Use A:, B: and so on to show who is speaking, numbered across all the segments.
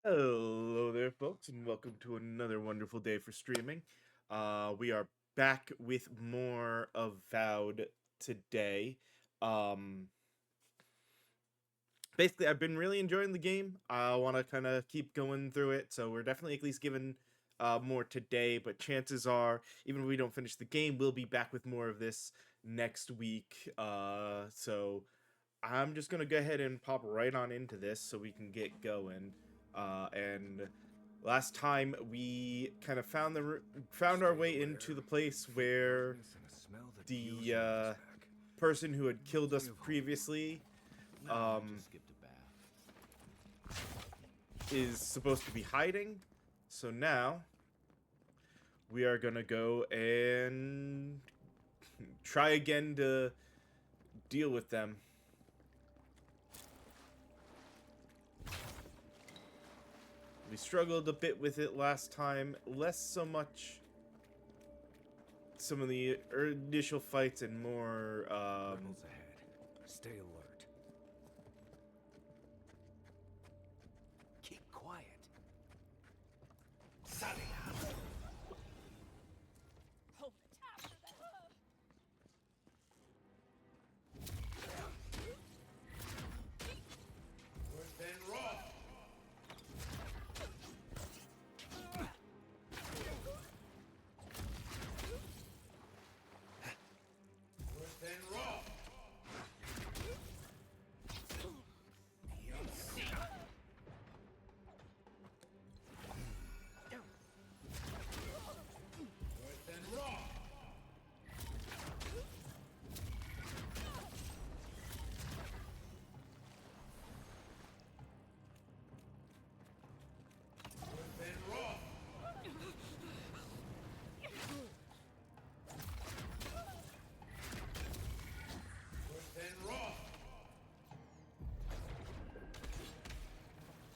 A: Hello there, folks, and welcome to another wonderful day for streaming. We are back with more Avowed today. Um, Basically, I've been really enjoying the game. I want to kind of keep going through it, so we're definitely at least giving more today. But chances are, even if we don't finish the game, we'll be back with more of this next week. So I'm just gonna go ahead and pop right on into this so we can get going. And last time we kind of found our way into the place where the person who had killed us previously um, is supposed to be hiding. So now we are gonna go and try again to deal with them. We struggled a bit with it last time, less so much some of the initial fights and more
B: Rebels ahead. Stay alert. Keep quiet.
C: Hold it after the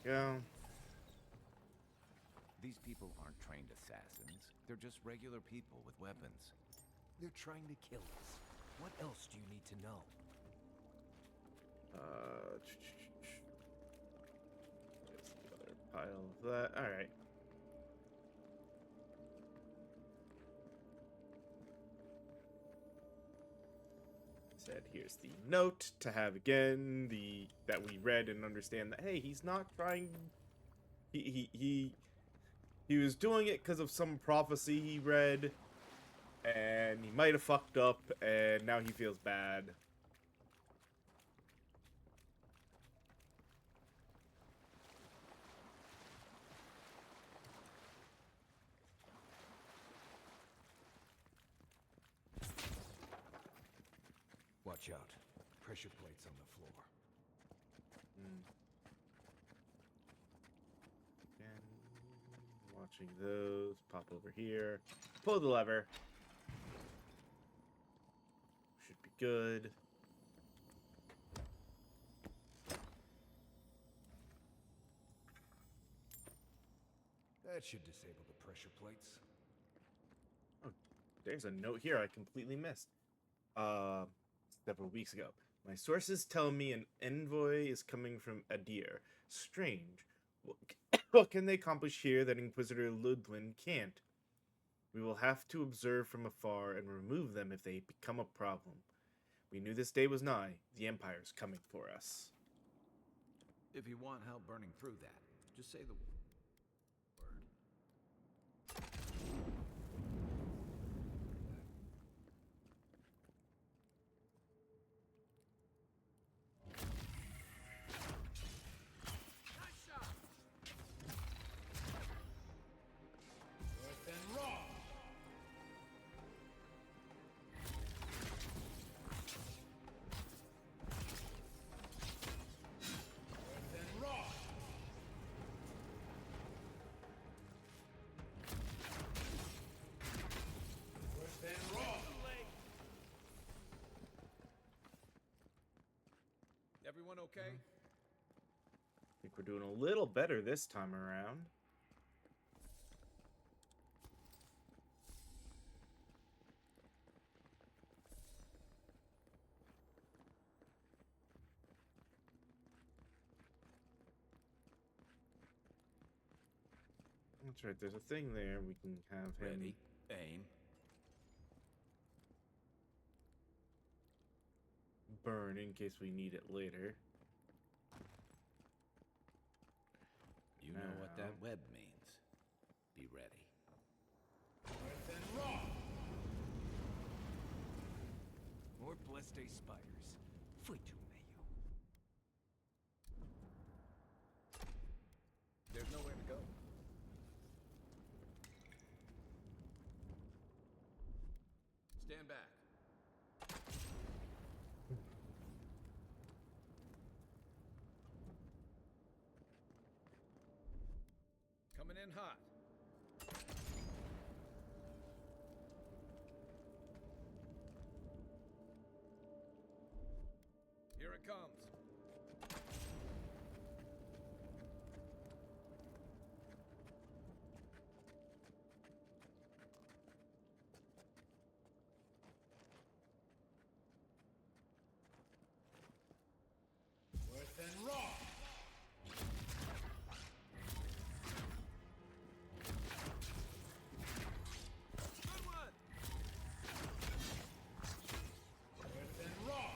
A: yeah.
B: These people aren't trained assassins. They're just regular people with weapons. They're trying to kill us. What else do you need to know?
A: There's another pile of that. All right. Said here's the note to have again. The that we read and understand that hey, he's not trying. He was doing it because of some prophecy he read, and he might have fucked up, and now he feels bad.
B: Watch out. Pressure plates on the floor.
A: And watching those pop over here. Pull the lever. Should be good.
B: That should disable the pressure plates.
A: Oh, there's a note here I completely missed. Uh, Several weeks ago. My sources tell me an envoy is coming from Adir. Strange. What can they accomplish here that Inquisitor Ludwin can't? We will have to observe from afar and remove them if they become a problem. We knew this day was nigh. The Empire's coming for us.
B: If you want help burning through that, just say the word. Everyone okay?
A: I think we're doing a little better this time around. That's right. There's a thing there. We can have him
B: Ready, aim.
A: burn in case we need it later.
B: You know what that
A: Now.
B: web means. Be ready. More blessed spiders. Fui tu meio. There's nowhere to go. Stand back. Coming in hot. Here it comes.
D: Worse than raw.
B: Good one.
D: Worse than raw.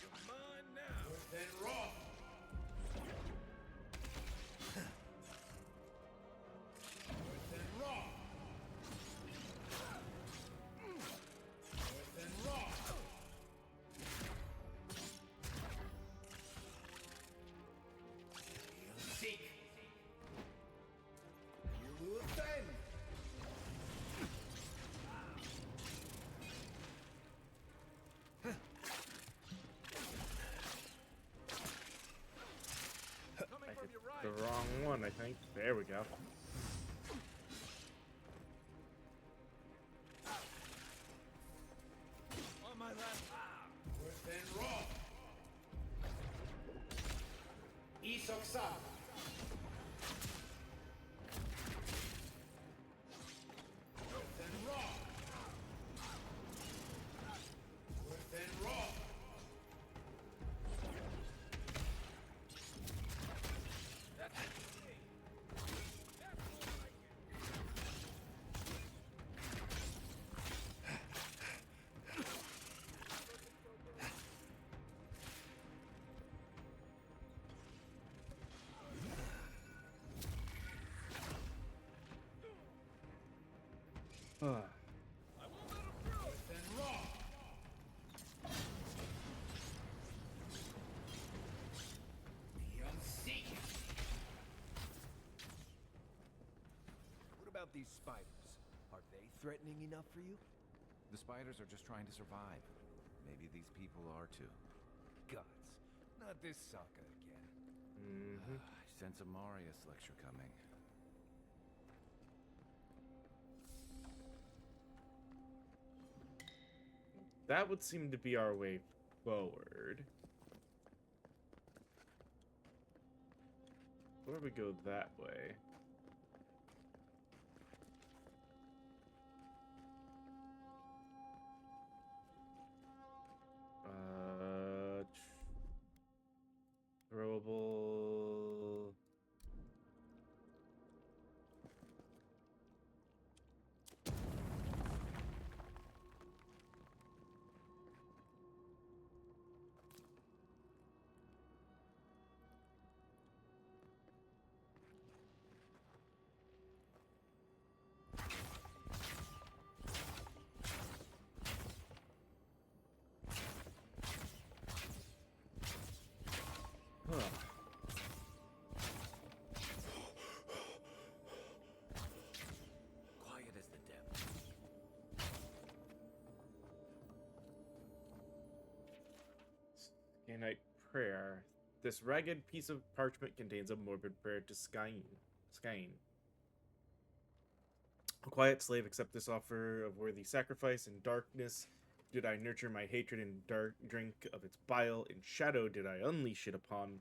B: You're mine now.
D: Worse than raw. Worse than raw. Worse than raw. You seek. You will offend.
B: Coming
A: I
B: from
A: hit
B: your right.
A: the wrong one, I think. There we go.
B: On my left.
D: Worse than raw. Isoksa. Worse than raw. Worse than raw. Worse than raw. Beyond seek.
B: What about these spiders? Are they threatening enough for you? The spiders are just trying to survive. Maybe these people are too. Gods, not this Sokka again. I sense a Marius lecture coming.
A: That would seem to be our way forward. Where we go that way? Throwable. Huh.
B: Quiet as the depths.
A: Scanite prayer. This ragged piece of parchment contains a morbid prayer to Skyn. A quiet slave, accept this offer of worthy sacrifice. In darkness did I nurture my hatred, in dark drink of its bile. In shadow did I unleash it upon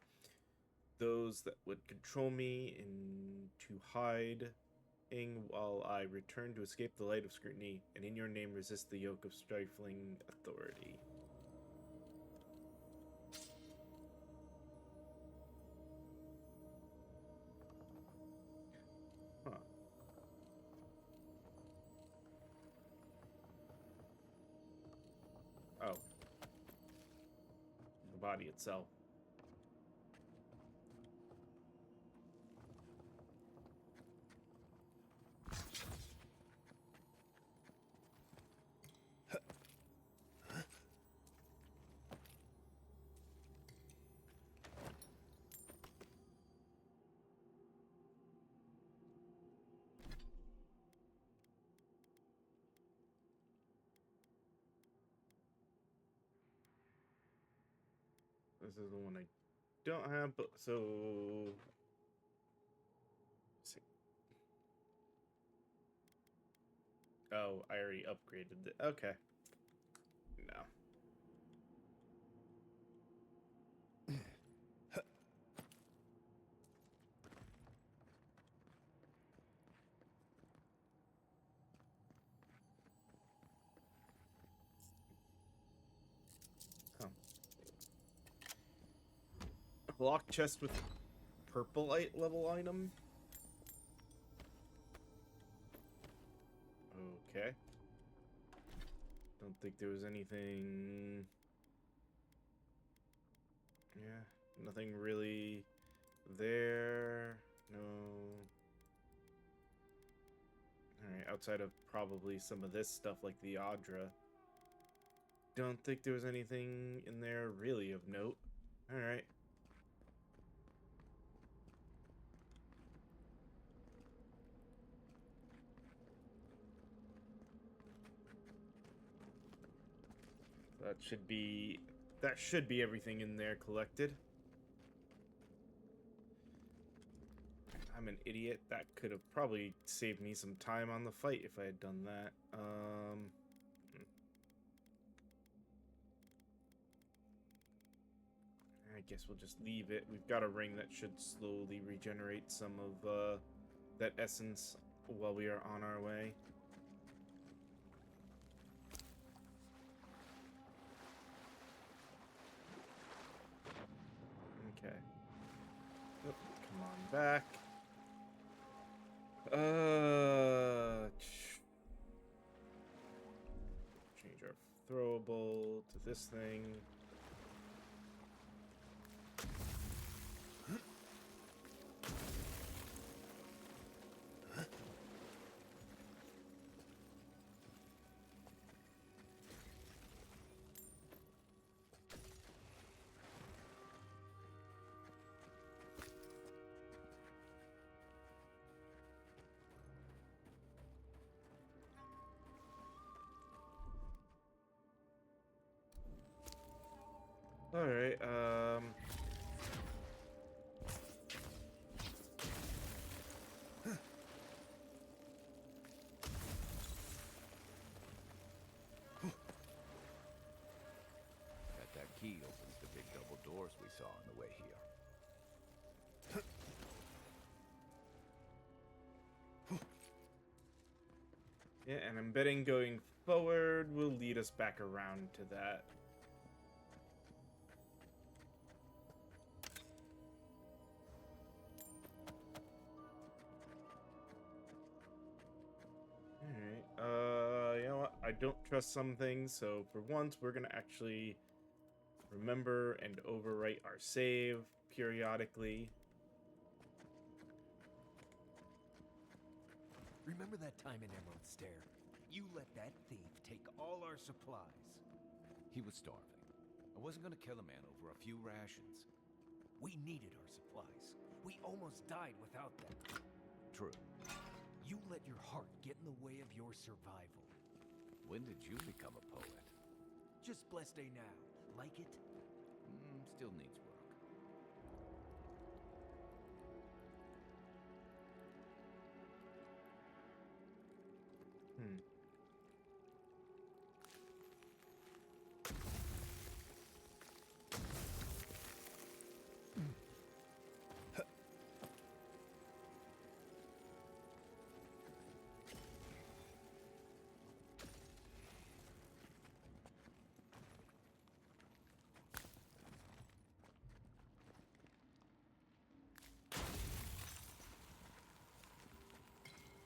A: those that would control me, in to hide while I return to escape the light of scrutiny, and in your name resist the yoke of stifling authority. Huh. Oh. The body itself. This is the one I don't have, but so. Let's see. Oh, I already upgraded it. Okay. No. Huh. Locked chest with purple level item. Okay. Don't think there was anything. Yeah, nothing really there. No. Alright, outside of probably some of this stuff like the Audra. Don't think there was anything in there really of note. Alright. That should be everything in there collected. I'm an idiot. That could have probably saved me some time on the fight if I had done that. I guess we'll just leave it. We've got a ring that should slowly regenerate some of that essence while we are on our way. Okay. Oh, come on back. Change our throwable to this thing. Alright,
B: That key opens the big double doors we saw on the way here.
A: yeah, and I'm betting going forward will lead us back around to that. Alright, you know what? I don't trust some things, so for once, we're gonna actually remember and overwrite our save periodically.
B: Remember that time in Emerald Stair? You let that thief take all our supplies. He was starving. I wasn't gonna kill a man over a few rations. We needed our supplies. We almost died without them. True. You let your heart get in the way of your survival. When did you become a poet? Just blessed day now. Like it? Still needs work.
A: Hmm.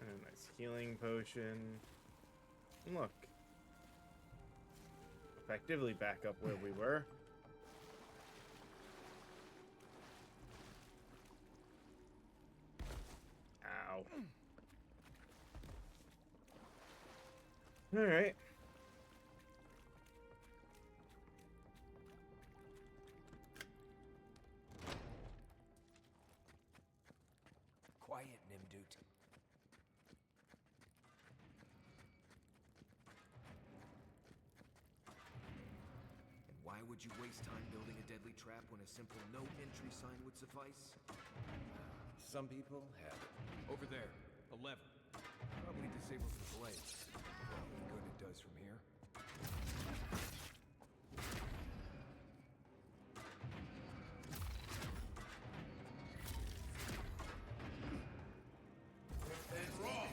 A: And a nice healing potion. And look. Effectively back up where we were. Ow. Alright.
B: Quiet, Nimdut. And why would you waste time building a deadly trap when a simple no entry sign would suffice? Some people have it. Over there, a lever. Probably disables the blade. For all the good it does from here.
D: Swift and raw.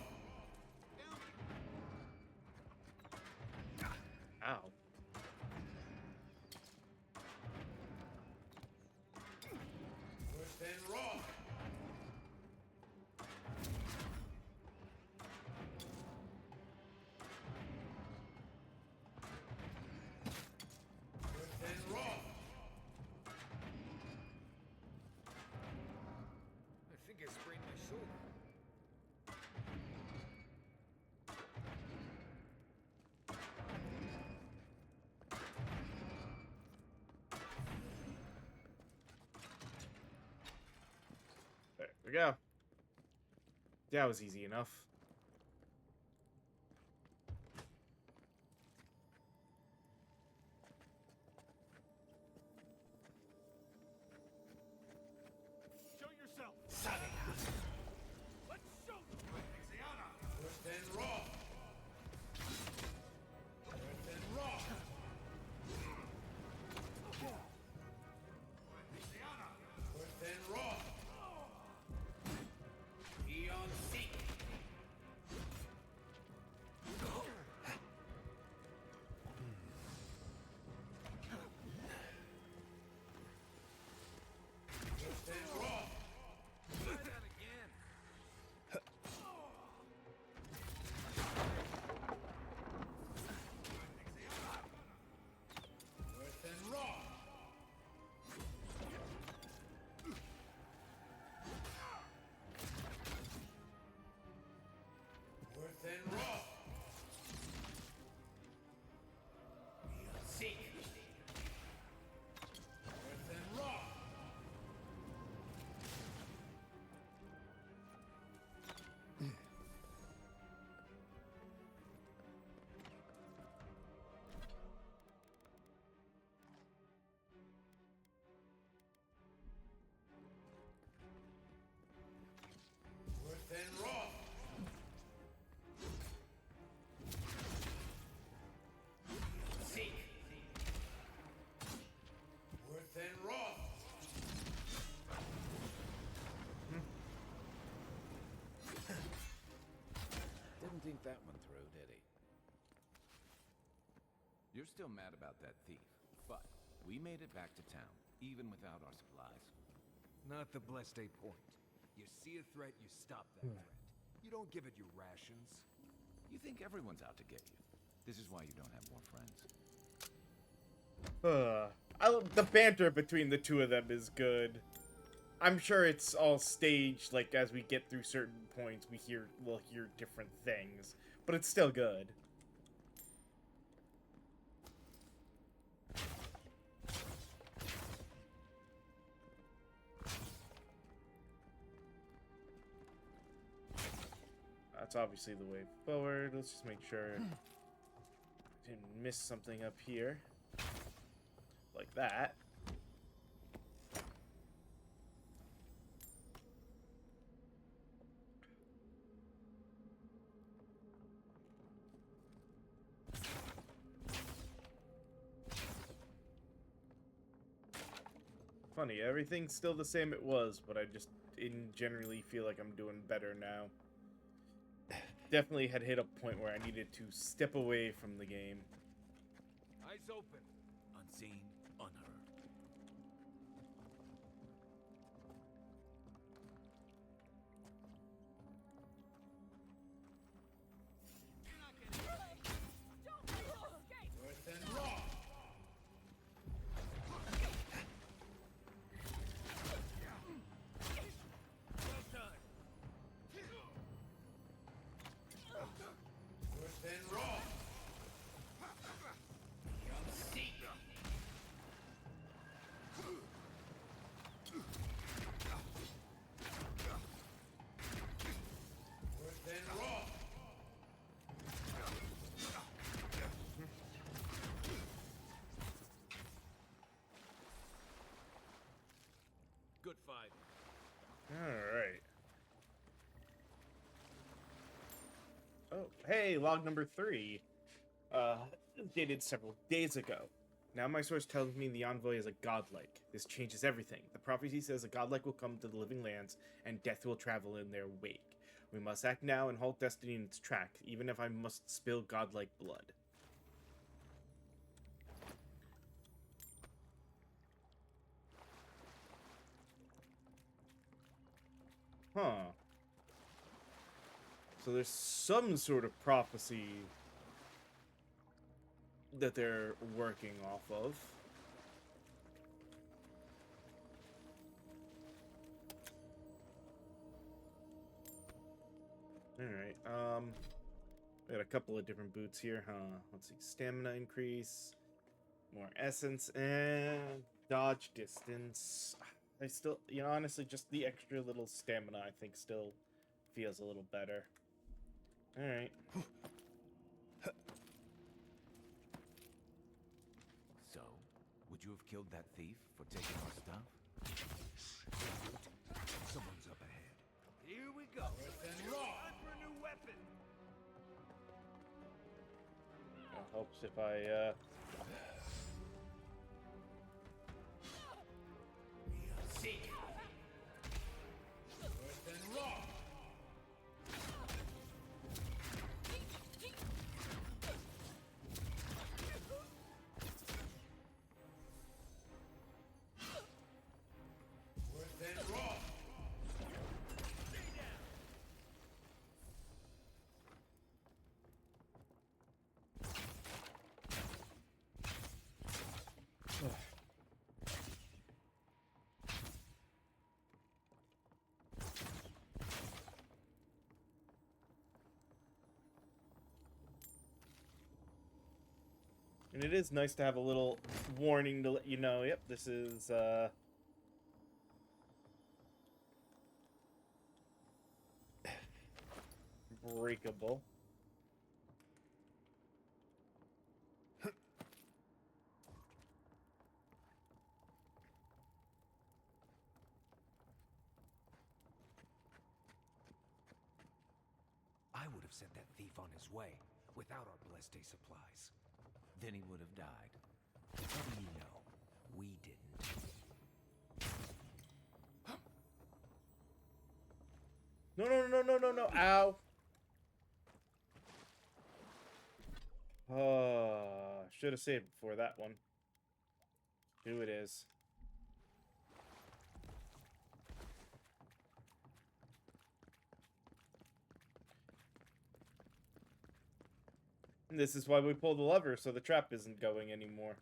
A: Ow.
D: Swift and raw. Swift and raw.
B: I think I sprained my shoulder.
A: There we go. That was easy enough.
E: Show yourself! Let's show them!
D: Swift and raw. Swift and raw. Swift and raw. Beyond seek. Swift and raw.
B: Try that again.
D: Swift and raw. Swift and raw. Beyond seek. Swift and raw. Swift and raw. Seek. Swift and raw.
B: Didn't think that one through, did he? You're still mad about that thief, but we made it back to town, even without our supplies. Not the blessed A point. You see a threat, you stop that threat. You don't give it your rations. You think everyone's out to get you. This is why you don't have more friends.
A: The banter between the two of them is good. I'm sure it's all staged, like, as we get through certain points, we'll hear different things. But it's still good. That's obviously the way forward. Let's just make sure I didn't miss something up here. Like that. funny. Everything's still the same it was, but I just generally feel like I'm doing better now. Definitely had hit a point where I needed to step away from the game.
B: Eyes open. Unseen, unheard.
C: Don't let them escape!
D: Worse than raw.
B: Well done.
D: Worse than raw. Beyond seek. Worse than raw.
B: Good fight.
A: Alright. Oh, hey, log number 3. Dated several days ago. Now my source tells me the envoy is a godlike. This changes everything. The prophecy says a godlike will come to the living lands, and death will travel in their wake. We must act now and halt destiny in its track, even if I must spill godlike blood. Huh. So there's some sort of prophecy that they're working off of. Alright, we got a couple of different boots here, huh? Let's see, stamina increase, more essence, and dodge distance. I still, honestly, just the extra little stamina, I think, still feels a little better. Alright.
B: So, would you have killed that thief for taking our stuff? Someone's up ahead. Here we go.
D: Worse than raw.
B: Time for a new weapon.
A: It helps if I,
D: Beyond seek. Worse than raw. Worse than raw.
A: and it is nice to have a little warning to let you know, yep, this is, breakable.
B: I would have sent that thief on his way without our blessed day supplies. Then he would have died. How do you know? We didn't.
A: No, no, no, no, no, no, ow! Should have saved before that one. Who it is. And this is why we pull the lever, so the trap isn't going anymore.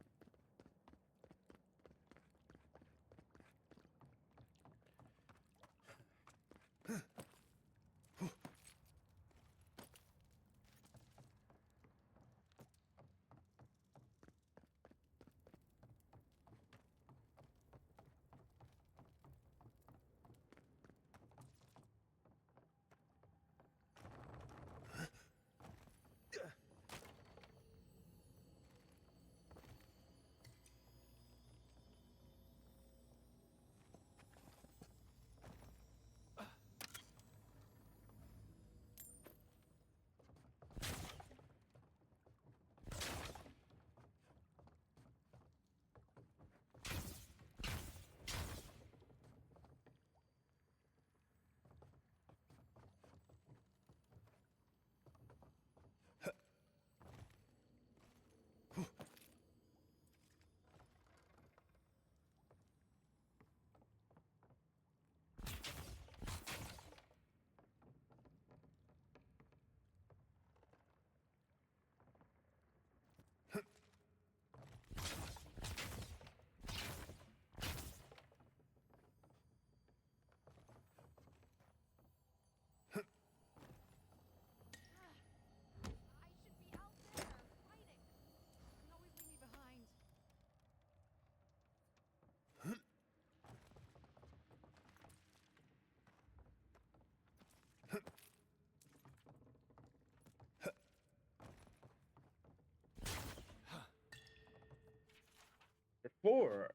A: 4.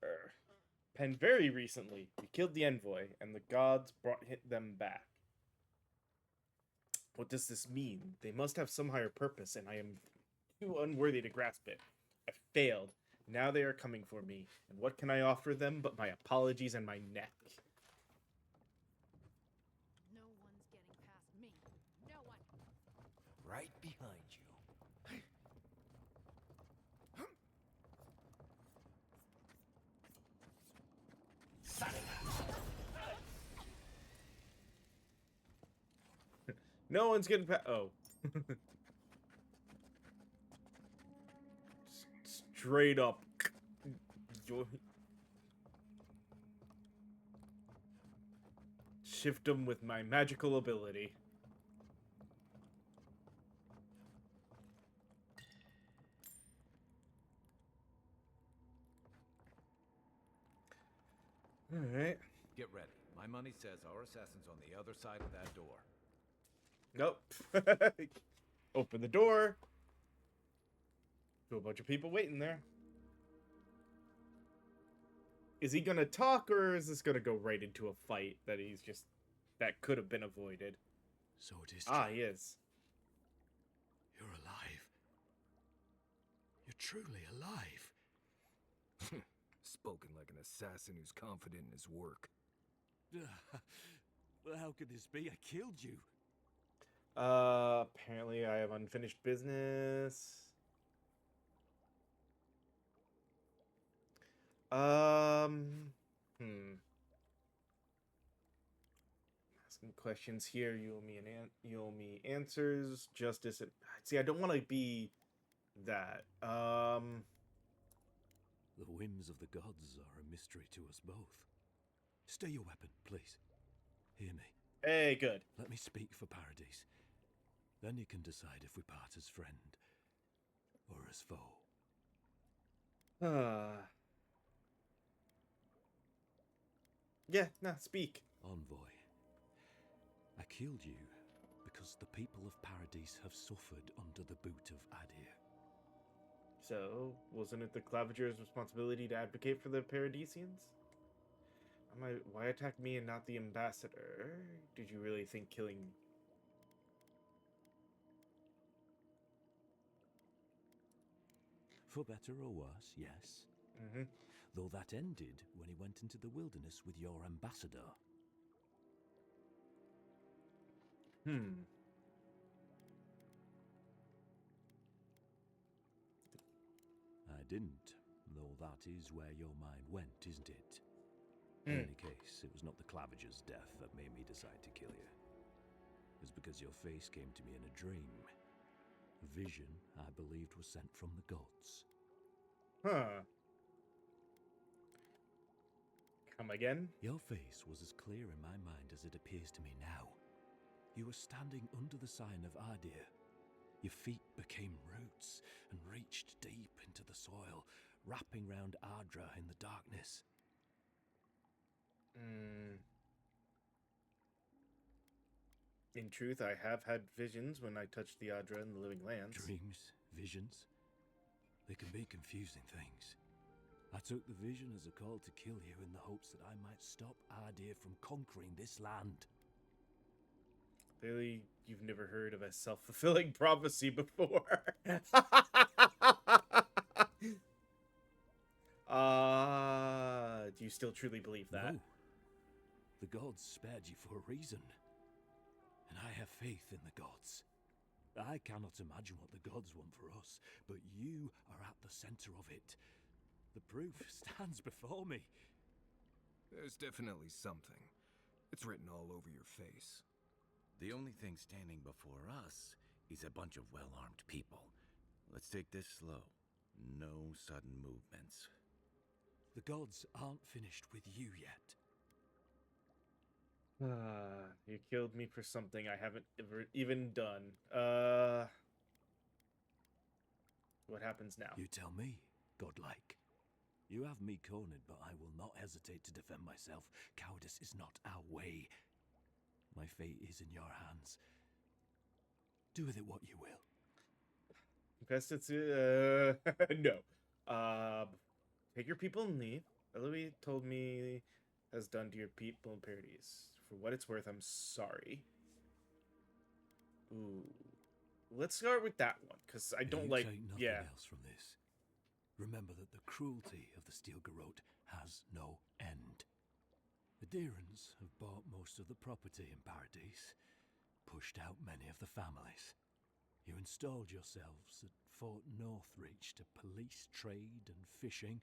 A: Pen very recently. We killed the envoy, and the gods brought them back. What does this mean? They must have some higher purpose, and I am too unworthy to grasp it. I failed. Now they are coming for me, and what can I offer them but my apologies and my neck?
C: No one's getting past me. No one.
B: Right behind you.
A: No one's getting past. Oh. Straight up. Shift them with my magical ability. Alright.
B: Get ready. My money says our assassin's on the other side of that door.
A: Nope. Open the door. To a bunch of people waiting there. Is he gonna talk, or is this gonna go right into a fight that could have been avoided?
F: So it is
A: Ah,
F: true.
A: he is.
F: You're alive. You're truly alive.
B: Spoken like an assassin who's confident in his work.
F: Well, how could this be? I killed you.
A: Apparently I have unfinished business. Asking questions here. You owe me answers. Justice. See, I don't want to be that.
F: The whims of the gods are a mystery to us both. Stay your weapon, please. Hear me.
A: Hey, good.
F: Let me speak for Paradise. Then you can decide if we part as friend or as foe.
A: Yeah, nah, speak.
F: Envoy, I killed you because the people of Paradise have suffered under the boot of Adir.
A: So, wasn't it the Claviger's responsibility to advocate for the Paradisians? Why attack me and not the ambassador? Did you really think killing...
F: For better or worse, yes.
A: Mm-hmm.
F: Though that ended when he went into the wilderness with your ambassador. I didn't, though that is where your mind went, isn't it? In any case, it was not the Claviger's death that made me decide to kill you. It was because your face came to me in a dream. A vision I believed was sent from the gods.
A: Huh. Come again?
F: Your face was as clear in my mind as it appears to me now. You were standing under the sign of Adir. Your feet became roots and reached deep into the soil, wrapping round Ardra in the darkness.
A: In truth, I have had visions when I touched the Adra in the Living Lands.
F: Dreams, visions, they can be confusing things. I took the vision as a call to kill you in the hopes that I might stop Adir from conquering this land.
A: Clearly, you've never heard of a self-fulfilling prophecy before. Do you still truly believe that?
F: No. The gods spared you for a reason. And I have faith in the gods. I cannot imagine what the gods want for us, but you are at the center of it. The proof stands before me.
B: There's definitely something. It's written all over your face.
G: The only thing standing before us is a bunch of well-armed people. Let's take this slow. No sudden movements.
F: The gods aren't finished with you yet.
A: You killed me for something I haven't ever even done. What happens now?
F: You tell me, godlike. You have me cornered, but I will not hesitate to defend myself. Cowardice is not our way. My fate is in your hands. Do with it what you will.
A: Best it's no. Take your people and leave. Eloy told me has done to your people and parodies. For what it's worth, I'm sorry. Ooh. Let's start with that one, because I don't
F: you
A: like...
F: take nothing
A: Yeah.
F: else from this. Remember that the cruelty of the Steel Garrote has no end. The Deerans have bought most of the property in Paradise, pushed out many of the families. You installed yourselves at Fort Northreach to police trade and fishing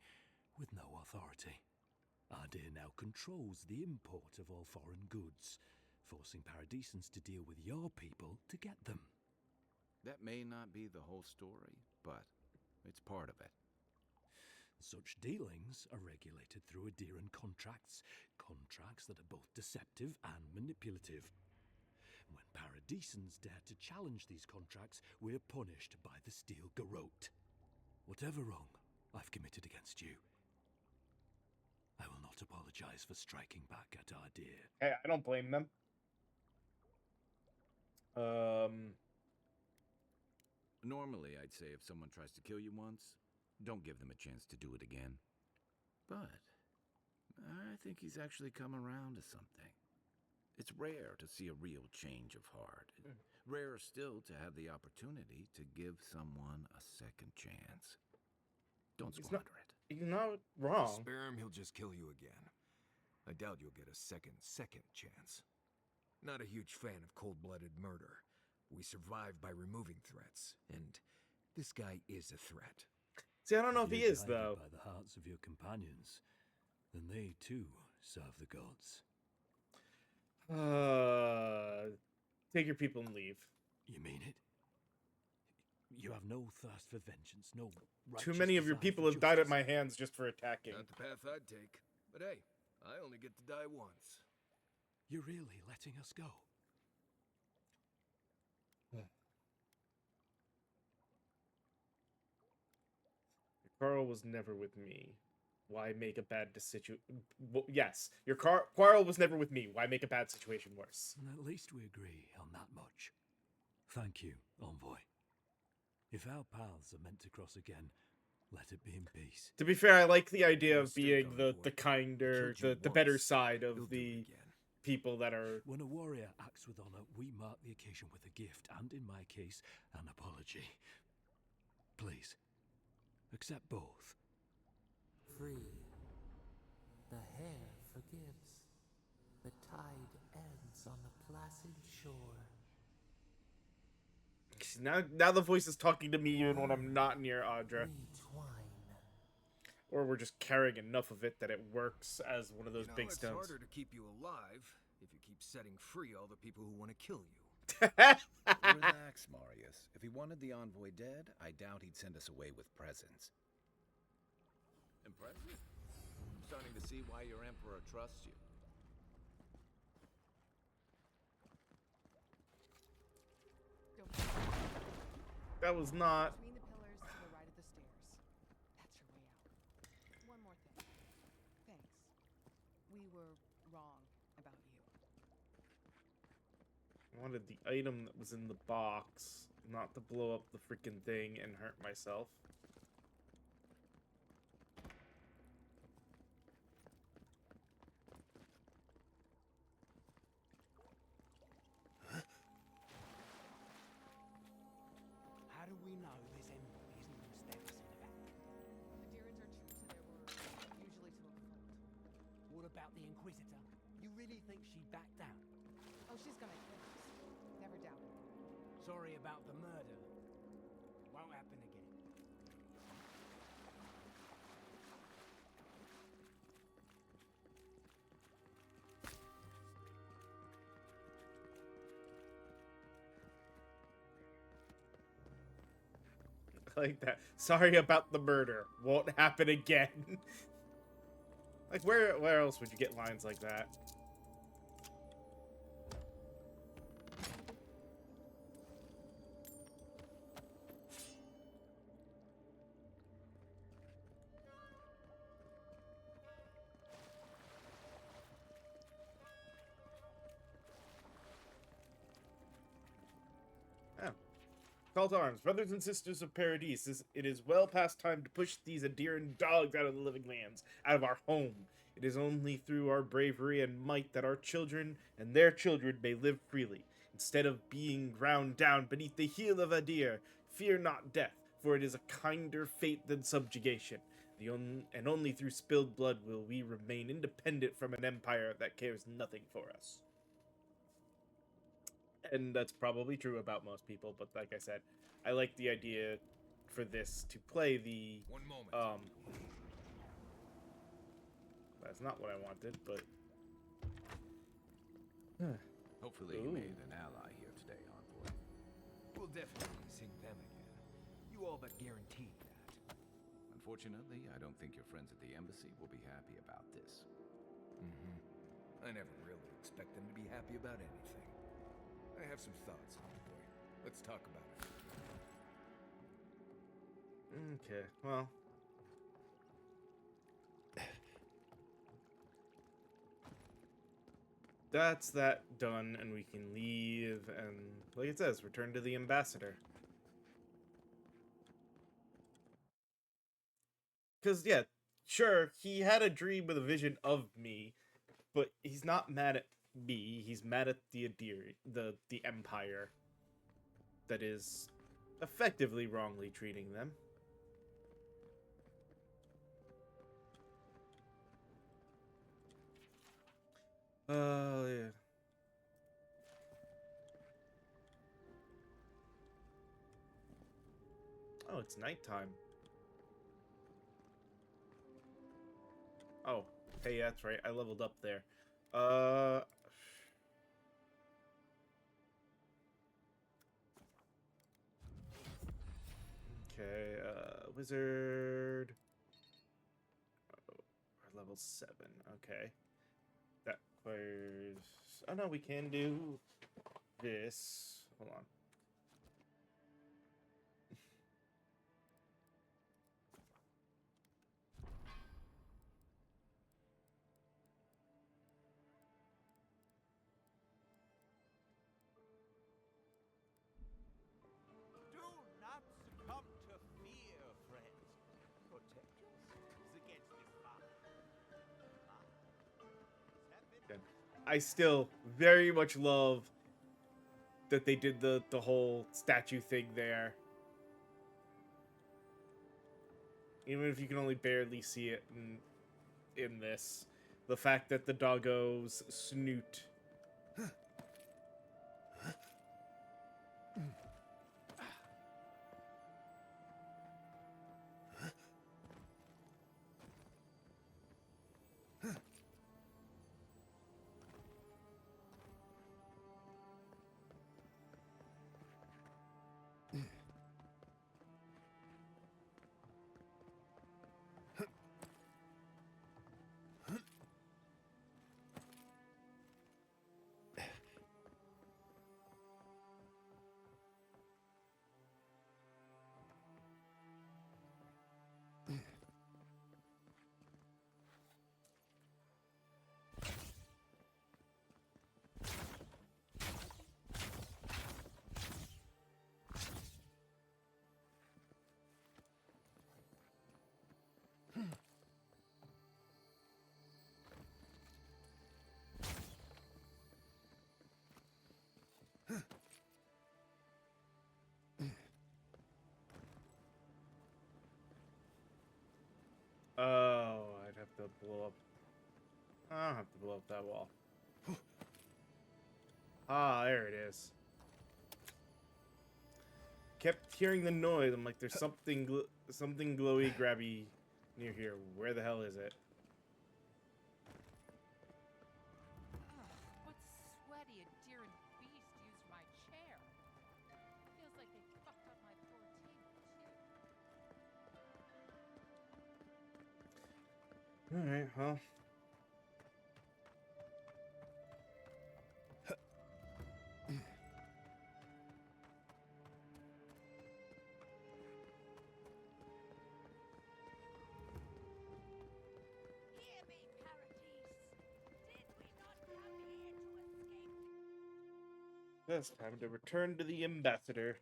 F: with no authority. Ardea now controls the import of all foreign goods, forcing Paradisans to deal with your people to get them.
G: That may not be the whole story, but it's part of it.
F: Such dealings are regulated through Aderan contracts that are both deceptive and manipulative. When Paradisans dare to challenge these contracts, we're punished by the Steel Garrote. Whatever wrong I've committed against you, I will not apologize for striking back at Ardea.
A: Hey, I don't blame them.
G: Normally, I'd say if someone tries to kill you once, don't give them a chance to do it again. But I think he's actually come around to something. It's rare to see a real change of heart. Rarer still to have the opportunity to give someone a second chance. Don't squander it.
A: He's not wrong.
B: Spare him, he'll just kill you again. I doubt you'll get a second chance. Not a huge fan of cold-blooded murder. We survive by removing threats, and this guy is a threat.
A: See, I don't know if he
F: you're
A: is,
F: guided
A: though.
F: by the hearts of your companions, then they too serve the gods.
A: Take your people and leave.
F: You mean it? You have no thirst for vengeance, no
A: Too
F: righteous
A: many of your
F: desire
A: people
F: for
A: have died at
F: justice?
A: my hands just for attacking.
B: Not the path I'd take. But hey, I only get to die once.
F: You're really letting us go?
A: Carl was never with me. Why make a bad decision? Yes, your quarrel was never with me. Why make a bad situation worse?
F: At least we agree on that much. Thank you, Envoy. If our paths are meant to cross again, let it be in peace.
A: To be fair, I like the idea of
B: Mistake,
A: being the
B: Envoy.
A: kinder,
B: Killed you
A: the better
B: once.
A: side
B: He'll
A: of
B: do it
A: the
B: again.
A: people that are...
F: When a warrior acts with honor, we mark the occasion with a gift, and in my case, an apology. Please, accept both.
H: Free. The hair forgives. The tide ends on the placid shore.
A: Now the voice is talking to me even when I'm not near Audra.
H: We twine.
A: Or we're just carrying enough of it that it works as one of those big
B: it's
A: stones.
B: harder to keep you alive if you keep setting free all the people who want to kill you.
G: Relax, Marius. If he wanted the envoy dead, I doubt he'd send us away with presents. Impressive? I'm starting to see why your emperor trusts you.
C: Don't
A: That was not...
C: between the pillars to the right of the stairs. That's your way out. One more thing. Thanks. We were wrong about you.
A: I wanted the item that was in the box, not to blow up the freaking thing and hurt myself.
I: How do we know this envoy isn't going to stab us in the back?
C: The Deerans are true to their word, usually to a fault.
I: What about the Inquisitor? You really think she'd back down?
C: Oh, she's gonna kill us. Never doubt it.
I: Sorry about the murder. Won't happen again.
A: Like that. Sorry about the murder. Won't happen again. Like, where else would you get lines like that? Oh. Call to arms, brothers and sisters of Paradis. It is well past time to push these Adiran dogs out of the living lands, out of our home. It is only through our bravery and might that our children and their children may live freely. Instead of being ground down beneath the heel of Adir, fear not death, for it is a kinder fate than subjugation. And only through spilled blood will we remain independent from an empire that cares nothing for us. And that's probably true about most people, but like I said, I like the idea for this to play the
B: One moment.
A: that's not what I wanted, but
G: Hopefully you made an ally here today, Envoy.
B: We'll definitely sing them again. You all but guaranteed that.
G: Unfortunately, I don't think your friends at the embassy will be happy about this.
B: I never really expect them to be happy about anything. I have some thoughts, Envoy. Let's talk about it.
A: okay, well. That's that done, and we can leave, and like it says, return to the ambassador. Because, yeah, sure, he had a dream with a vision of me, but he's not mad at me, he's mad at the Adir, the Empire, that is effectively wrongly treating them. Yeah. Oh, it's nighttime. Oh, hey, that's right. I leveled up there. Okay, wizard. Oh, we're level 7. Okay. That requires... Oh, no, we can do this. Hold on.
I: Do not succumb to fear, friends. Protect yourselves against this fire.
A: Again, I still very much love that they did the whole statue thing there. Even if you can only barely see it in this. The fact that the doggo's snoot Oh, I'd have to blow up. I don't have to blow up that wall. Ah, there it is. Kept hearing the noise. I'm like, there's something something glowy, grabby near here. Where the hell is it?
C: What sweaty Adiran beast used my chair? Feels like they fucked up my poor table, too.
A: All right, well.
J: Hear me, Paradis. Did we not come here to escape?
A: This time to return to the ambassador.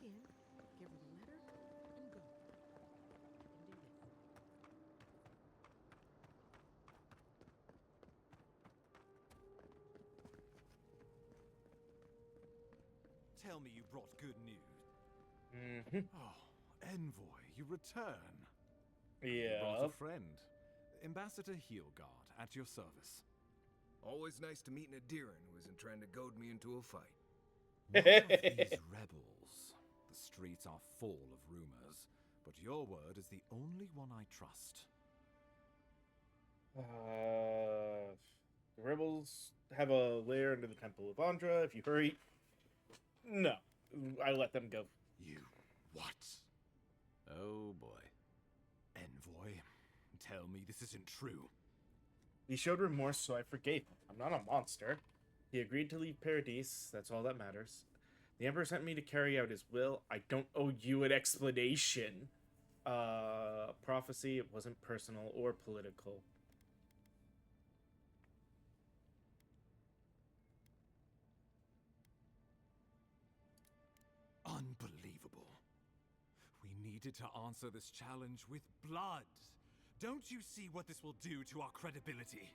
C: in, give her the letter, and go. I can do this.
B: Tell me you brought good news.
A: Mm-hmm.
B: Oh, Envoy, you return. You brought
A: Yeah.
B: a friend. Ambassador Heelguard, at your service.
K: Always nice to meet an Adiran who isn't trying to goad me into a fight.
B: What of these rebels? The streets are full of rumors, but your word is the only one I trust.
A: The rebels have a lair under the Temple of Andra. If you hurry, no, I let them go.
B: You what?
G: Oh boy.
B: Envoy, tell me this isn't true.
A: He showed remorse, so I forgave him. I'm not a monster. He agreed to leave Paradise. That's all that matters. The Emperor sent me to carry out his will. I don't owe you an explanation. Prophecy, it wasn't personal or political.
B: Unbelievable. We needed to answer this challenge with blood. Don't you see what this will do to our credibility?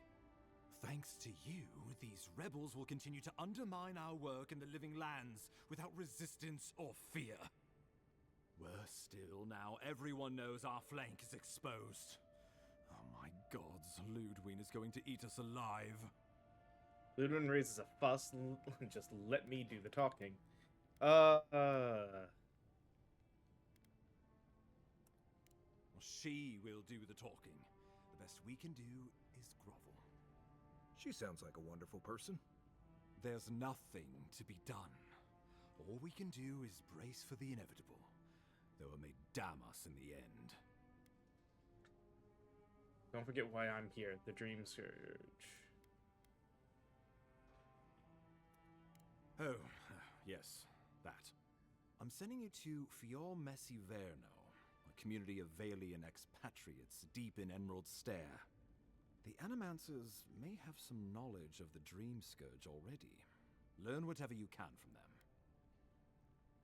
B: Thanks to you, these rebels will continue to undermine our work in the Living Lands without resistance or fear. Worse still, now everyone knows our flank is exposed. Oh my gods, Ludwig is going to eat us alive.
A: Ludwig raises a fuss. Just let me do the talking.
B: She will do the talking. The best we can do is grovel.
K: She sounds like a wonderful person.
B: There's nothing to be done. All we can do is brace for the inevitable, though it may damn us in the end.
A: Don't forget why I'm here. The Dream Scourge.
B: Oh, yes, that. I'm sending you to Fior Messiverno, a community of Valian expatriates deep in Emerald Stair. The Animancers may have some knowledge of the Dream Scourge already. Learn whatever you can from them.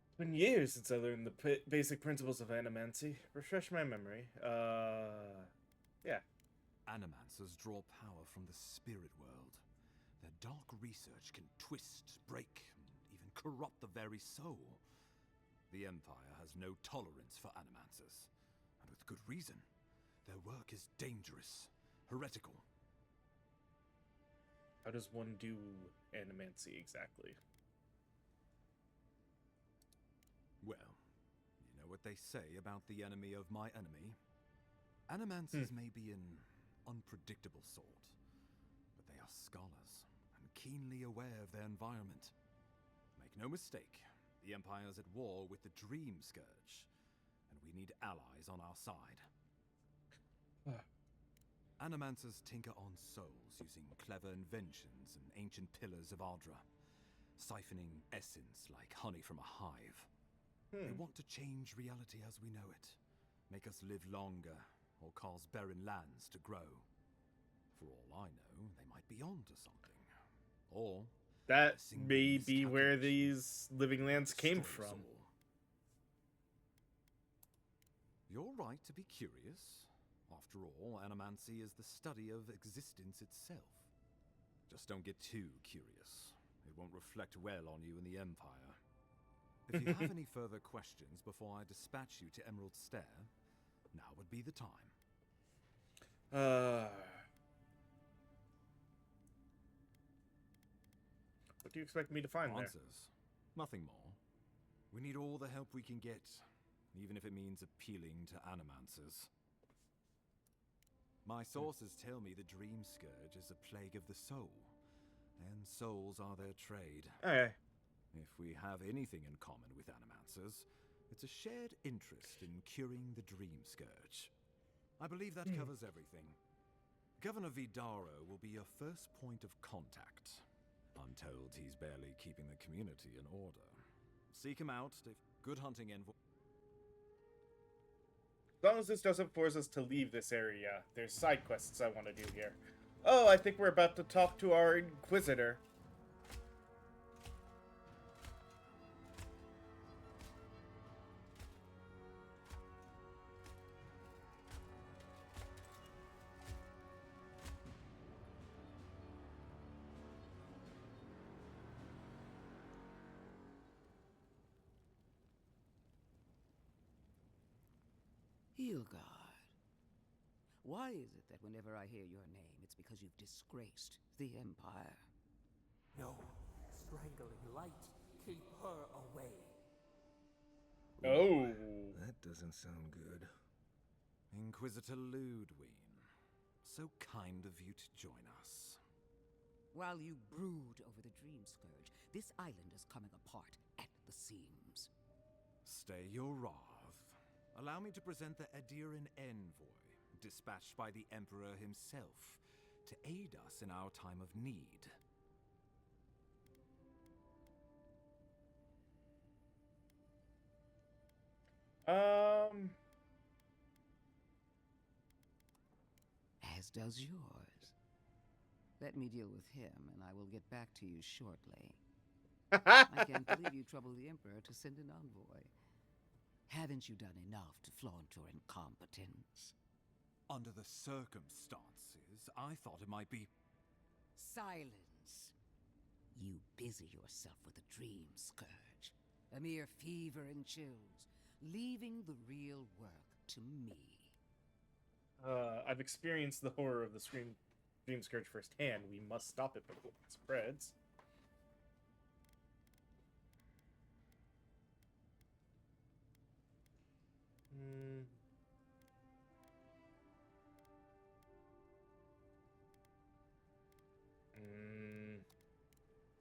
A: It's been years since I learned the basic principles of animancy. Refresh my memory. Yeah.
B: Animancers draw power from the spirit world. Their dark research can twist, break, and even corrupt the very soul. The Empire has no tolerance for Animancers, and with good reason. Their work is dangerous, heretical.
A: How does one do animancy exactly?
B: Well, you know what they say about the enemy of my enemy? Animancers may be an unpredictable sort, but they are scholars and keenly aware of their environment. Make no mistake, the Empire is at war with the Dream Scourge, and we need allies on our side. Animancers tinker on souls using clever inventions and ancient pillars of Ardra, siphoning essence like honey from a hive. They want to change reality as we know it, make us live longer, or cause barren lands to grow. For all I know, they might be onto something. Or
A: That
B: a single
A: may be where
B: miscalculation
A: these living lands came
B: destroys
A: from.
B: all. You're right to be curious. After all, animancy is the study of existence itself. Just don't get too curious. It won't reflect well on you in the Empire. If you have any further questions before I dispatch you to Emerald Stair, now would be the time.
A: What do you expect me to find there?
B: Answers. Nothing more. We need all the help we can get, even if it means appealing to Animancers. My sources tell me the Dream Scourge is a plague of the soul, and souls are their trade.
A: Okay.
B: If we have anything in common with Animancers, it's a shared interest in curing the Dream Scourge. I believe that covers everything. Governor Vidaro will be your first point of contact. I'm told he's barely keeping the community in order. Seek him out. Good hunting, Envoy.
A: As long as this doesn't force us to leave this area, there's side quests I want to do here. Oh, I think we're about to talk to our Inquisitor.
L: Hilgard. Why is it that whenever I hear your name, it's because you've disgraced the Empire?
H: No, strangling light. Keep her away.
A: Oh.
K: That doesn't sound good.
B: Inquisitor Ludwig, so kind of you to join us.
L: While you brood over the Dream Scourge, this island is coming apart at the seams.
B: Stay your wrath. Allow me to present the Adiran envoy, dispatched by the Emperor himself, to aid us in our time of need.
L: As does yours. Let me deal with him, and I will get back to you shortly. I can't believe you troubled the Emperor to send an envoy. Haven't you done enough to flaunt your incompetence?
B: Under the circumstances, I thought it might be...
L: Silence. You busy yourself with the Dream Scourge. A mere fever and chills, leaving the real work to me.
A: I've experienced the horror of the Dream Scourge firsthand. We must stop it before it spreads.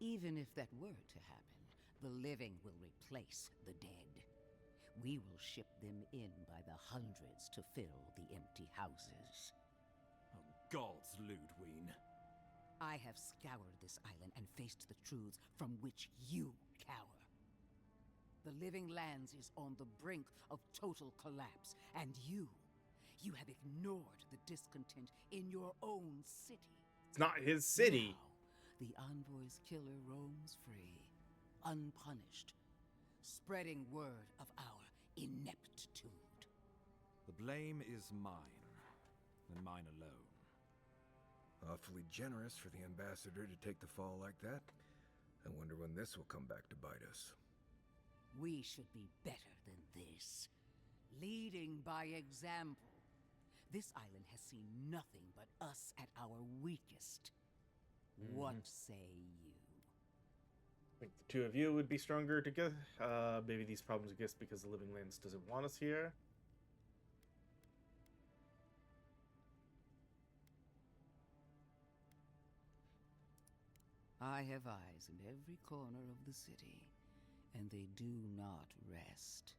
L: Even if that were to happen, the living will replace the dead. We will ship them in by the hundreds to fill the empty houses.
B: Oh, gods, Ludwig.
L: I have scoured this island and faced the truths from which you cower. The Living Lands is on the brink of total collapse, and you have ignored the discontent in your own city.
A: It's not his city.
L: Now, the Envoy's killer roams free, unpunished, spreading word of our ineptitude.
B: The blame is mine, and mine alone.
K: Awfully generous for the ambassador to take the fall like that. I wonder when this will come back to bite us.
L: We should be better than this. Leading by example. This island has seen nothing but us at our weakest. What say you?
A: I think the two of you would be stronger together. Maybe these problems exist because the Living Lands doesn't want us here.
L: I have eyes in every corner of the city, and they do not rest.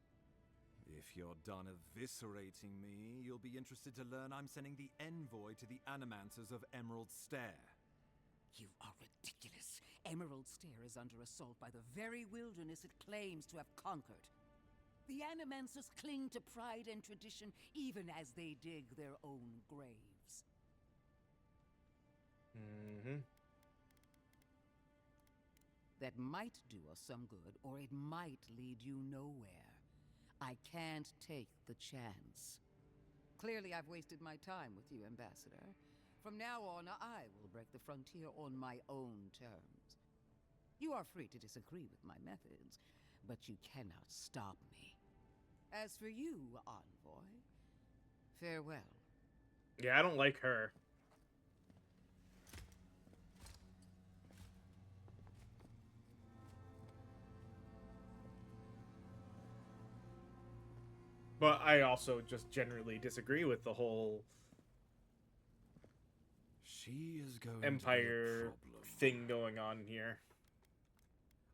B: If you're done eviscerating me, you'll be interested to learn I'm sending the envoy to the Animancers of Emerald Stair.
L: You are ridiculous. Emerald Stair is under assault by the very wilderness it claims to have conquered. The Animancers cling to pride and tradition even as they dig their own graves. That might do us some good, or it might lead you nowhere. I can't take the chance. Clearly, I've wasted my time with you, Ambassador. From now on, I will break the frontier on my own terms. You are free to disagree with my methods, but you cannot stop me. As for you, Envoy, farewell.
A: Yeah, I don't like her. But I also just generally disagree with the whole
B: She is going
A: Empire
B: to be a problem.
A: thing going on here.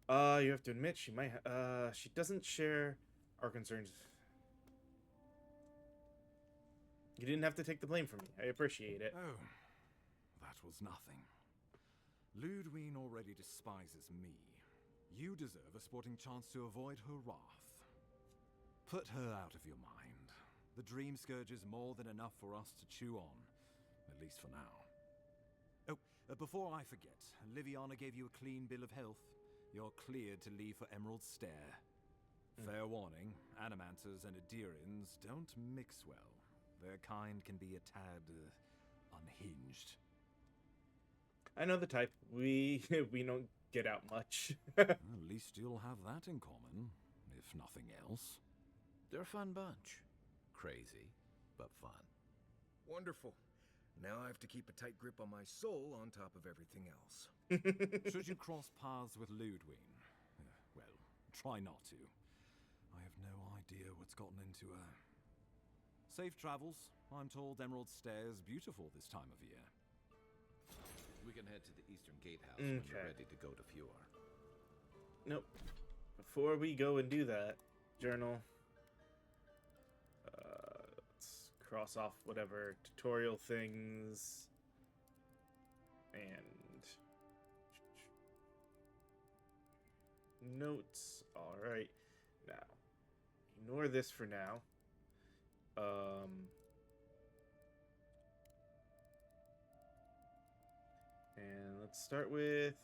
A: You have to admit she might. She doesn't share our concerns. You didn't have to take the blame from me. I appreciate it.
B: Oh, that was nothing. Ludwig already despises me. You deserve a sporting chance to avoid her wrath. Put her out of your mind. The Dream Scourge is more than enough for us to chew on, at least for now. Oh, before I forget, Liviana gave you a clean bill of health. You're cleared to leave for Emerald Stair. Fair warning, Animancers and Adirans don't mix well. Their kind can be a tad unhinged.
A: I know the type. We don't get out much.
B: At least you'll have that in common, if nothing else.
G: They're a fun bunch. Crazy, but fun.
K: Wonderful. Now I have to keep a tight grip on my soul on top of everything else.
E: Should you cross paths with Ludwig? Well, try not to. I have no idea what's gotten into her. Safe travels. I'm told Emerald Stairs beautiful this time of year.
G: We can head to the Eastern Gatehouse when you're
A: Okay.
G: ready to go to Fjord.
A: Nope. Before we go and do that, journal. Let's cross off whatever tutorial things. And notes. All right. Now, ignore this for now. And let's start with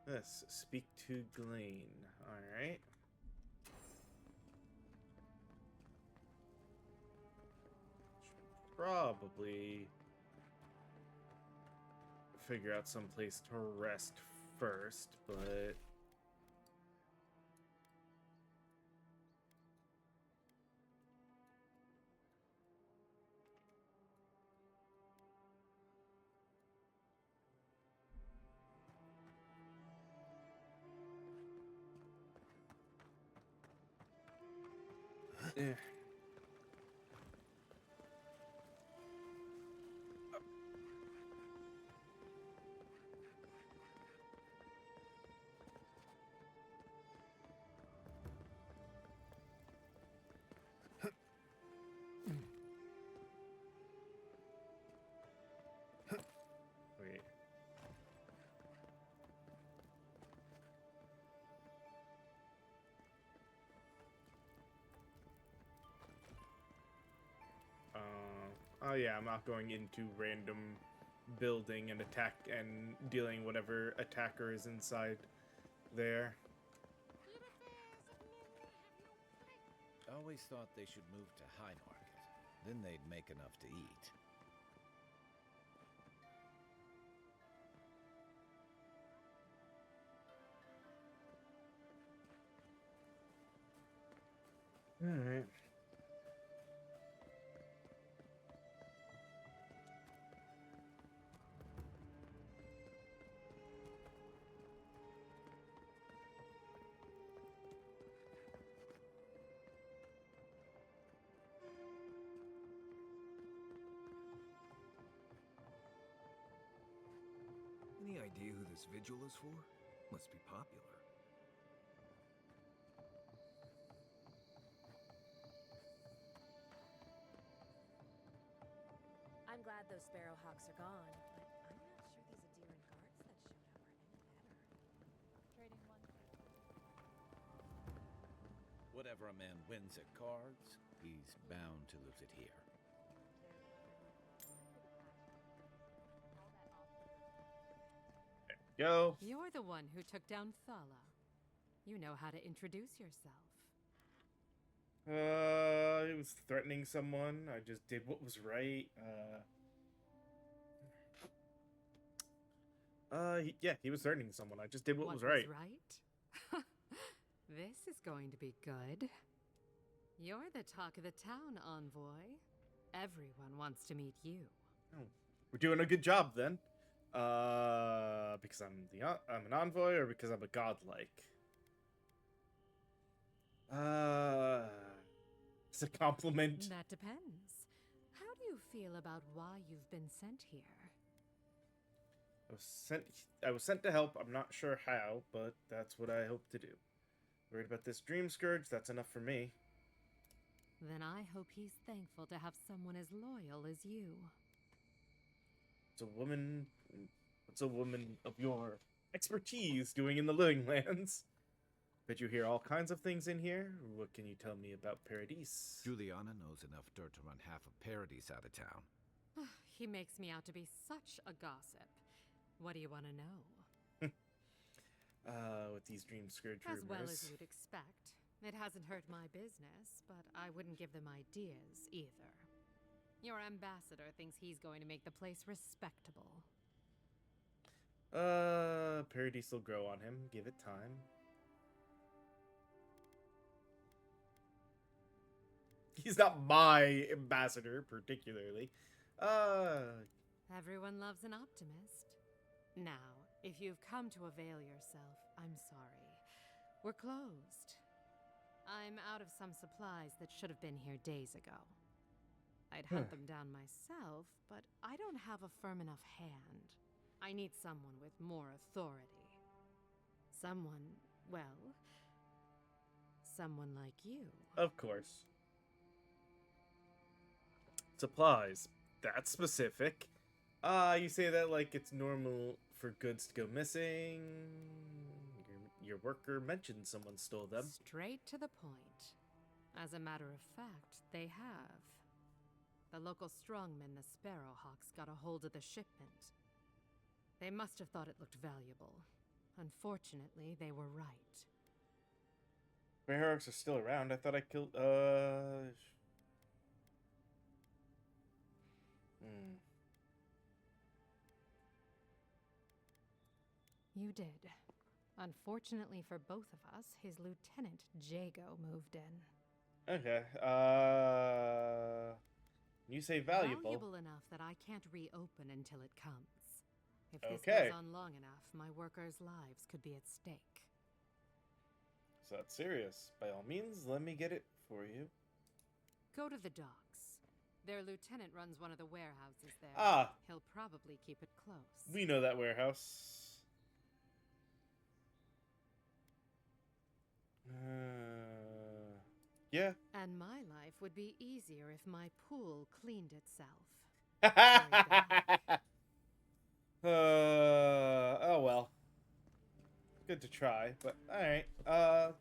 A: this. Speak to Glean. All right. Should probably figure out some place to rest first, but eh. Wait. Oh yeah, I'm not going into random building and attack and dealing whatever attacker is inside there.
G: I always thought they should move to High Market. Then they'd make enough to eat.
A: All right.
K: Any idea who this vigil is for? Must be popular.
M: I'm glad those sparrowhawks are gone, but I'm not sure these Adir and guards that showed up are any better.
C: Trading one.
G: Whatever a man wins at cards, he's bound to lose it here.
A: Go.
N: You're the one who took down Thala. You know how to introduce yourself.
A: He was threatening someone. I just did what was right. Yeah, he was threatening someone. I just did what was right.
N: This is going to be good. You're the talk of the town, envoy. Everyone wants to meet you.
A: Oh, we're doing a good job then. Because I'm an envoy, or because I'm a godlike. It's a compliment.
N: That depends. How do you feel about why you've been sent here?
A: I was sent to help. I'm not sure how, but that's what I hope to do. Worried about this dream scourge? That's enough for me.
N: Then I hope he's thankful to have someone as loyal as you.
A: What's a woman of your expertise doing in the Living Lands? Bet you hear all kinds of things in here. What can you tell me about Paradise?
G: Juliana knows enough dirt to run half of Paradise out of town.
N: He makes me out to be such a gossip. What do you want to know?
A: With these dream scourge rumors.
N: As well as you'd expect. It hasn't hurt my business, but I wouldn't give them ideas either. Your ambassador thinks he's going to make the place respectable.
A: Paradise will grow on him. Give it time. He's not my ambassador, particularly.
N: Everyone loves an optimist. Now, if you've come to avail yourself, I'm sorry. We're closed. I'm out of some supplies that should have been here days ago. I'd hunt them down myself, but I don't have a firm enough hand. I need someone with more authority. Someone, well, someone like you.
A: Of course. Supplies. That's specific. You say that like it's normal for goods to go missing. Your worker mentioned someone stole them.
N: Straight to the point. As a matter of fact, they have. The local strongmen, the Sparrowhawks, got a hold of the shipment. They must have thought it looked valuable. Unfortunately, they were right.
A: Sparrowhawks are still around. I thought I killed.
N: You did. Unfortunately for both of us, his lieutenant, Jago, moved in.
A: Okay. You say valuable.
N: Valuable enough that I can't reopen until it comes. If this
A: Okay.
N: goes on long enough, my workers' lives could be at stake.
A: So that's serious. By all means, let me get it for you.
N: Go to the docks. Their lieutenant runs one of the warehouses there.
A: Ah.
N: He'll probably keep it close.
A: We know that warehouse. Yeah.
N: And my life would be easier if my pool cleaned itself.
A: Oh well. Good to try, but alright.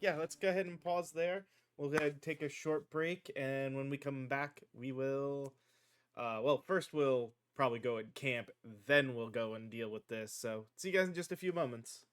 A: Yeah, let's go ahead and pause there. We'll go ahead and take a short break, and when we come back, we will... well, first we'll probably go and camp, then we'll go and deal with this. So, see you guys in just a few moments.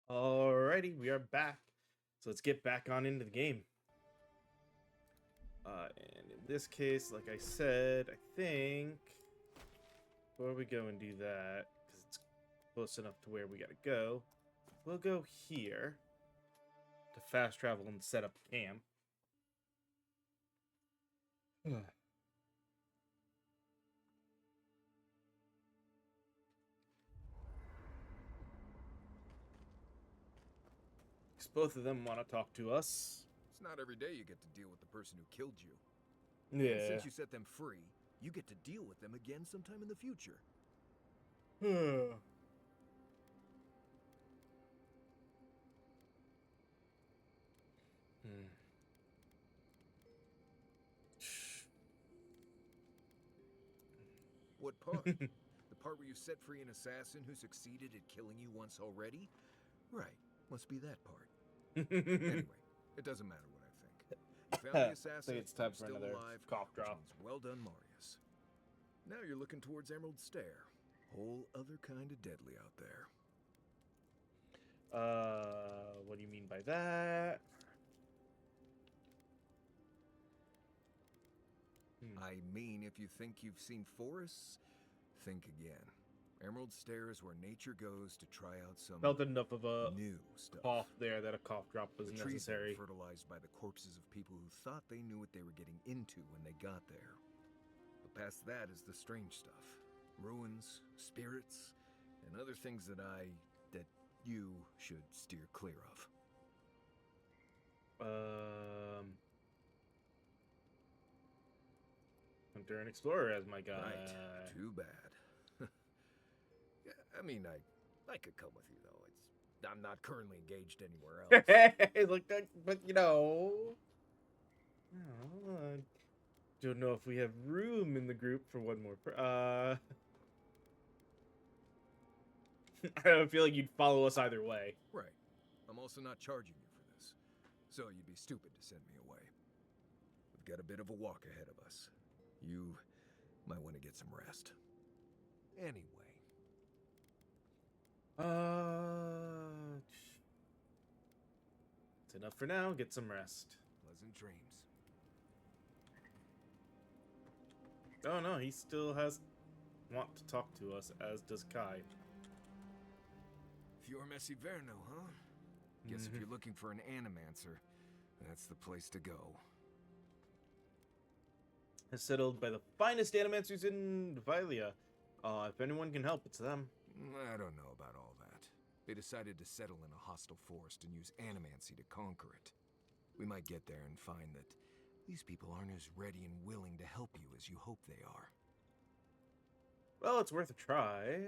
A: Alrighty, we are back. So let's get back on into the game. And in this case, like I said, I think before we go and do that, because it's close enough to where we gotta go, we'll go here to fast travel and set up camp. Because both of them want to talk to us.
K: It's not every day you get to deal with the person who killed you.
A: Yeah.
K: And since you set them free, you get to deal with them again sometime in the future.
A: Hmm.
K: What part? The part where you set free an assassin who succeeded at killing you once already? Right, must be that part. Anyway, it doesn't matter what I think. You found the assassin,
A: think it's time
K: you're
A: for
K: still
A: another
K: alive,
A: cough
K: which
A: drop.
K: means well done, Marius. Now you're looking towards Emerald Stair. Whole other kind of deadly out there.
A: What do you mean by that?
K: I mean, if you think you've seen forests, think again. Emerald Stair is where nature goes to try out some
A: Felt enough of a
K: new stuff.
A: cough there that a cough drop was
K: The trees there
A: necessary.
K: were fertilized by the corpses of people who thought they knew what they were getting into when they got there. But past that is the strange stuff. Ruins, spirits, and other things that you should steer clear of.
A: Hunter and Explorer as my guy.
K: Right. Too bad. Yeah, I mean, I could come with you though. I'm not currently engaged anywhere else.
A: Look, but you know, I don't know if we have room in the group for one more. I don't feel like you'd follow us either way.
K: Right. I'm also not charging you for this, so you'd be stupid to send me away. We've got a bit of a walk ahead of us. You might want to get some rest. Anyway.
A: It's enough for now. Get some rest.
K: Pleasant dreams.
A: Oh no, he still has want to talk to us, as does Kai.
K: Fior Messi Verno, huh? Guess if you're looking for an animancer, that's the place to go.
A: Is settled by the finest animancers in Vilia. If anyone can help, it's them.
K: I don't know about all that. They decided to settle in a hostile forest and use animancy to conquer it. We might get there and find that these people aren't as ready and willing to help you as you hope they are.
A: Well, it's worth a try.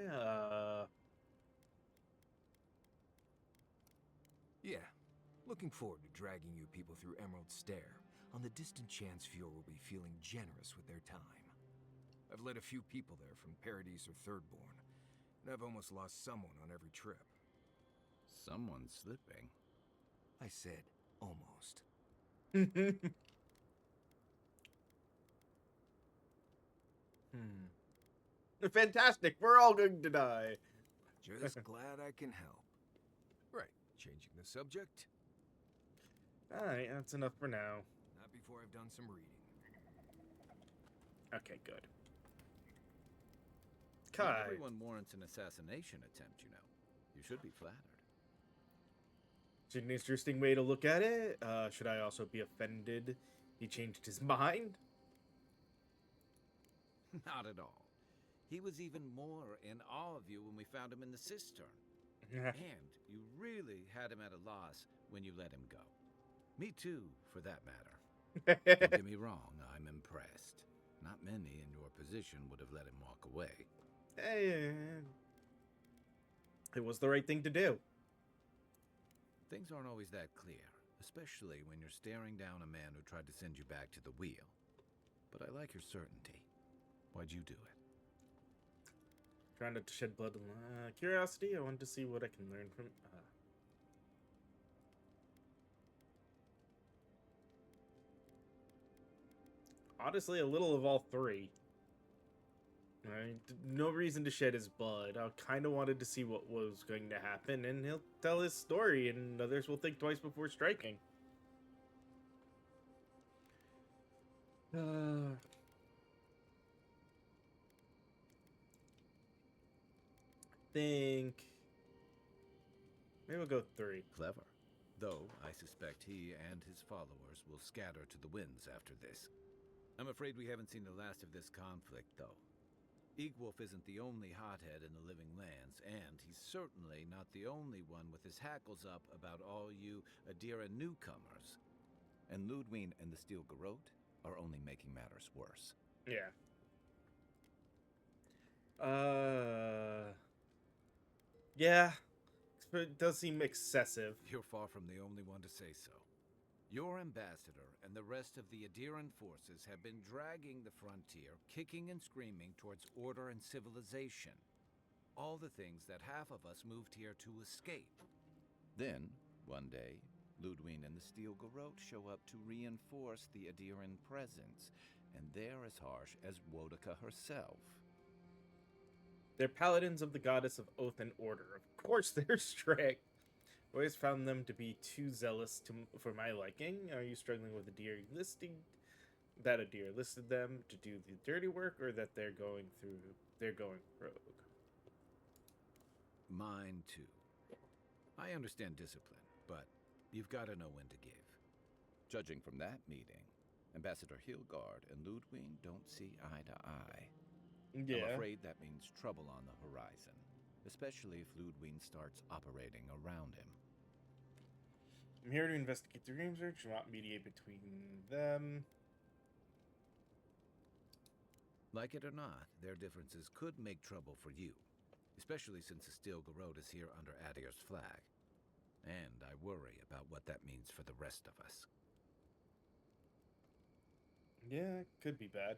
K: Yeah. Looking forward to dragging you people through Emerald Stair, on the distant chance Fior will be feeling generous with their time. I've led a few people there from Paradise or Thirdborn, and I've almost lost someone on every trip.
G: Someone slipping?
K: I said, almost.
A: Fantastic. We're all going to die.
K: Just glad I can help. Right, changing the subject?
A: Alright, that's enough for now.
K: Not before I've done some reading.
A: Okay, good. Kai.
G: Everyone warrants an assassination attempt, you know. You should be flattered.
A: It's an interesting way to look at it. Should I also be offended he changed his mind?
G: Not at all. He was even more in awe of you when we found him in the cistern. And you really had him at a loss when you let him go. Me too, for that matter. Don't get me wrong, I'm impressed. Not many in your position would have let him walk away.
A: Hey, it was the right thing to do.
G: Things aren't always that clear, especially when you're staring down a man who tried to send you back to the wheel. But I like your certainty. Why'd you do it?
A: Trying to shed blood. Curiosity. I wanted to see what I can learn from. Honestly, a little of all three. Right? No reason to shed his blood. I kind of wanted to see what was going to happen, and he'll tell his story, and others will think twice before striking. Think maybe we'll go 3.
G: Clever. Though I suspect he and his followers will scatter to the winds after this. I'm afraid we haven't seen the last of this conflict, though. Eagwolf isn't the only hothead in the Living Lands, and he's certainly not the only one with his hackles up about all you Adira newcomers. And Ludwine and the Steel Garrote are only making matters worse.
A: Yeah. Yeah. It does seem excessive.
G: You're far from the only one to say so. Your ambassador and the rest of the Adiran forces have been dragging the frontier, kicking and screaming towards order and civilization. All the things that half of us moved here to escape. Then, one day, Ludwine and the Steel Garrote show up to reinforce the Adiran presence, and they're as harsh as Wodaka herself.
A: They're paladins of the goddess of oath and order. Of course they're strict. I always found them to be too zealous for my liking. Are you struggling with Adir listing that Adir listed them to do the dirty work, or that they're going rogue?
G: Mine too. I understand discipline, but you've got to know when to give. Judging from that meeting, Ambassador Hilgard and Ludwine don't see eye to eye.
A: Yeah.
G: I'm afraid that means trouble on the horizon, especially if Ludwine starts operating around him.
A: I'm here to investigate the dream search, not mediate between them.
G: Like it or not, their differences could make trouble for you, especially since the Steel Garrote is here under Adir's flag. And I worry about what that means for the rest of us.
A: Yeah, it could be bad.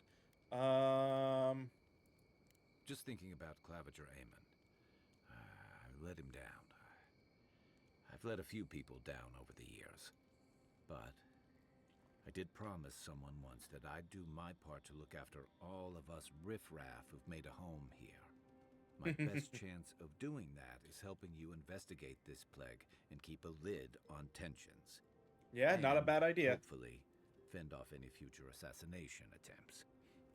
G: Just thinking about Claviger Amon. I let him down. I've let a few people down over the years. But I did promise someone once that I'd do my part to look after all of us riffraff who've made a home here. My best chance of doing that is helping you investigate this plague and keep a lid on tensions.
A: Yeah, not a bad idea.
G: Hopefully, fend off any future assassination attempts.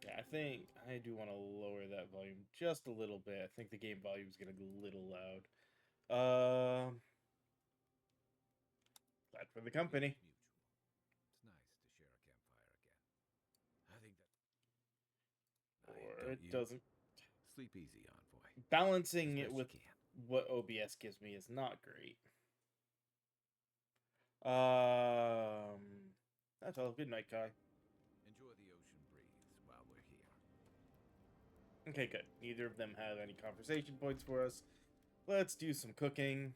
A: Yeah, I think I do want to lower that volume just a little bit. I think the game volume is getting a little loud. Glad for the company.
G: It's nice to share a campfire again. I think that...
A: Or it doesn't.
G: Sleep easy, Envoy.
A: Balancing it with what OBS gives me is not great. That's all. Good night, Kai.
G: Enjoy the ocean breeze while we're here.
A: Okay, good. Neither of them have any conversation points for us. Let's do some cooking.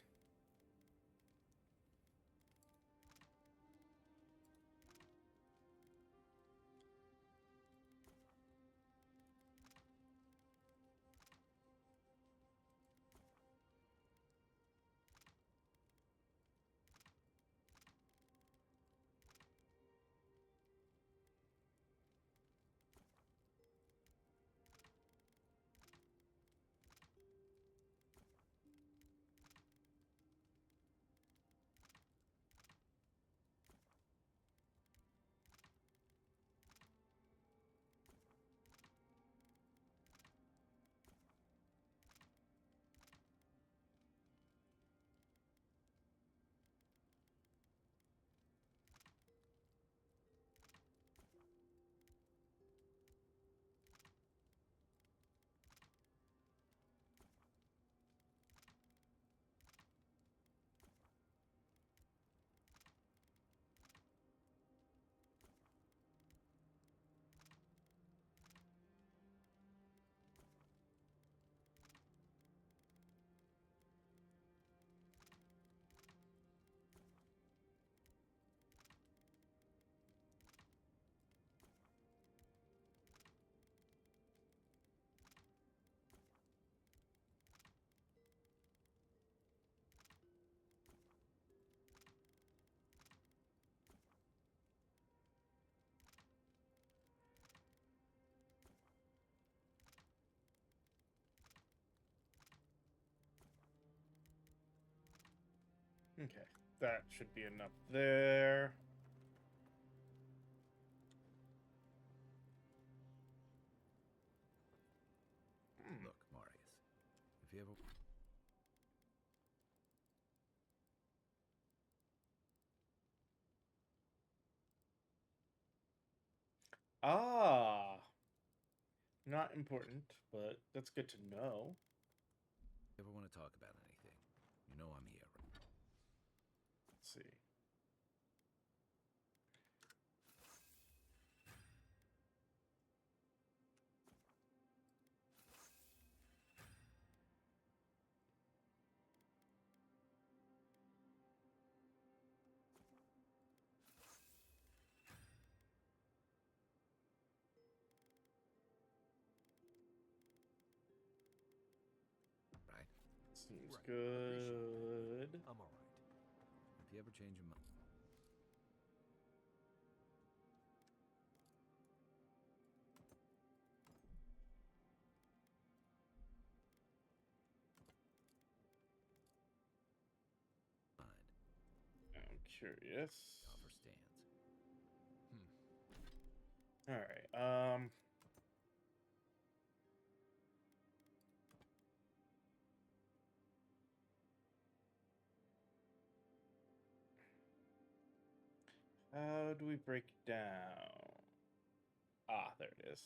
A: Okay, that should be enough there.
G: Look, Marius, if you ever...
A: Ah, not important, but that's good to know.
G: ever want to talk about anything, you know I'm here.
A: Let's see.
G: Right?
A: Seems
K: Right.
A: good.
K: I'm alright.
G: If you ever change your mind...
A: I'm curious.
G: Offer stands.
A: All right. How do we break it down? Ah, there it is.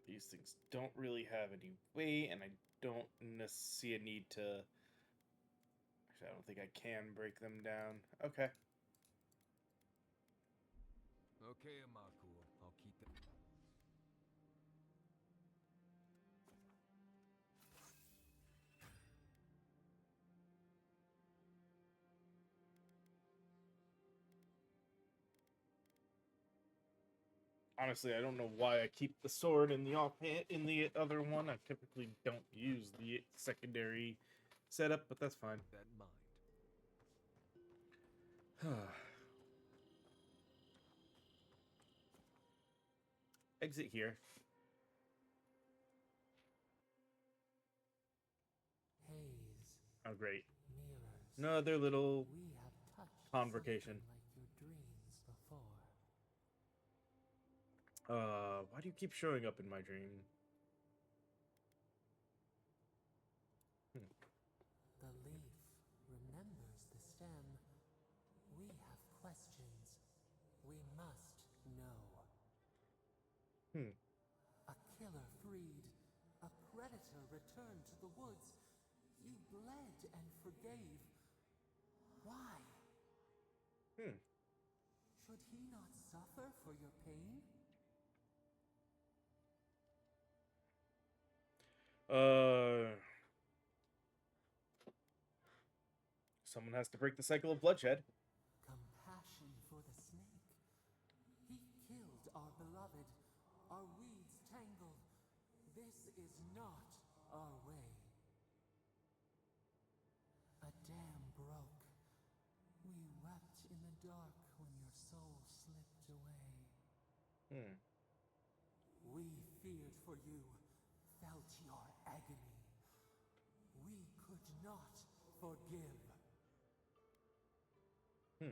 A: These things don't really have any weight, and I don't see a need to... Actually, I don't think I can break them down. Okay.
K: Okay, Amaku. I'll keep it.
A: Honestly, I don't know why I keep the sword in the offhand in the other one. I typically don't use the secondary setup, but that's fine.
K: That in mind.
A: Exit here.
H: Haze.
A: Oh, great.
H: Mirrors.
A: Another little
H: We have touched
A: convocation.
H: something like your dreams before.
A: Why do you keep showing up in my dream?
H: The leaf remembers the stem. We have questions. We must know. A killer freed. A predator returned to the woods. You bled and forgave. Why? Should he not suffer for your pain?
A: Someone has to break the cycle of bloodshed.
H: Compassion for the snake. He killed our beloved. Our weeds tangled. This is not our way. A dam broke. We wept in the dark when your soul slipped away. We feared for you, felt your agony. We could not forgive. We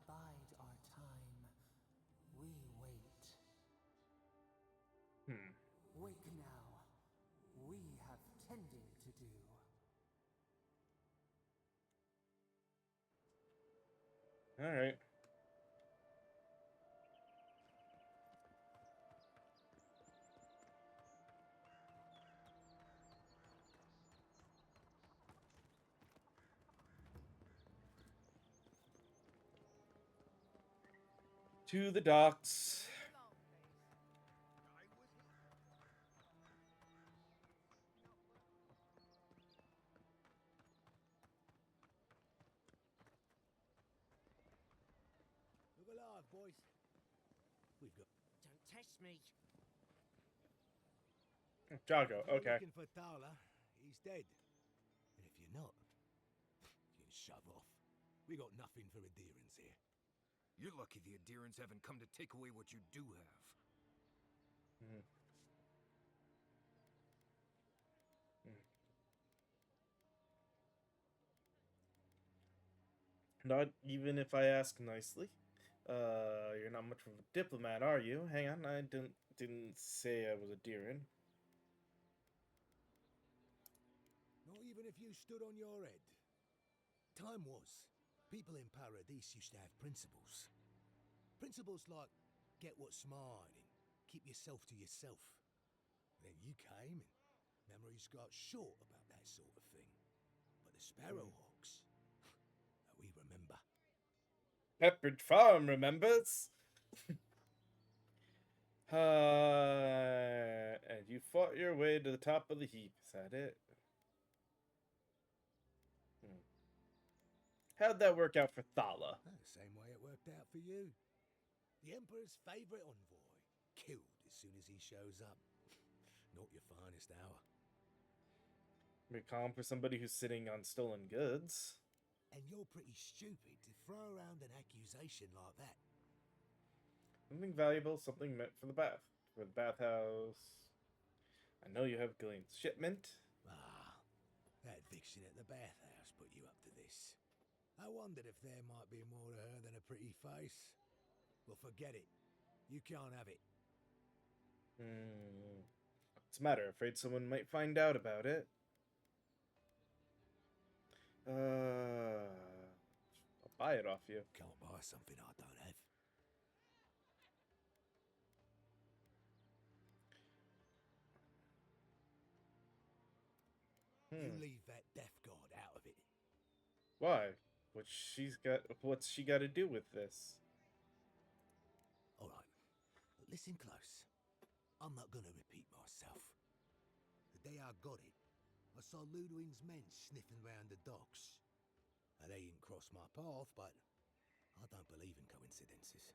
H: bide our time. We wait. Wake now. We have tending to do.
A: All right. To the docks.
D: Look alive, boys. We've got.
H: Don't test me.
A: Jago,
D: If you're
A: okay.
D: looking for Thala, he's dead. And if you're not, you can shove off. We got nothing for adherence here.
K: You're lucky the adherents haven't come to take away what you do have.
A: Mm. Not even if I ask nicely. You're not much of a diplomat, are you? Hang on, I didn't say I was a Deerin.
D: Not even if you stood on your head. Time was, people in Paradise used to have principles. Principles like, get what's mine and keep yourself to yourself. Then you came and memories got short about that sort of thing. But the Sparrowhawks, we remember.
A: Peppered Farm remembers. And you fought your way to the top of the heap. Is that it? How'd that work out for Thala?
D: Same way it worked out for you. The Emperor's favorite envoy, killed as soon as he shows up. Not your finest hour.
A: Pretty calm for somebody who's sitting on stolen goods.
D: And you're pretty stupid to throw around an accusation like that.
A: Something valuable, something meant for the bath. For the bathhouse. I know you have Gillian's shipment.
D: Ah, that vixen at the bathhouse put you up to this. I wondered if there might be more to her than a pretty face. Well, forget it. You can't have it.
A: What's the matter? Afraid someone might find out about it. I'll buy it off you.
D: Can't buy something I don't have. You leave that death guard out of it.
A: Why? What's she got to do with this?
D: All right, listen close. I'm not gonna repeat myself. The day I got it, I saw Ludwig's men sniffing round the docks. Now, they didn't cross my path, but I don't believe in coincidences.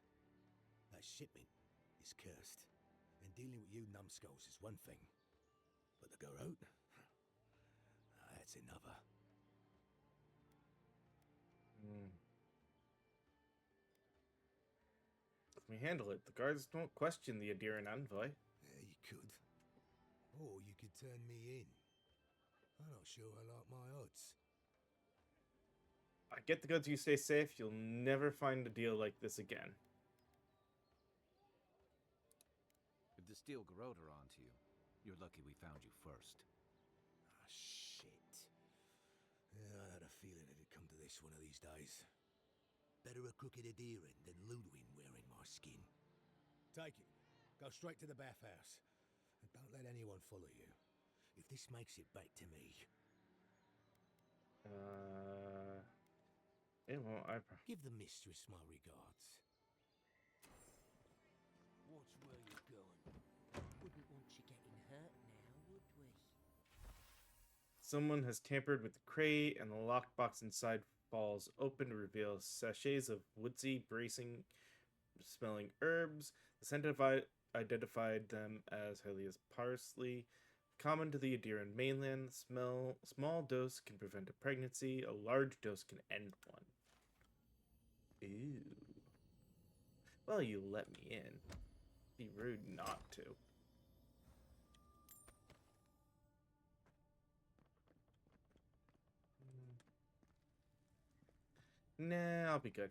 D: That shipment is cursed, and dealing with you numbskulls is one thing. But the Garrote, that's another.
A: Let me handle it. The guards don't question the Adiran envoy.
D: Yeah, you could. Or you could turn me in. I'm not sure I like my odds.
A: I get the goods, you stay safe. You'll never find a deal like this again.
G: If the steel Garrote are onto you, you're lucky we found you first.
D: Ah, shit. Yeah, I had a feeling it'd come to this one of these days. Better a crooked Adiran than Ludwig wearing my skin. Take it. Go straight to the bathhouse. And don't let anyone follow you. If this makes it back to me...
A: It won't.
D: Give the mistress my regards.
H: Watch where you're going. Wouldn't want you getting hurt now, would we?
A: Someone has tampered with the crate, and the lockbox inside falls open to reveal sachets of woodsy, bracing, smelling herbs. The scent identified them as Hylia's parsley. Common to the Adiran mainland, small dose can prevent a pregnancy. A large dose can end one. Ooh. Well, you let me in. Be rude not to. Nah, I'll be good.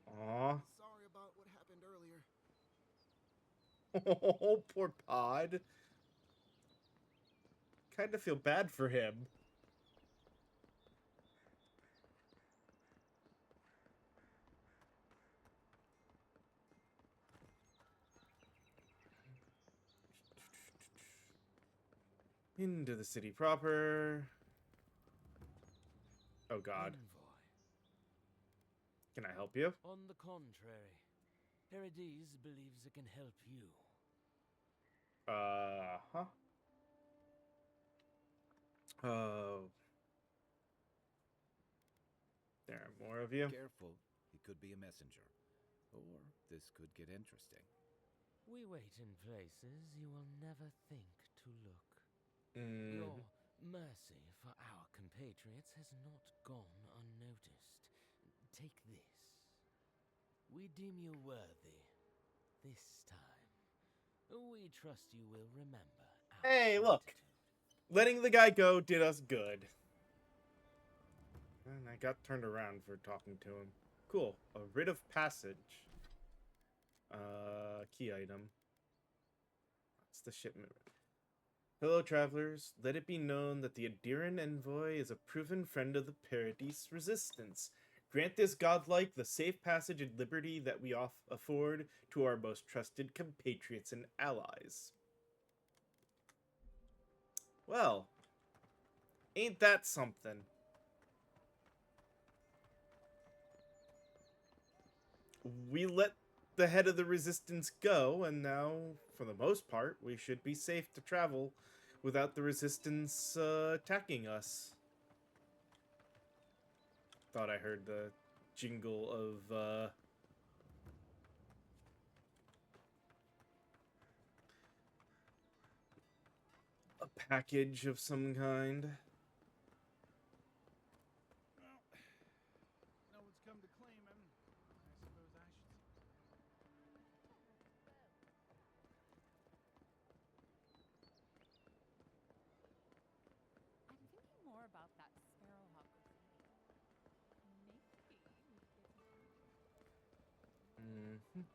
A: Aw.
O: Sorry about what happened earlier.
A: Oh, poor Pod. kind of feel bad for him. Into the city proper. Oh god.
P: Envoy.
A: Can I help you?
P: On the contrary, Paradise believes it can help you.
A: Huh? Oh. There are more of you.
G: Careful, he could be a messenger. Or this could get interesting.
P: We wait in places you will never think to look.
A: Mm.
P: Your mercy for our compatriots has not gone unnoticed. Take this. We deem you worthy this time. We trust you will remember our
A: Hey, look.
P: gratitude.
A: Letting the guy go did us good. And I got turned around for talking to him. Cool. A writ of passage. Key item. That's the shipment. Hello, travelers. Let it be known that the Adiran envoy is a proven friend of the Paradise resistance. Grant this godlike the safe passage and liberty that we afford to our most trusted compatriots and allies. Well, ain't that something? We let the head of the resistance go, and now, for the most part, we should be safe to travel without the resistance attacking us. Thought I heard the jingle of a package of some kind.
I: No one's come to claim him. I suppose I should.
C: I'm thinking more about that sparrowhawk graffiti. Maybe we could get some
A: Mm-hmm.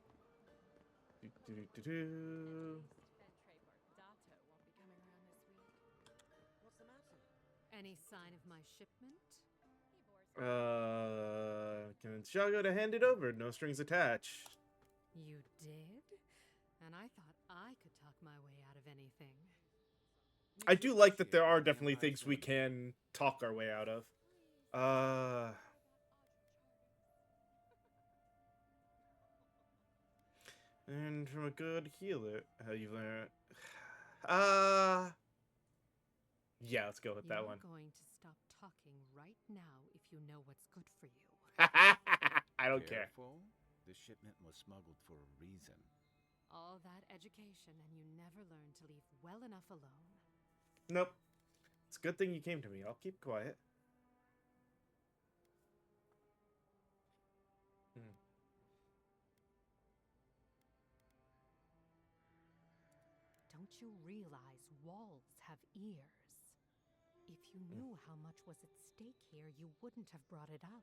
A: Do-do-do-do.
C: Dato won't be coming around this week.
M: What's the matter?
N: Any sign of my shipment?
A: Can Shago to hand it over? No strings attached.
N: You did? And I thought I could talk my way out of anything.
A: I do like that there are definitely things we can talk our way out of. And from a good healer, how you learn. Yeah, let's go with that one.
N: You're going to stop talking right now if you know what's good for you.
A: I don't care.
G: Careful. The shipment was smuggled for a reason.
N: All that education and you never learned to leave well enough alone.
A: Nope. It's a good thing you came to me. I'll keep quiet.
N: Don't you realize walls have ears? If you knew how much was at stake here, you wouldn't have brought it up.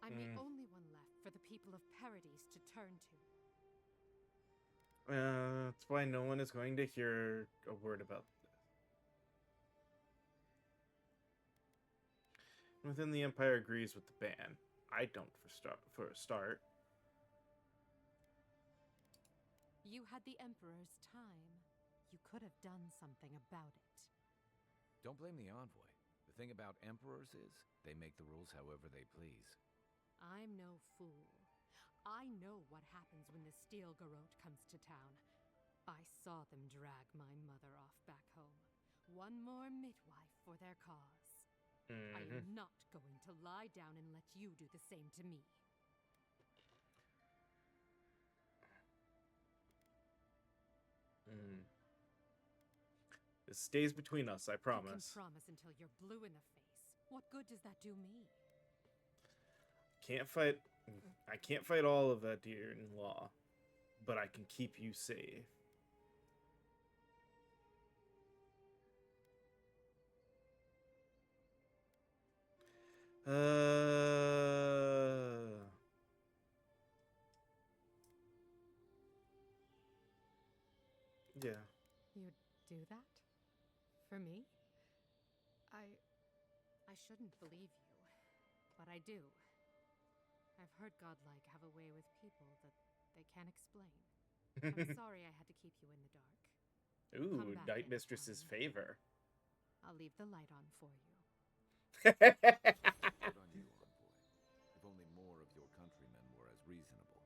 N: I'm the only one left for the people of Paradise to turn to.
A: That's why no one is going to hear a word about this. Within the Empire agrees with the ban. I don't for a start.
N: You had the Emperor's time. You could have done something about it.
B: Don't blame the envoy. The thing about emperors is, they make the rules however they please.
N: I'm no fool. I know what happens when the Steel Garrote comes to town. I saw them drag my mother off back home. One more midwife for their cause. I am not going to lie down and let you do the same to me.
A: This stays between us, I promise.
N: You can promise until you're blue in the face. What good does that do me?
A: Can't fight. I can't fight all of that here in law, but I can keep you safe. Yeah.
N: You'd do that? For me? I shouldn't believe you, but I do. I've heard godlike have a way with people that they can't explain. I'm sorry I had to keep you in the dark.
A: Ooh,
N: Come back
A: Night Mistress's
N: anytime.
A: favor.
N: I'll leave the light on for you.
B: Good on you, Envoy. If only more of your countrymen were as reasonable.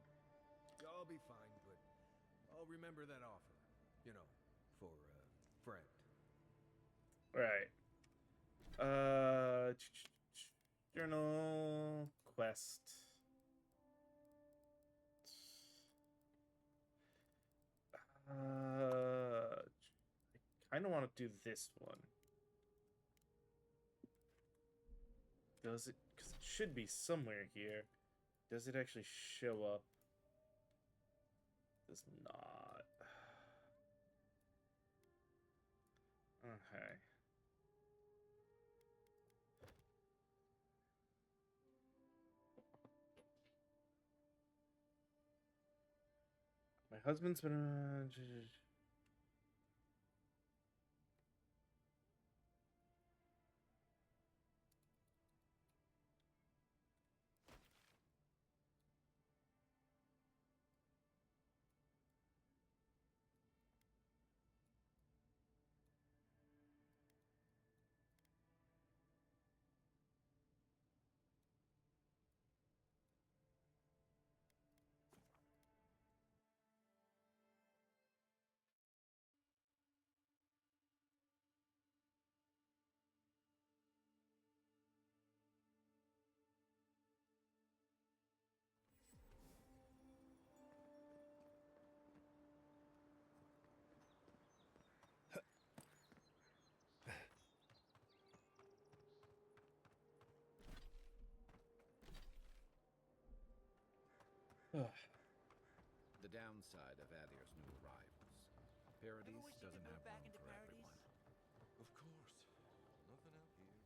K: I'll be fine, but I'll remember that offer. You know, for a friend.
A: Right. Journal quest. I kind of want to do this one. Does it? Because it should be somewhere here. Does it actually show up? Does not. Okay. My husband's been.
B: The downside of Adir's new arrivals. Paradise doesn't have room for everyone.
Q: Of course. Nothing out here.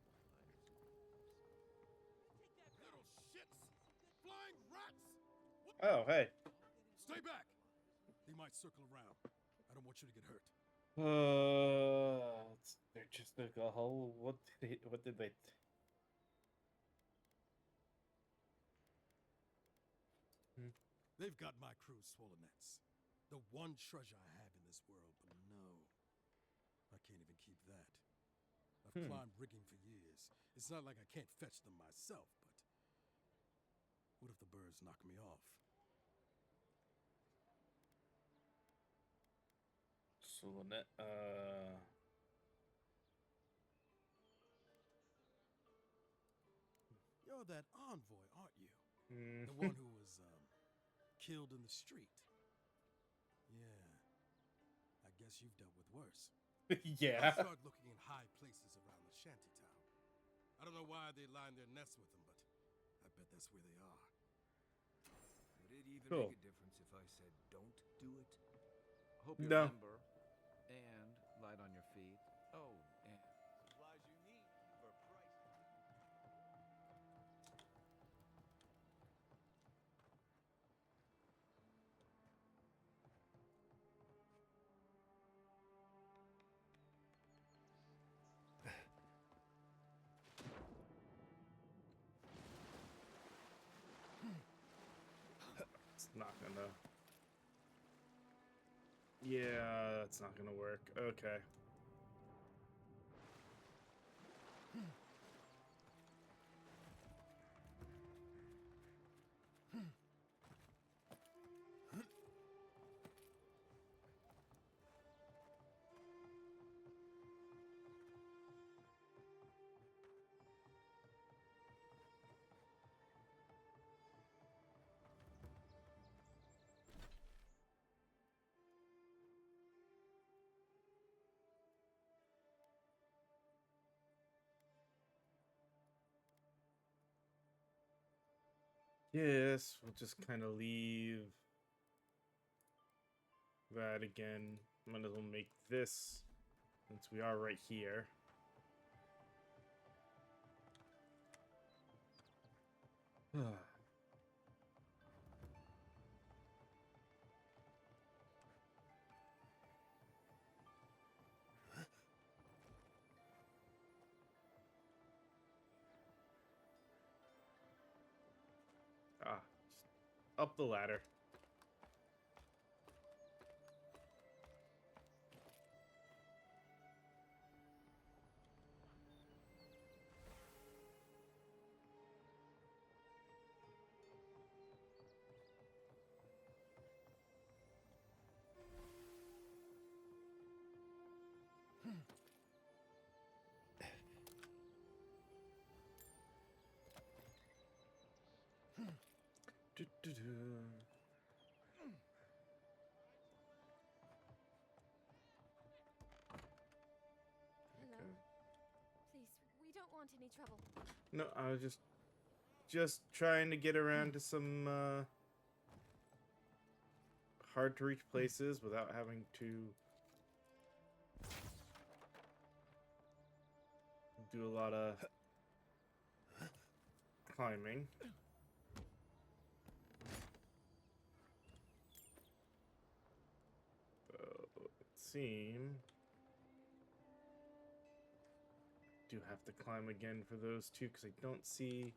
Q: Little shits! Flying rats!
A: Oh, hey.
Q: Stay back! He might circle around. I don't want you to get hurt.
A: They're just like a whole. What did they?
Q: They've got my crew's swollen nets. The one treasure I have in this world, but no. I can't even keep that. I've climbed rigging for years. It's not like I can't fetch them myself, but what if the birds knock me off?
A: Solonet.
Q: You're that envoy, aren't you? The one who was killed in the street. Yeah. I guess you've dealt with worse.
A: Yeah.
Q: I'll start looking in high places around the shantytown. I don't know why they line their nests with them, but I bet that's where they are.
K: Would it even
A: Cool.
K: make a difference if I said don't do it?
B: Hope you
A: No.
B: remember. And light on your feet. Oh, and
I: Supplies you need for price.
A: It's not gonna. Yeah, that's not gonna work. Okay. Yes, we'll just kind of leave that again. Might as well make this, since we are right here. up the ladder.
M: Hello? Please, we don't want any trouble.
A: No, I was just trying to get around to some hard to reach places without having to do a lot of climbing. It seems do have to climb again for those two because I don't see.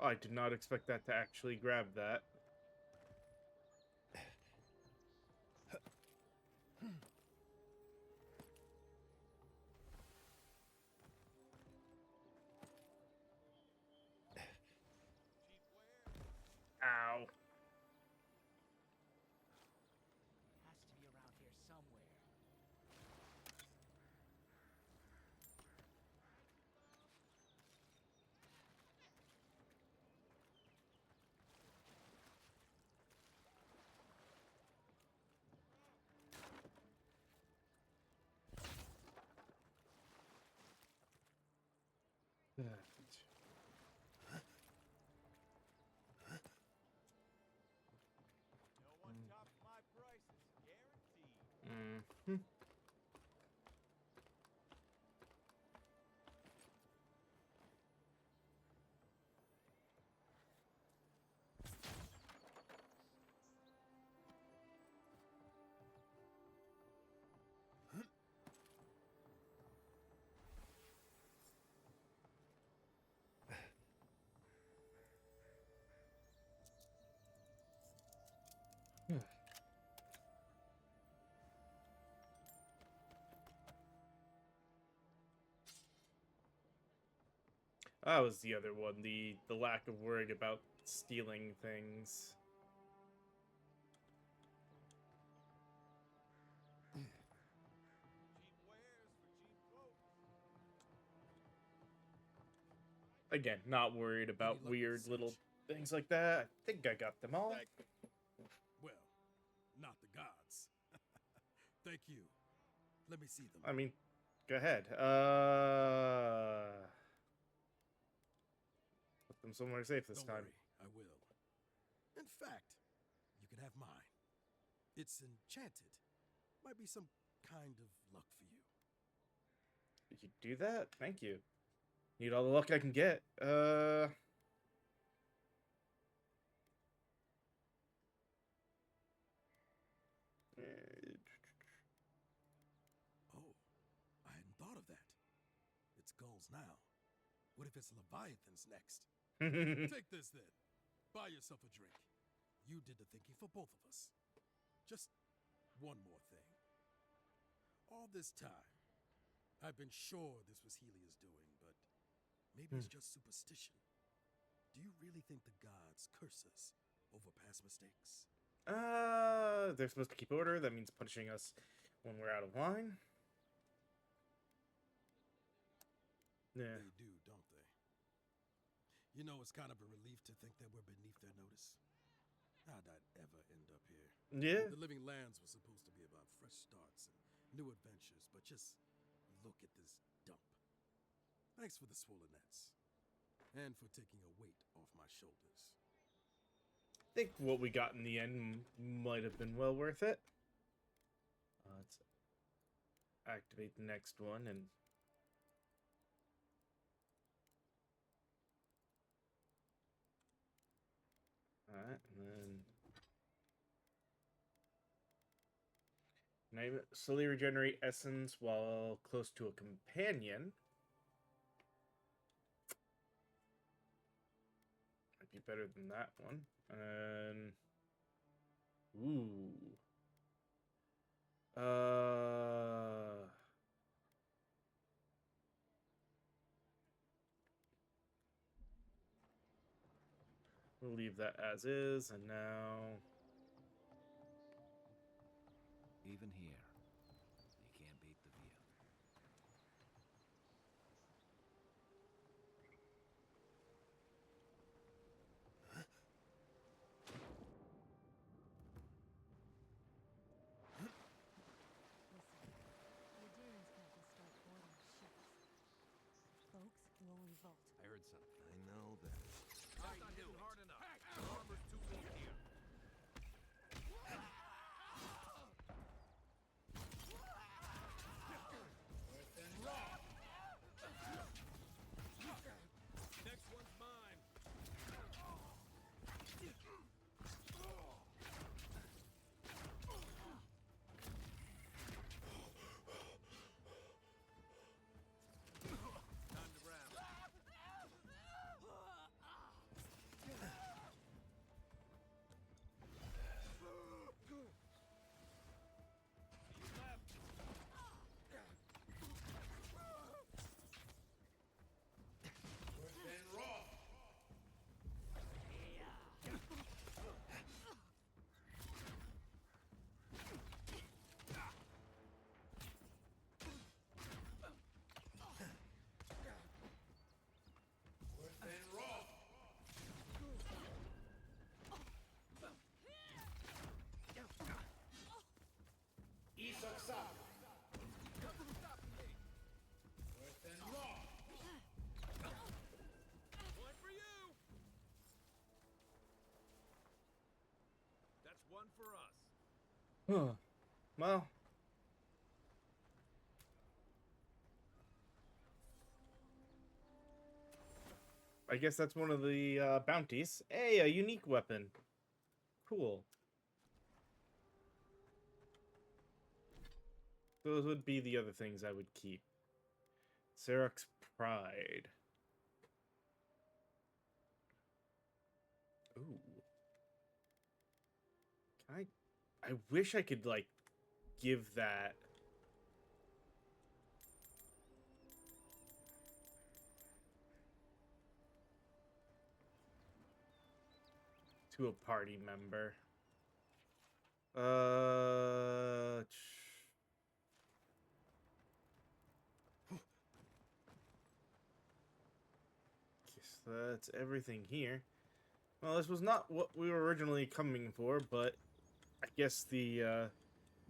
A: Oh, I did not expect that to actually grab that. Ow.
I: Has to be around here somewhere. No one tops my prices, guaranteed.
A: Mm-hmm. That was the other one, the lack of worry about stealing things. Again, not worried about weird little things like that. I think I got them all.
Q: Well, not the gods. Thank you. Let me see them.
A: I mean, go ahead. Put them somewhere safe this
Q: Don't
A: time.
Q: worry, I will. In fact, you can have mine. It's enchanted. Might be some kind of luck for you.
A: Did you do that? Thank you. Need all the luck I can get.
Q: Oh, I hadn't thought of that. It's gulls now. What if it's leviathans next? Take this then. Buy yourself a drink. You did the thinking for both of us. Just one more thing. All this time, I've been sure this was Helia's doing, but maybe it's just superstition. Do you really think the gods curse us over past mistakes?
A: They're supposed to keep order. That means punishing us when we're out of line. Yeah.
Q: They do, don't they? You know, it's kind of a relief to think that we're beneath their notice. How'd I ever end up here?
A: Yeah.
Q: The Living Lands was supposed to be about fresh starts and new adventures, but just look at this dump. Thanks for the swollen nets. And for taking a weight off my shoulders.
A: I think what we got in the end might have been well worth it. Let's activate the next one and... Alright, and then... I slowly regenerate essence while close to a companion. Might be better than that one. And ooh. We'll leave that as is, and now
G: Even here, you can't beat the view.
M: The Adirians can't just start boarding ships. Folks will revolt.
K: I heard something. I know that.
B: I not hitting hard enough. The armor's too weak here. Next one's mine. Time to round. One for you. That's one for us.
A: huh. Well, I guess that's one of the bounties. Hey, a unique weapon. Cool. Those would be the other things I would keep. Serok's Pride. Ooh. Can I wish I could, like, give that... to a party member. Guess that's everything here. Well, this was not what we were originally coming for, but I guess the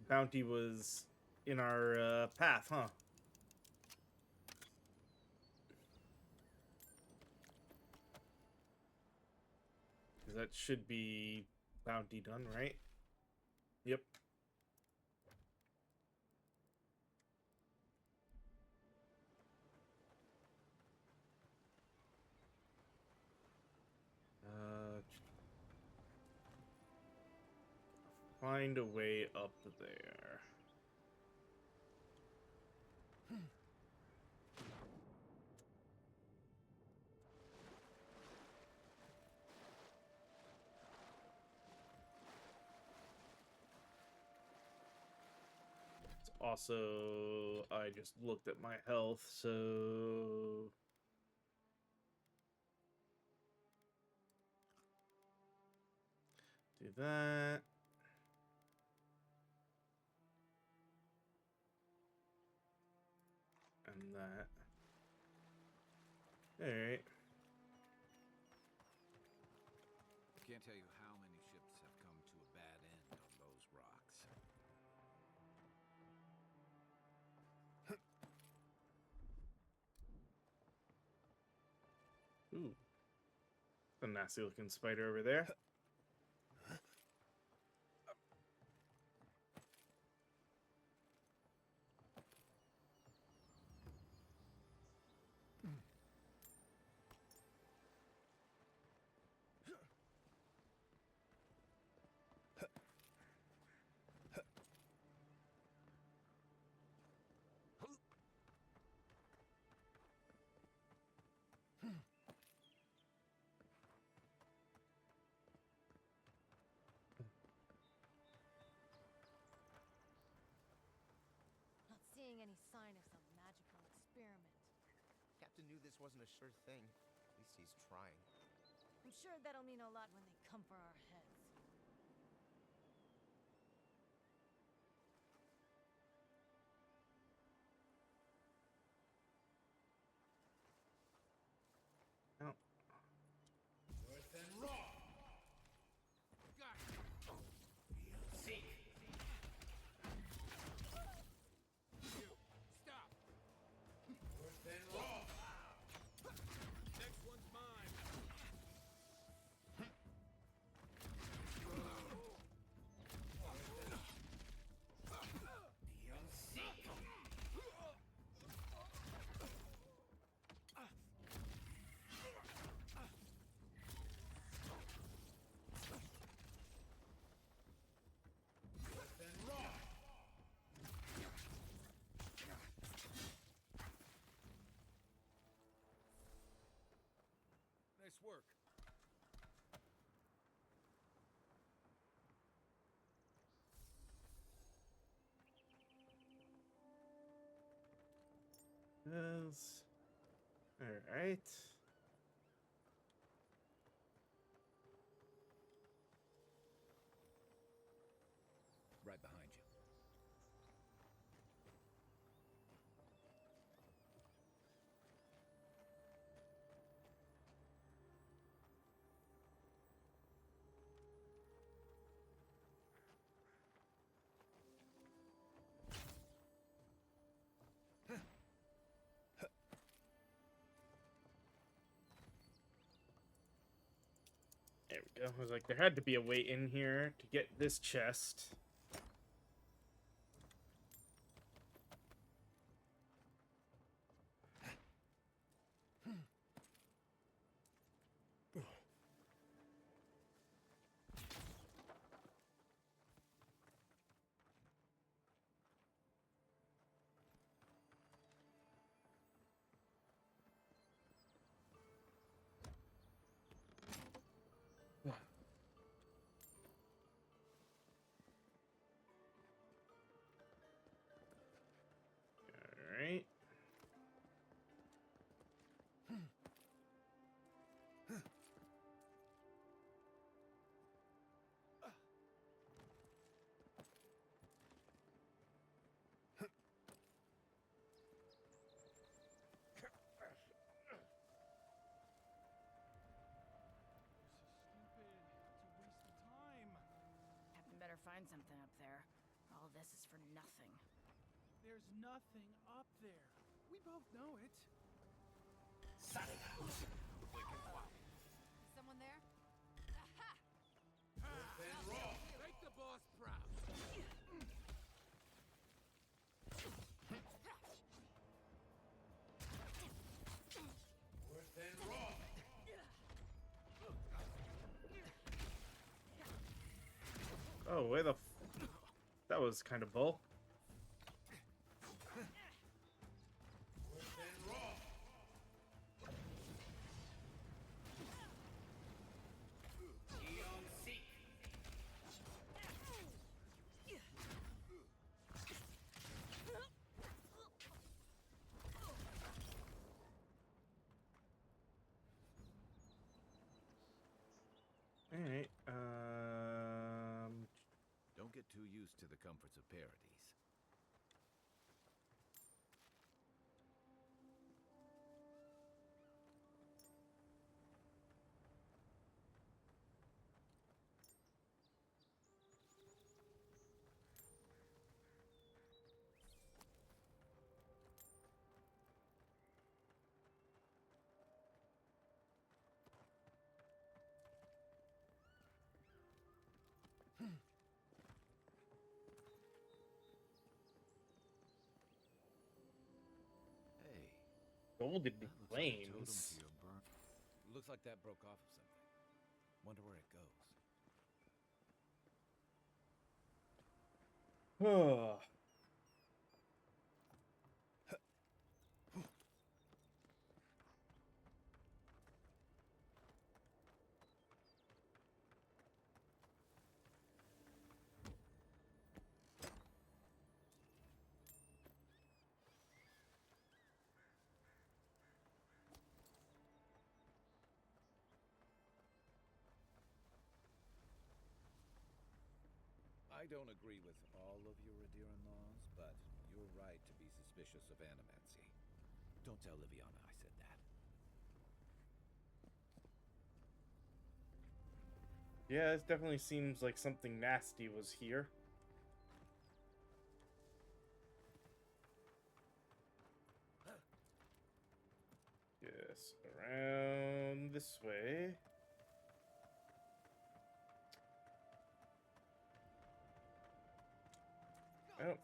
A: bounty was in our path, huh? Because that should be bounty done, right? Yep. Find a way up there. Also, I just looked at my health, so... do that. And that. Alright.
G: Can't tell you how many ships have come to a bad end on those rocks.
A: Ooh. A nasty looking spider over there.
C: sign of some magical experiment.
I: Captain knew this wasn't a sure thing. At least he's trying.
M: I'm sure that'll mean a lot when they come for our heads.
A: Oh.
B: Worse than raw. Got it. Seek. You stop. Worse than raw. Next one's mine. Beyond seek. Worse than raw. Nice work.
A: Yes. All right.
G: Right behind you.
A: There we go. I was like, there had to be a way in here to get this chest. All right.
C: Captain better find something up there. All this is for nothing.
I: There's nothing up there. We both know it.
C: Is someone there? Aha!
B: Worse than raw. Make the boss proud. Worse than raw.
A: Oh, where the that was kind of bull.
B: Worse than raw. Beyond seek.
A: All right.
G: Don't get too used to the comforts of Paradise. Hey,
A: golden
G: that looks like a totem
A: flames.
G: to your burn. Looks like that broke off of something. Wonder where it goes.
A: Oh.
G: don't agree with all of your Adiran laws, but you're right to be suspicious of animancy. Don't tell Liviana I said that.
A: Yeah, it definitely seems like something nasty was here. Yes, around this way. Oh.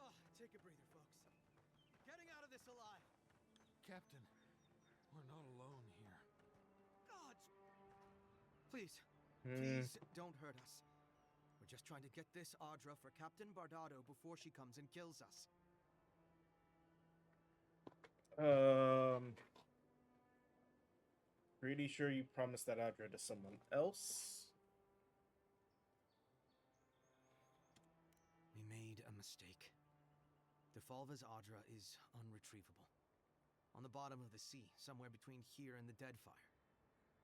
R: Oh, take a breather, folks. Getting out of this alive.
Q: Captain, we're not alone here.
R: Gods! Please,
A: Hmm.
R: please don't hurt us. We're just trying to get this Audra for Captain Bardado before she comes and kills us.
A: Pretty sure you promised that Audra to someone else.
R: We made a mistake. Defalva's Audra is unretrievable. On the bottom of the sea, somewhere between here and the Deadfire.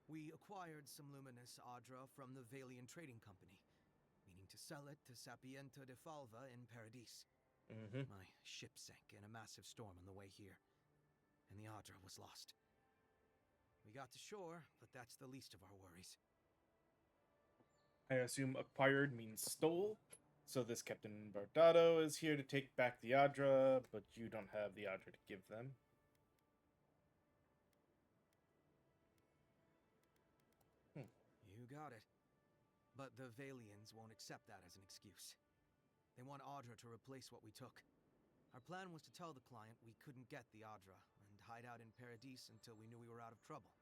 R: We acquired some luminous Audra from the Valian Trading Company, meaning to sell it to Sapiento Defalva in Paradis. My ship sank in a massive storm on the way here, and the Audra was lost. We got to shore, but that's the least of our worries.
A: I assume acquired means stole. So this Captain Bardado is here to take back the Audra, but you don't have the Audra to give them.
R: You got it. But the Valians won't accept that as an excuse. They want Audra to replace what we took. Our plan was to tell the client we couldn't get the Audra and hide out in Paradis until we knew we were out of trouble.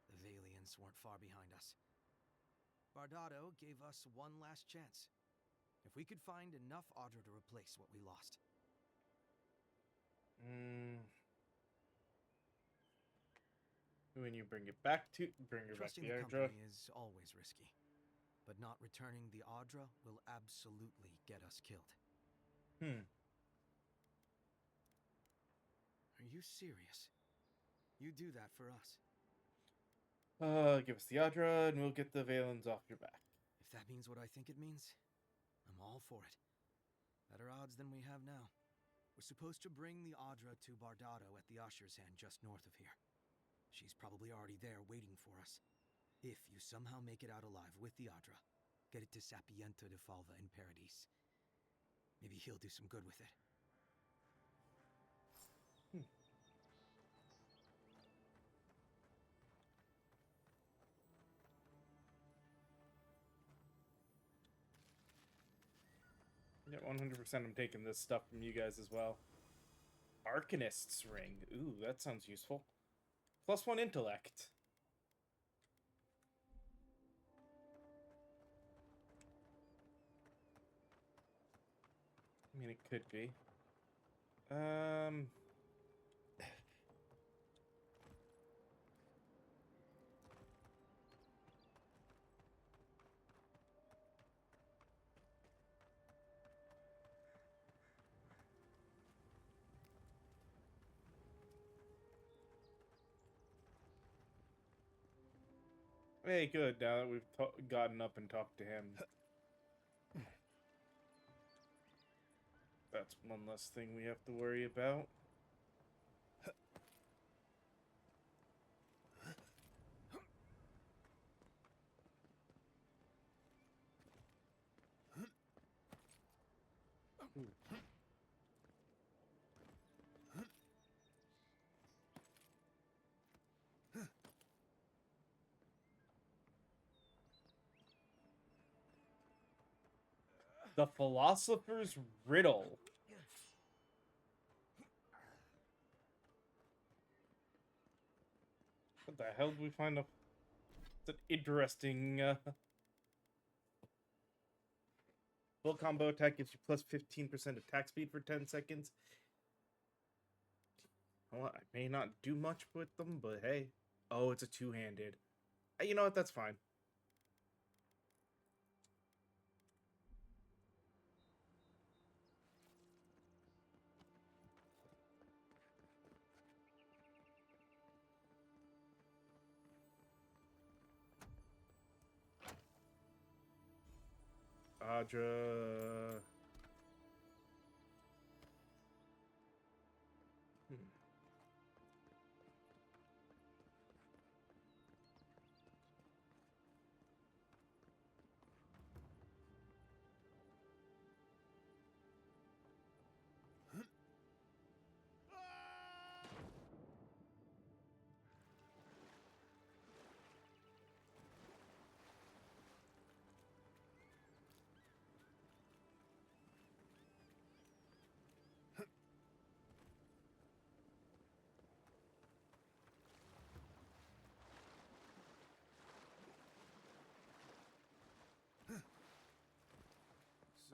R: The Valians weren't far behind us. Bardado gave us one last chance. If we could find enough Audra to replace what we lost.
A: When you bring it back to
R: Trusting
A: the
R: the
A: Audra.
R: company is always risky. But not returning the Audra will absolutely get us killed. Are you serious? You do that for us?
A: Give us the Audra and we'll get the Valens off your back.
R: If that means what I think it means, I'm all for it. Better odds than we have now. We're supposed to bring the Audra to Bardado at the Usher's Hand just north of here. She's probably already there waiting for us. If you somehow make it out alive with the Audra, get it to Sapiento Defalva in Paradis. Maybe he'll do some good with it.
A: Yeah, 100% I'm taking this stuff from you guys as well. Arcanist's Ring. Ooh, that sounds useful. +1 intellect. I mean, it could be. Hey, good. Now that we've gotten up and talked to him. That's one less thing we have to worry about. Ooh. The Philosopher's Riddle. What the hell did we find a... It's an interesting... Full combo attack gives you +15% attack speed for 10 seconds. Well, I may not do much with them, but hey. Oh, it's a two-handed. You know what? That's fine. Adra.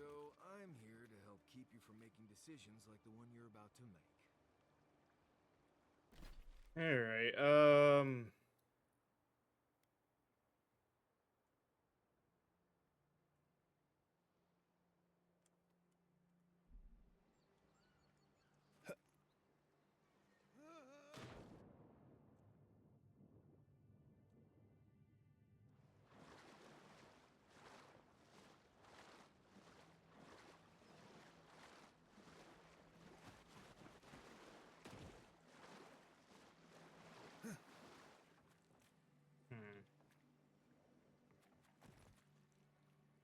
K: So, I'm here to help keep you from making decisions like the one you're about to make.
A: Alright,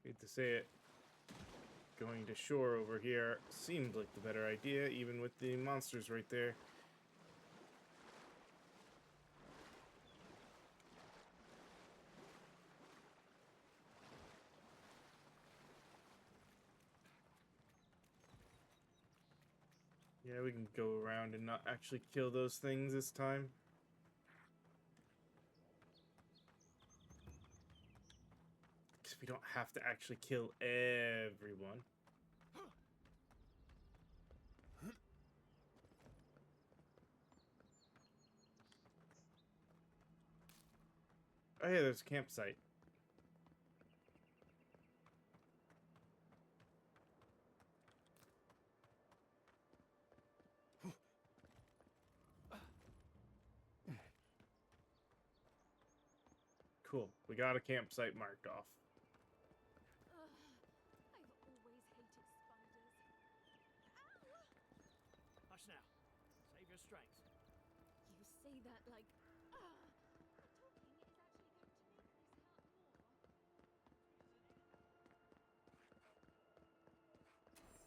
A: hate to say it. Going to shore over here seemed like the better idea, even with the monsters right there. Yeah, we can go around and not actually kill those things this time. Because we don't have to actually kill everyone. Oh yeah, there's a campsite. Cool. We got a campsite marked off.
M: Ugh, I've always hated spiders. Ow!
S: Hush now. Save your strength.
M: You say that like, the talking is actually going to make this hurt more.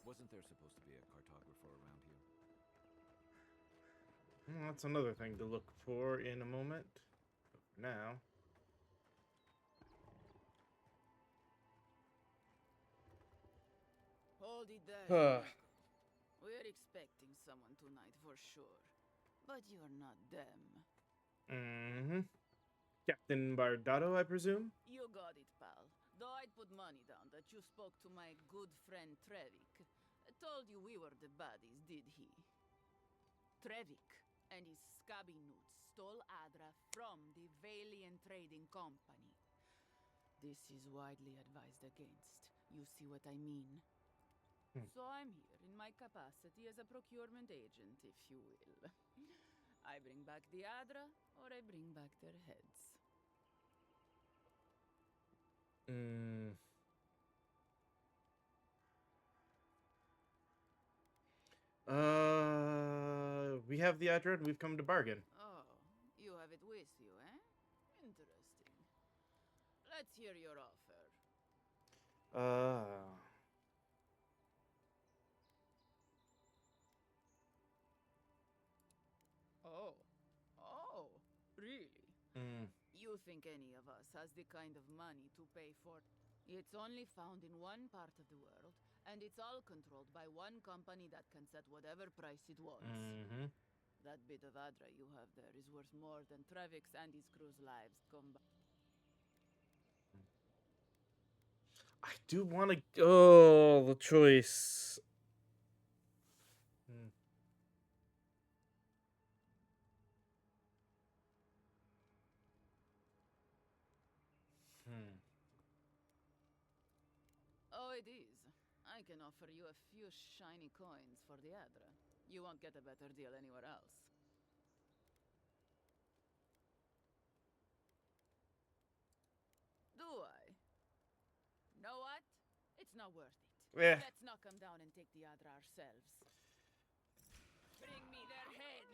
G: Wasn't there supposed to be a cartographer around here?
A: Well, that's another thing to look for in a moment. But for now.
T: Hold it there. We're expecting someone tonight for sure. But you're not them.
A: Mm-hmm. Captain Bardado, I presume?
T: You got it, pal. Though I'd put money down that you spoke to my good friend Trevik. Told you we were the baddies, did he? Trevik and his scabby newts stole Adra from the Valian Trading Company. This is widely advised against. You see what I mean? So I'm here in my capacity as a procurement agent, if you will. I bring back the Adra, or I bring back their heads.
A: We have the Adra and we've come to bargain.
T: Oh, you have it with you, eh? Interesting. Let's hear your offer. Oh, really? You think any of us has the kind of money to pay for? It's only found in one part of the world, and it's all controlled by one company that can set whatever price it wants. That bit of Adra you have there is worth more than Trevik's and his crew's lives combined.
A: I do want to. Oh, the choice.
T: Oh, it is. I can offer you a few shiny coins for the Adra. You won't get a better deal anywhere else. Do I? Know what? It's not worth it.
A: Eh.
T: Let's knock them down and take the Adra ourselves. Bring me their heads!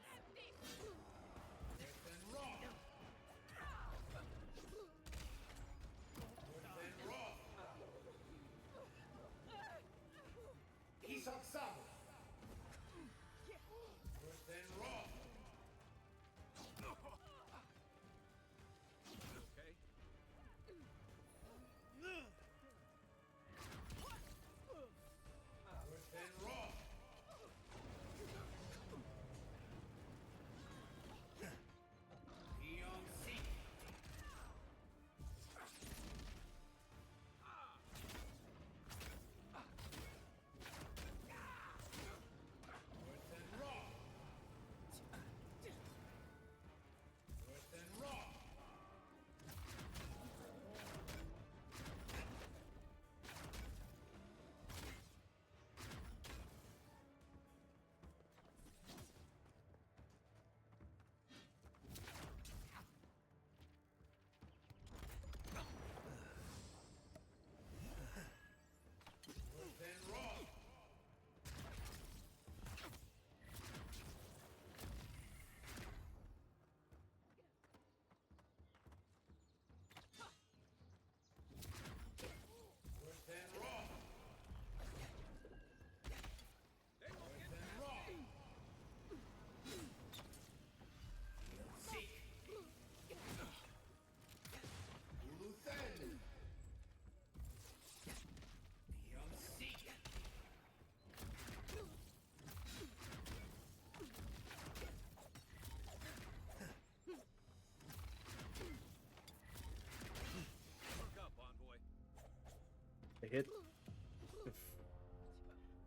A: I hit.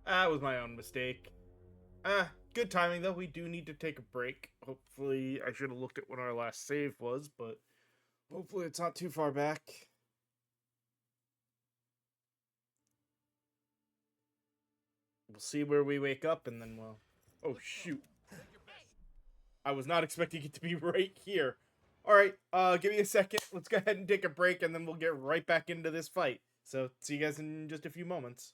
A: That was my own mistake. Good timing though. We do need to take a break. Hopefully, I should have looked at when our last save was, but hopefully it's not too far back. We'll see where we wake up, and then we'll... Oh, shoot. I was not expecting it to be right here. Alright, give me a second. Let's go ahead and take a break, and then we'll get right back into this fight. So, see you guys in just a few moments.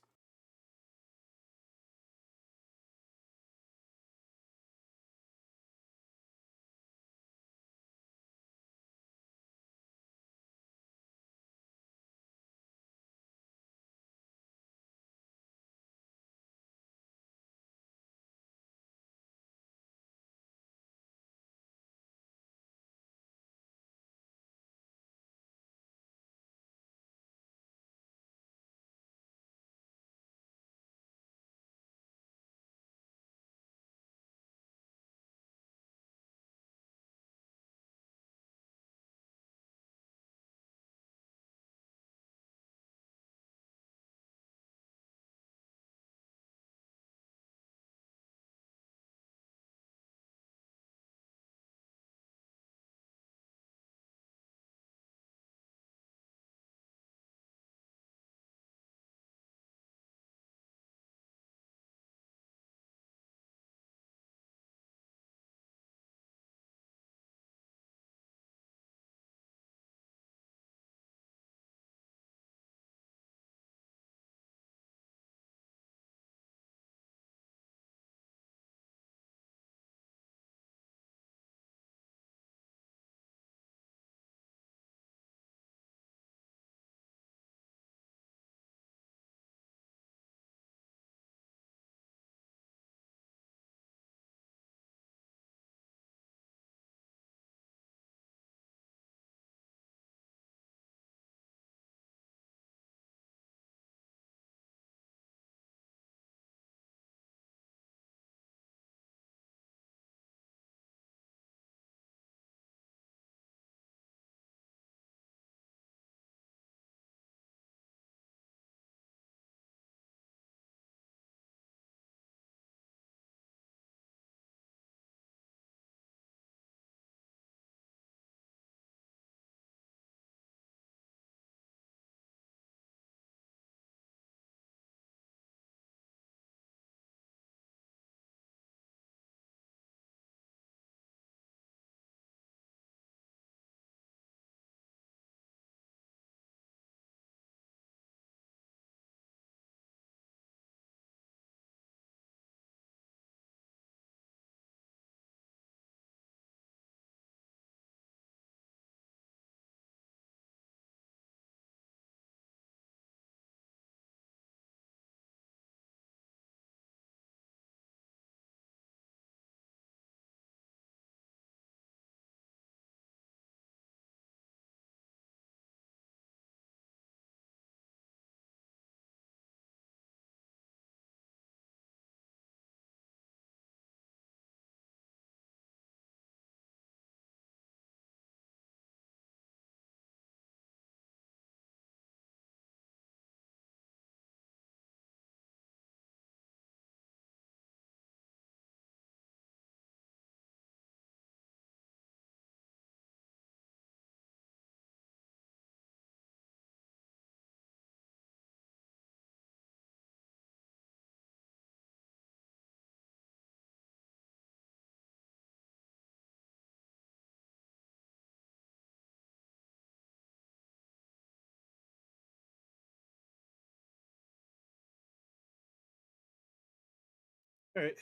A: All right,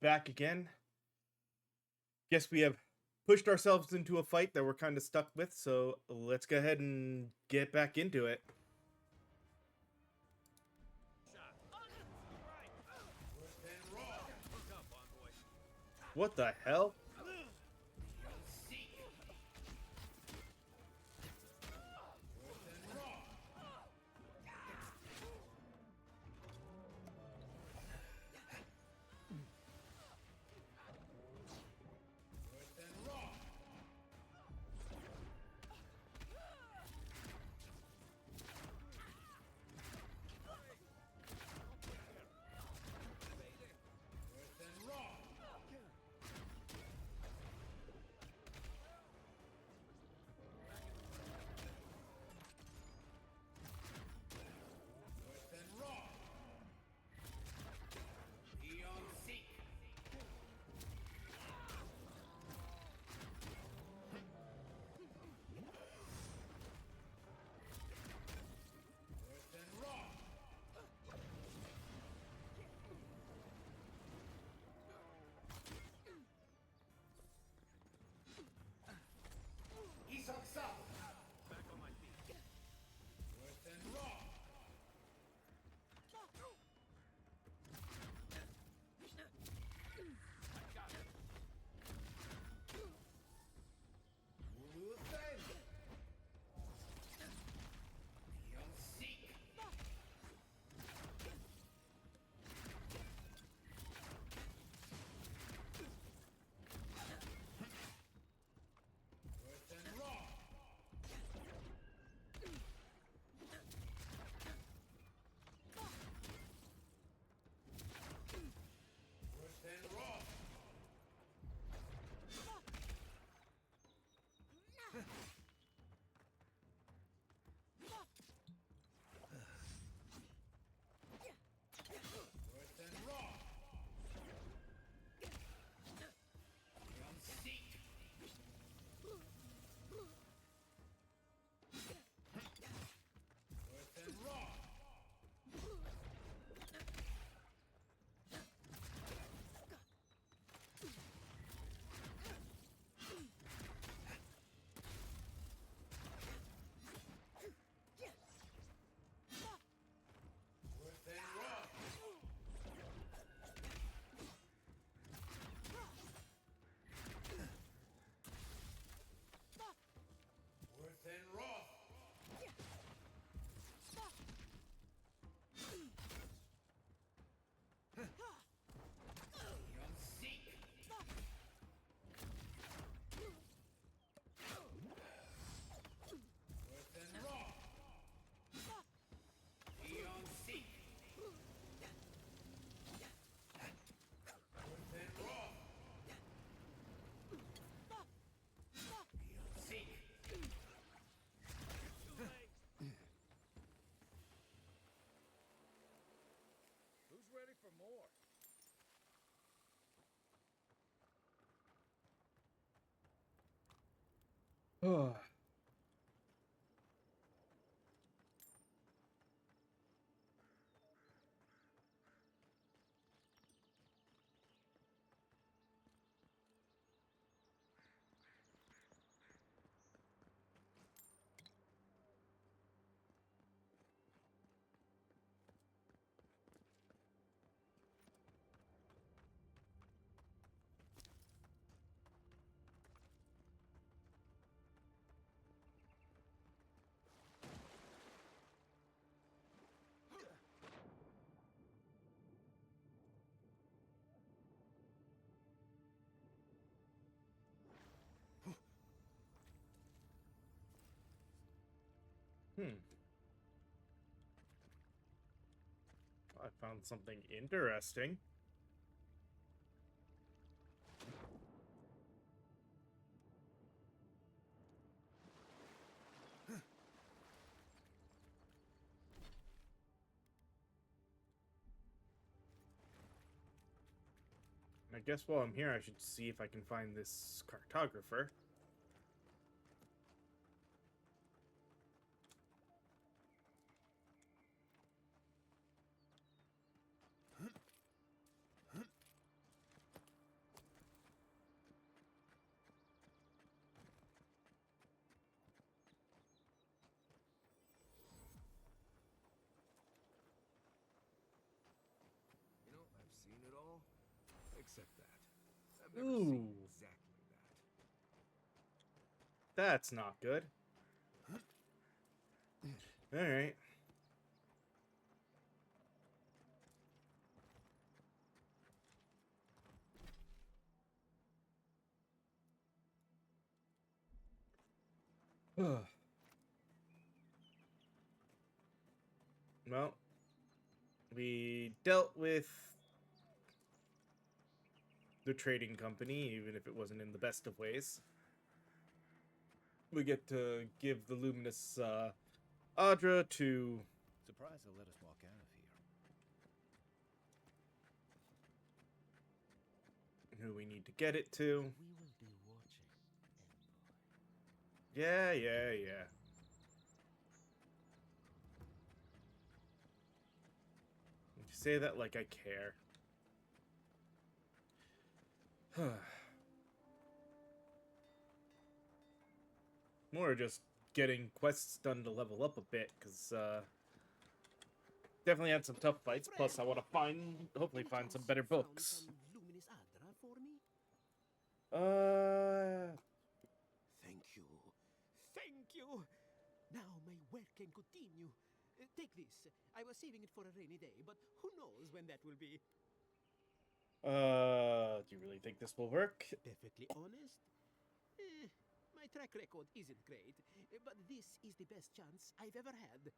A: back again. Guess we have pushed ourselves into a fight that we're kind of stuck with, so let's go ahead and get back into it. What the hell? Oh. I found something interesting. I guess while I'm here, I should see if I can find this cartographer.
K: Except that. I've never
A: Ooh.
K: seen exactly that.
A: That's not good. Alright. Well, we dealt with the trading company, even if it wasn't in the best of ways. We get to give the luminous Adra to...
G: Surprised they'll let us walk out of here.
A: who we need to get it to.
P: We will be watching,
A: Yeah. You say that like I care. More just getting quests done to level up a bit, because definitely had some tough fights. Plus, I want to hopefully find some better books.
D: Luminous Adra for me?
H: Thank you. Thank you. Now my work can continue. Take this. I was saving it for a rainy day, but who knows when that will be.
A: Do you really think this will work?
H: Perfectly honest? My track record isn't great, but this is the best chance I've ever had.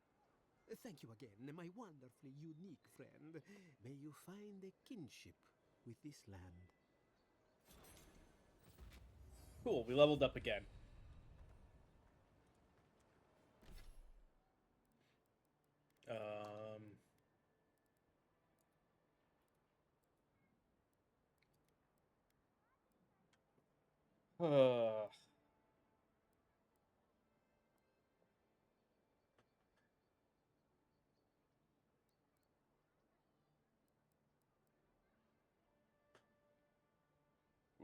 H: Thank you again, my wonderfully unique friend. May you find a kinship with this land.
A: Cool, we leveled up again.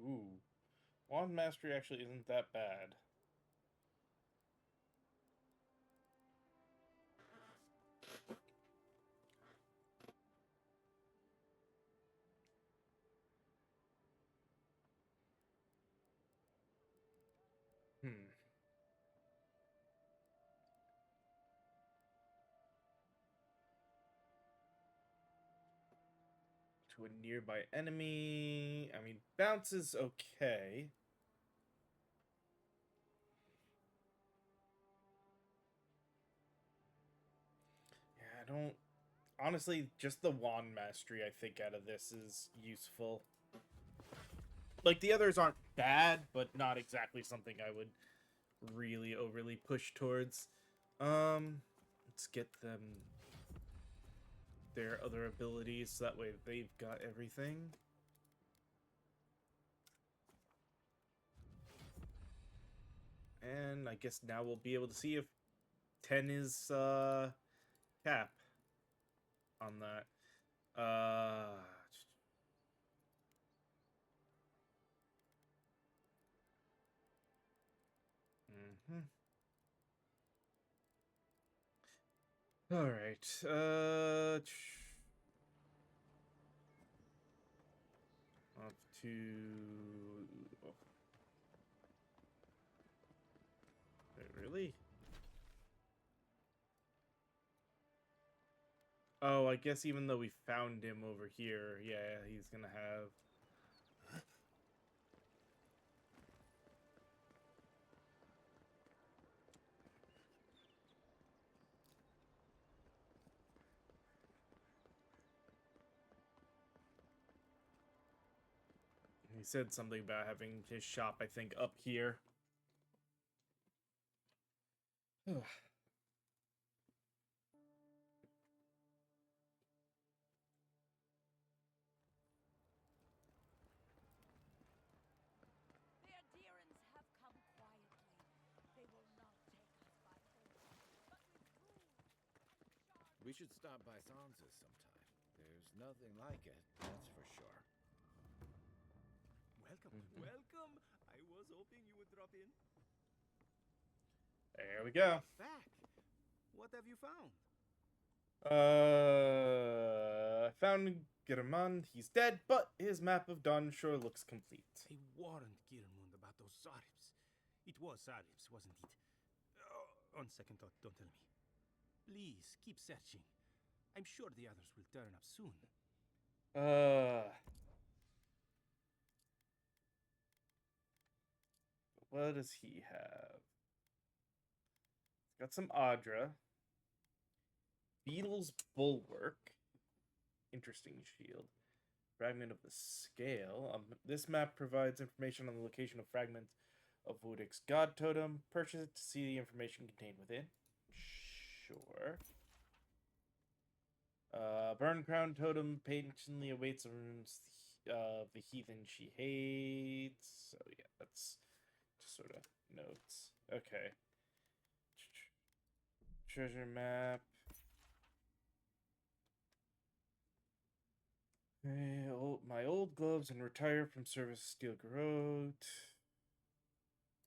A: Ooh. Wand Mastery actually isn't that bad. To a nearby enemy. I mean, bounce is okay. Yeah, I don't... Honestly, just the Wand Mastery, I think, out of this is useful. Like, the others aren't bad, but not exactly something I would really overly push towards. Let's get them their other abilities, so that way they've got everything. And I guess now we'll be able to see if 10 is cap on that. All right. Up to... Wait, really? Oh, I guess even though we found him over here, yeah, he's gonna have... He said something about having his shop, I think, up here.
J: The adherents have come quietly. They will not take us by force, but with food and sharp...
G: We should stop by Sansa's sometime. There's nothing like it, that's for sure.
I: Welcome, welcome. I was hoping you would drop in.
A: There we go.
I: Back. What have you found?
A: I found Girman. He's dead, but his map of Donshore looks complete.
U: They warned Girmund about those Zaribs. It was Zaribs, wasn't it? Oh, on second thought, don't tell me. Please, keep searching. I'm sure the others will turn up soon.
A: What does he have? He's got some Adra. Beetle's Bulwark. Interesting shield. Fragment of the Scale. This map provides information on the location of fragments of Wudik's God Totem. Purchase it to see the information contained within. Sure. Burn Crown Totem patiently awaits the runes of the heathen she hates. So yeah, that's just sort of notes. Okay. Treasure map. My old gloves and retire from service Steel Garrote.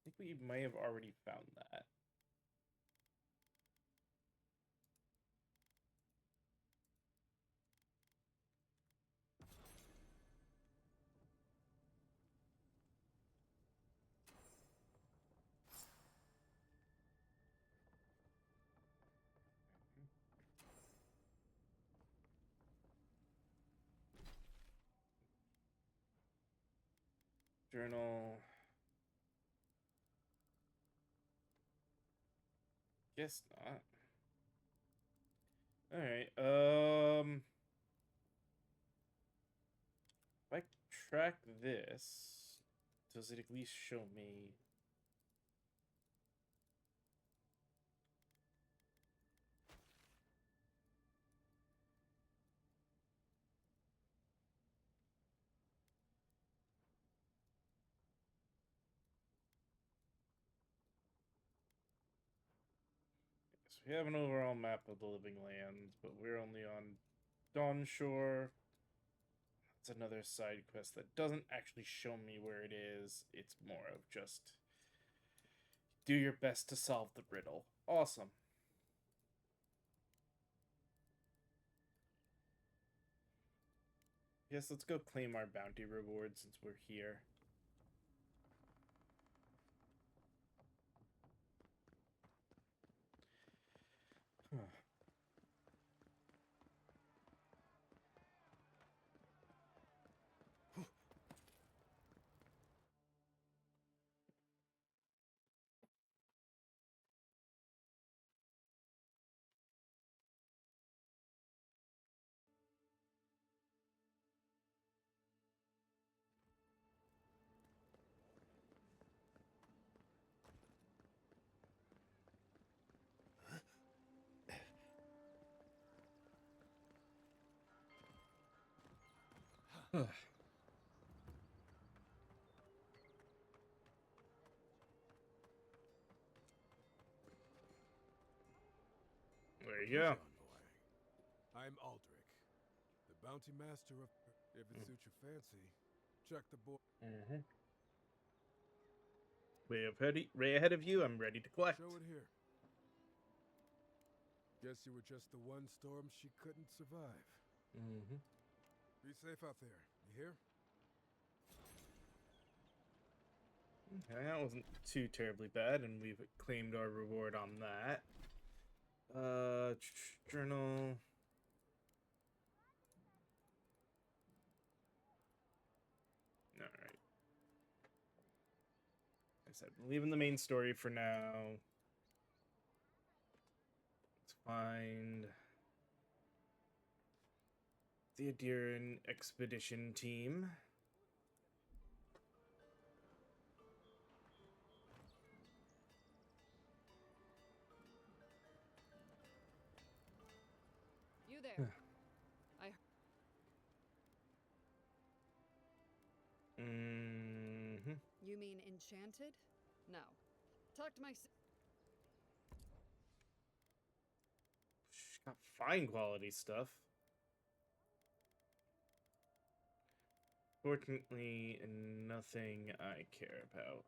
A: I think we may have already found that. Journal. Guess not. Alright, if I track this, does it at least show me? So we have an overall map of the Living Lands, but we're only on Dawnshore. That's another side quest that doesn't actually show me where it is. It's more of just do your best to solve the riddle. Awesome. Yes, let's go claim our bounty reward since we're here. Huh. There you go.
Q: I'm Aldrich, the bounty master of... If it suits your fancy, check the board.
A: Way ahead of you, I'm ready to collect.
Q: Show it here. Guess you were just the one storm she couldn't survive. Be safe out there, you hear?
A: Okay, that wasn't too terribly bad, and we've claimed our reward on that. Journal. Alright. Like I said, leaving the main story for now. Let's find the Adiran expedition team.
L: You there? You mean enchanted? No. Talk to my...
A: She's got fine quality stuff. Fortunately, nothing I care about.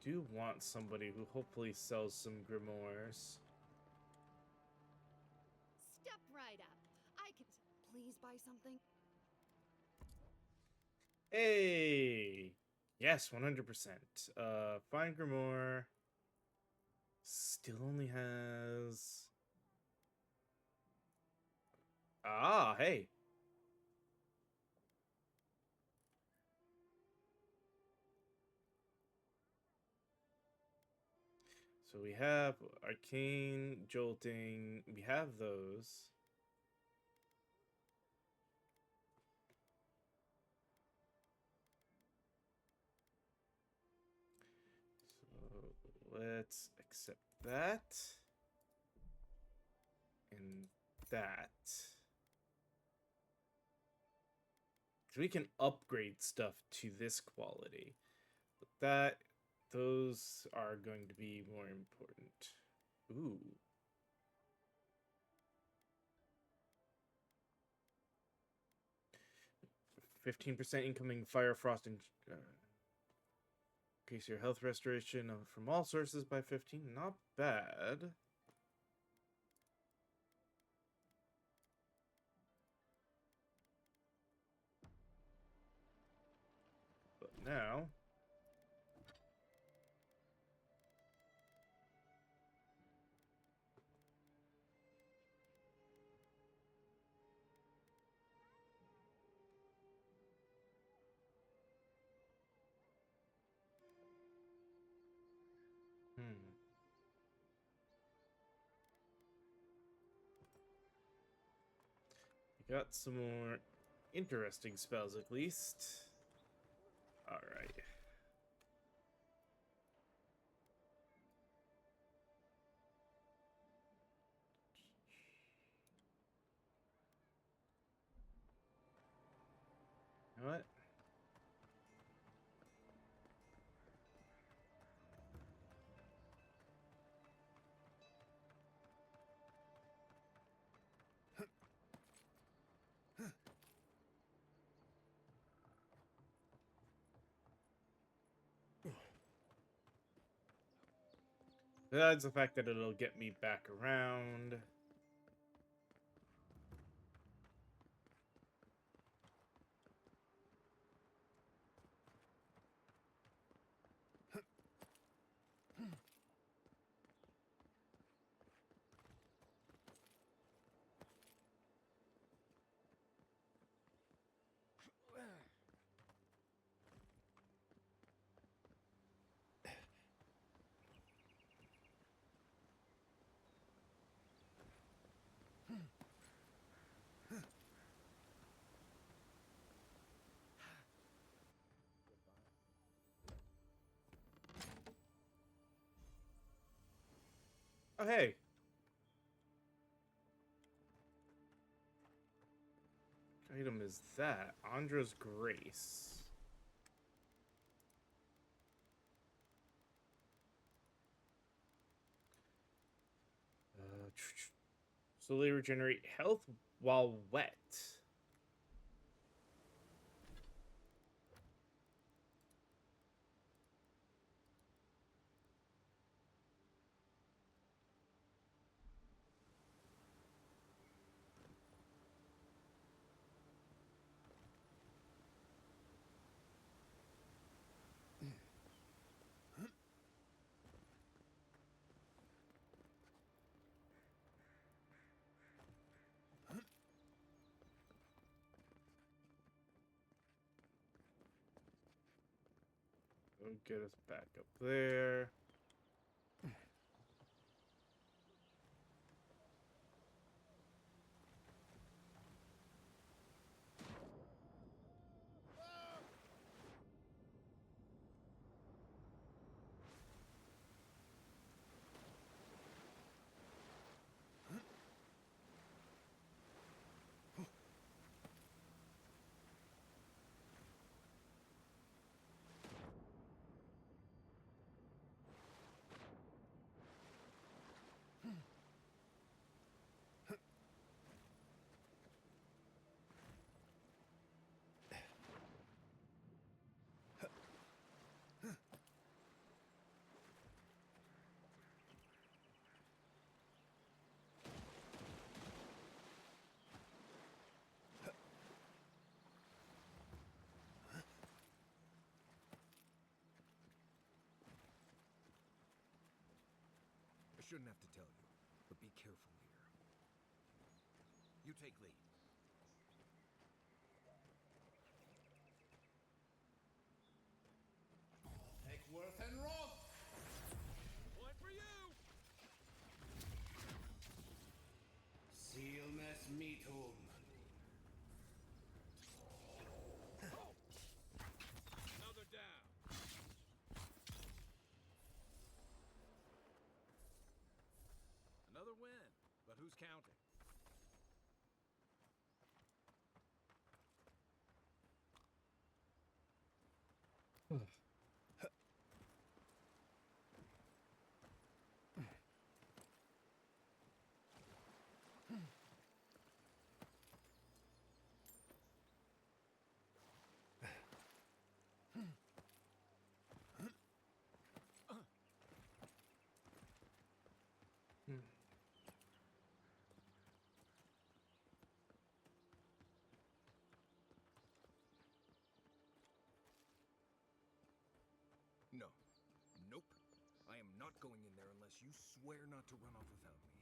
A: do want somebody who hopefully sells some grimoires.
F: Step right up. I can. Please buy something.
A: Hey! Yes, 100%. Fine grimoire still only has... Ah, hey. So we have Arcane, Jolting, we have those. So let's accept that. And that. So we can upgrade stuff to this quality. But those are going to be more important. Ooh. %15 incoming fire, frost, and increase your health restoration from all sources by 15. Not bad. But now... We got some more interesting spells at least. Alright. You know what? Besides the fact that it'll get me back around. Oh, hey. What item is that? Andra's Grace. Slowly regenerate health while wet. It'll get us back up there.
K: shouldn't have to tell you, but be careful here. You take lead.
E: Take Worth and Roth!
I: Point for you!
E: Sealness Meatum.
I: Another down.
K: Another win, but who's counting? No. Nope. I am not going in there unless you swear not to run off without me.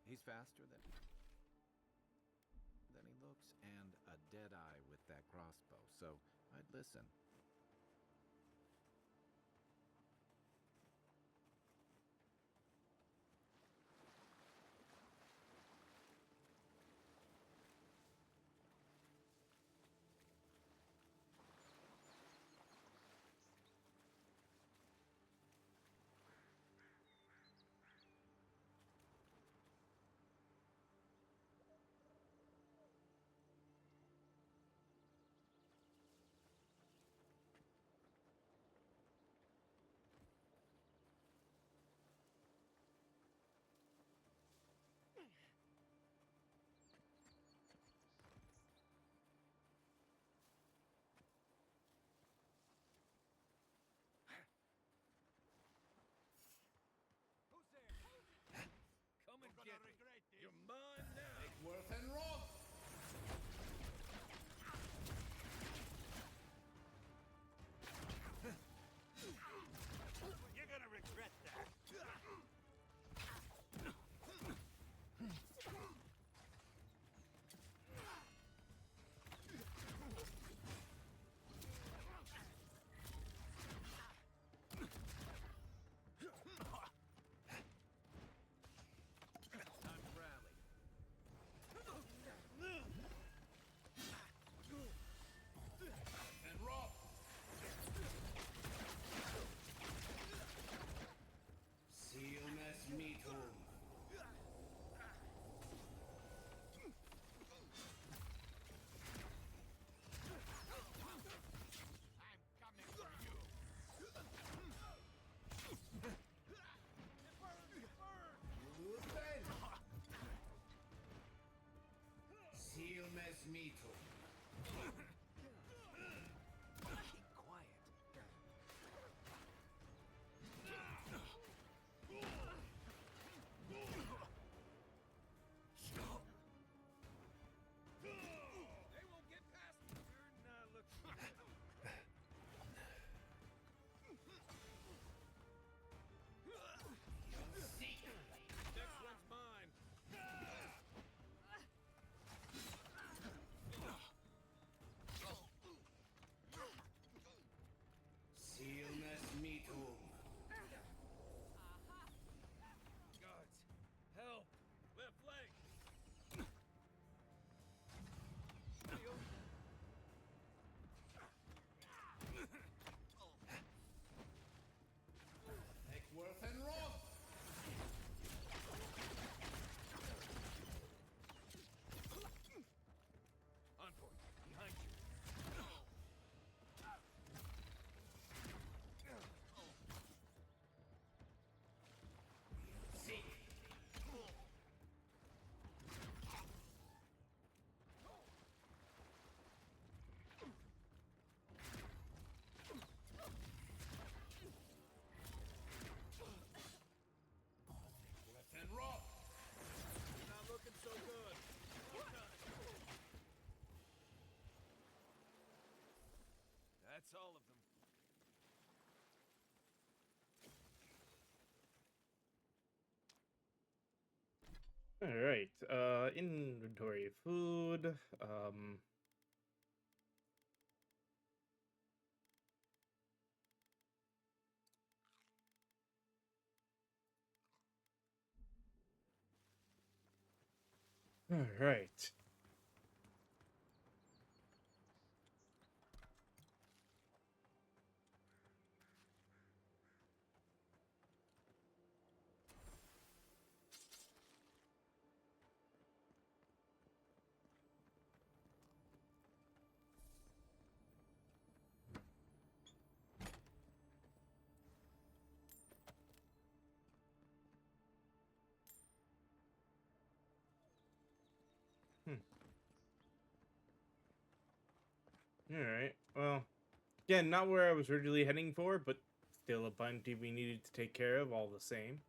G: He's faster than he looks, and a dead eye with that crossbow, so I'd listen.
I: Come and get me. You're mine now.
E: Take Worth and Roth!
I: You're gonna regret that.
K: Time to rally.
E: And Roth! Sealness Meatum. Luthen! Sealness Meatum.
K: Keep quiet.
I: They won't get past me. You're not looking good. Next one's mine.
E: Sealness Meatum.
I: Guards, help! Left leg! Heal.
E: Take Worth and Roth!
K: On point. Behind you.
E: Seek! Worth and Roth!
I: Not looking so good.
K: That's all of them.
A: All right. Inventory food. All right. Hmm. All right. Well, again, not where I was originally heading for, but still a bounty we needed to take care of all the same.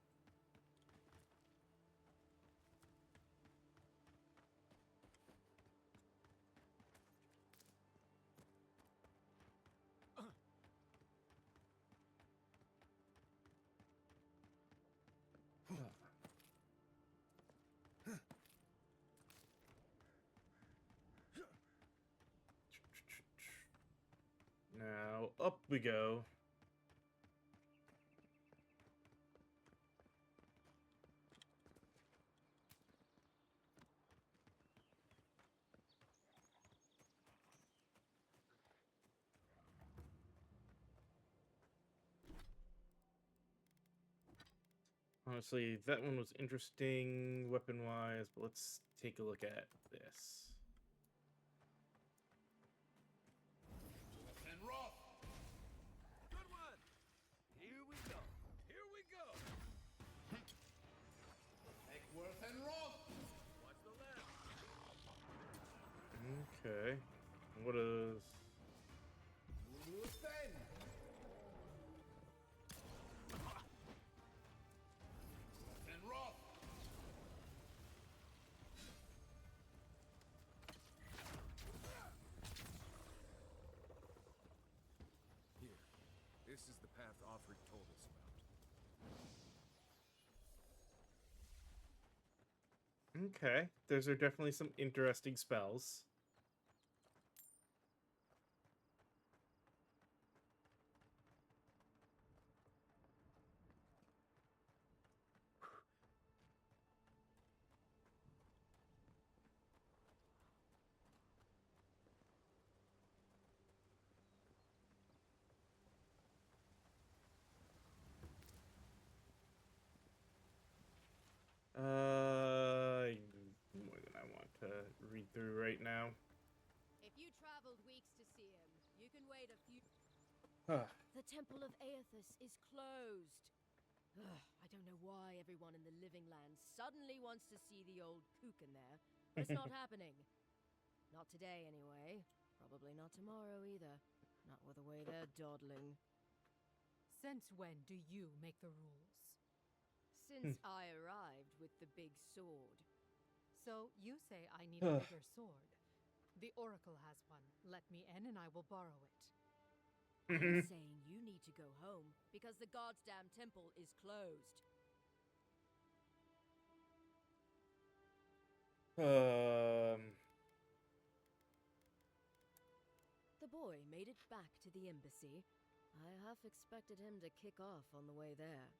A: Now, up we go. Honestly, that one was interesting weapon-wise, but let's take a look at this.
E: Worth and Roth.
B: Good one! Here we go. Here we go.
E: Worth and Roth.
B: Watch the left.
A: Okay. What is...
E: Luthen. Worth and Roth.
K: Here. This is the path Offred told us about.
A: Okay. Those are definitely some interesting spells. More than I want to read through right now.
M: If you traveled weeks to see him, you can wait a few.
A: Huh.
M: The Temple of Aethys is closed. Ugh, I don't know why everyone in the Living Land suddenly wants to see the old kook in there, but it's not happening. Not today, anyway. Probably not tomorrow either. Not with the way they're dawdling.
N: Since when do you make the rules?
M: Since I arrived with the big sword.
N: So you say I need a bigger sword. The Oracle has one. Let me in and I will borrow it.
M: I'm saying you need to go home because the God's damn temple is closed. The boy made it back to the embassy. I half expected him to kick off on the way there.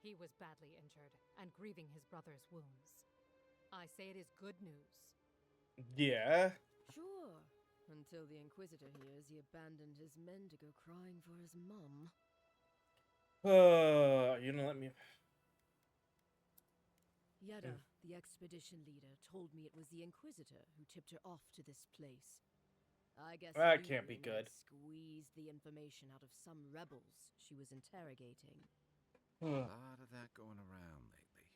N: He was badly injured and grieving his brother's wounds. I say it is good news.
A: Yeah.
M: Sure. Until the Inquisitor hears he abandoned his men to go crying for his mum.
A: Let me...
M: Yada, the expedition leader, told me it was the Inquisitor who tipped her off to this place. I guess
A: that can't be good.
M: Squeezed the information out of some rebels she was interrogating.
G: A lot of that going around lately.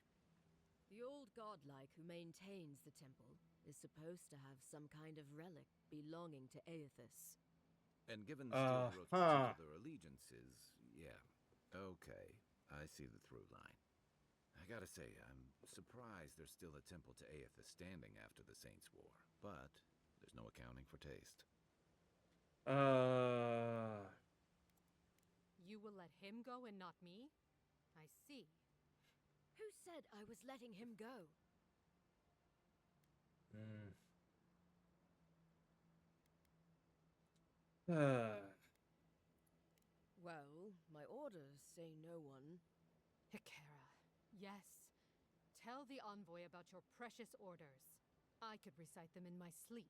M: The old godlike who maintains the temple is supposed to have some kind of relic belonging to Aethys.
G: And given the Steelroot's particular allegiances, yeah, okay, I see the through line. I gotta say, I'm surprised there's still a temple to Aethys standing after the Saints' War, but there's no accounting for taste.
N: You will let him go and not me? I see.
M: Who said I was letting him go? Well, my orders say no one.
N: Hikera, yes. Tell the envoy about your precious orders. I could recite them in my sleep.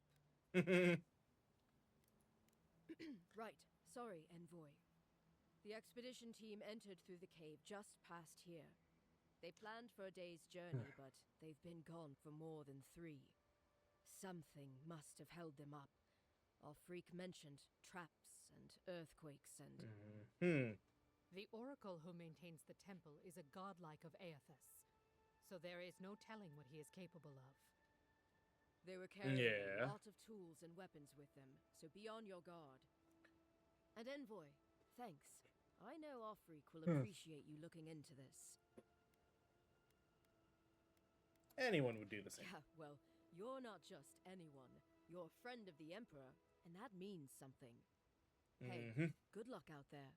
M: Right. Sorry, envoy. The expedition team entered through the cave just past here. They planned for a day's journey, but they've been gone for more than 3. Something must have held them up. Our freak mentioned traps and earthquakes and...
N: The oracle who maintains the temple is a godlike of Aethys, so there is no telling what he is capable of.
M: They were carrying a lot of tools and weapons with them, so be on your guard. And envoy, thanks. I know our freak will appreciate you looking into this.
A: Anyone would do the same.
M: Yeah, well, you're not just anyone. You're a friend of the Emperor, and that means something. Hey, good luck out there.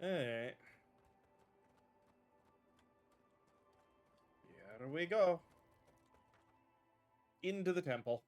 A: Alright. Here we go. Into the temple.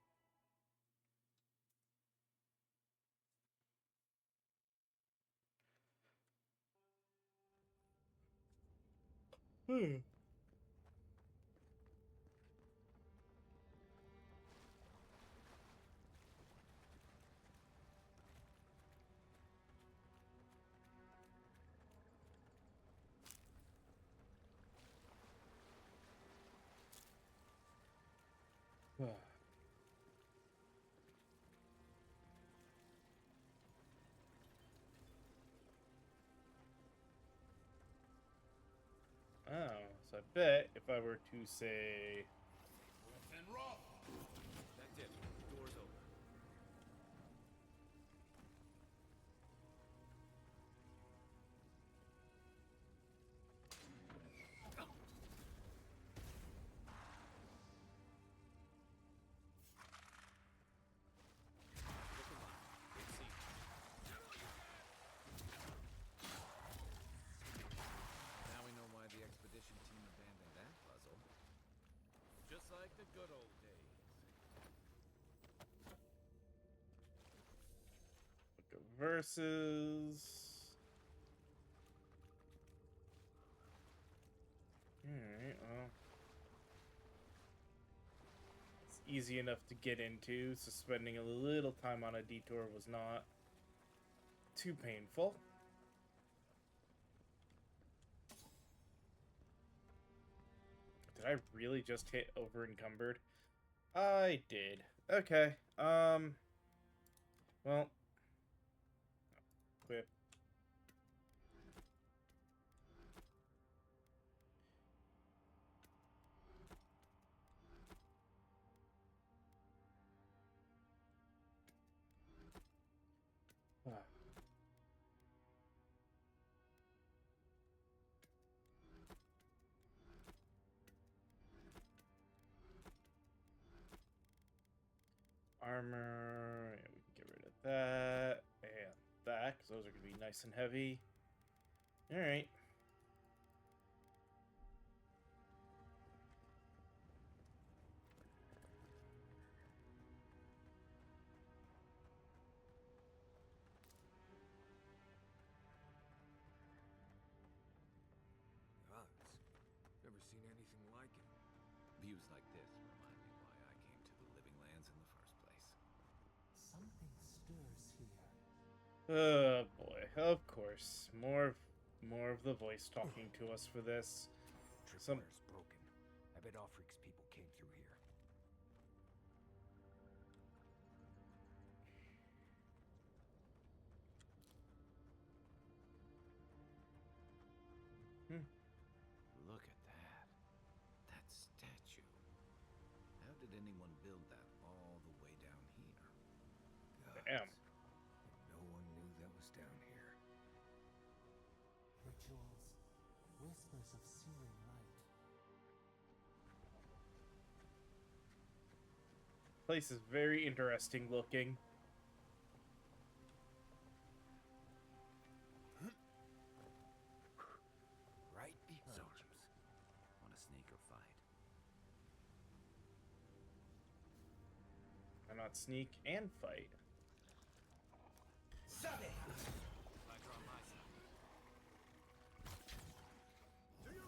A: Oh, so I bet if I were to say...
E: And Roth!
K: That's it. Door's open. Now we know why the expedition team abandoned that puzzle. Just like the good old days.
A: Look at verses. Alright, well. It's easy enough to get into, so spending a little time on a detour was not too painful. Did I really just hit over encumbered? I did. Okay. Well. Equip. Armor, yeah, we can get rid of that, and that, because those are going to be nice and heavy. Alright.
K: Never seen anything like it. Views like this remind me why I came to the Living Lands in the first place.
O: Something stirs here.
A: Oh boy, of course. More of the voice talking to us for this.
B: Tripwire's broken. I bet Offreak's people came through here.
K: Look at that. That statue. How did anyone build that all the way down here?
A: Damn.
B: No one knew that was down here.
O: Rituals, whispers of searing light.
A: Place is very interesting looking.
B: Right behind you.
A: not sneak and fight.
K: Glad you're on my side.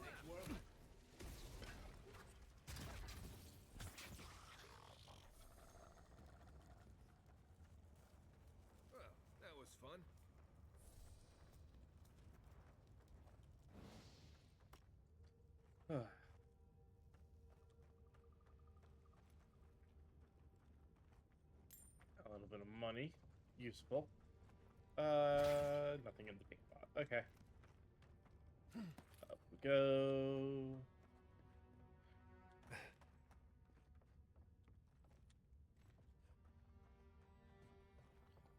K: Thanks, world. Well, that was fun.
A: A little bit of money. Useful. Nothing in the pink pot. Okay. Up we go.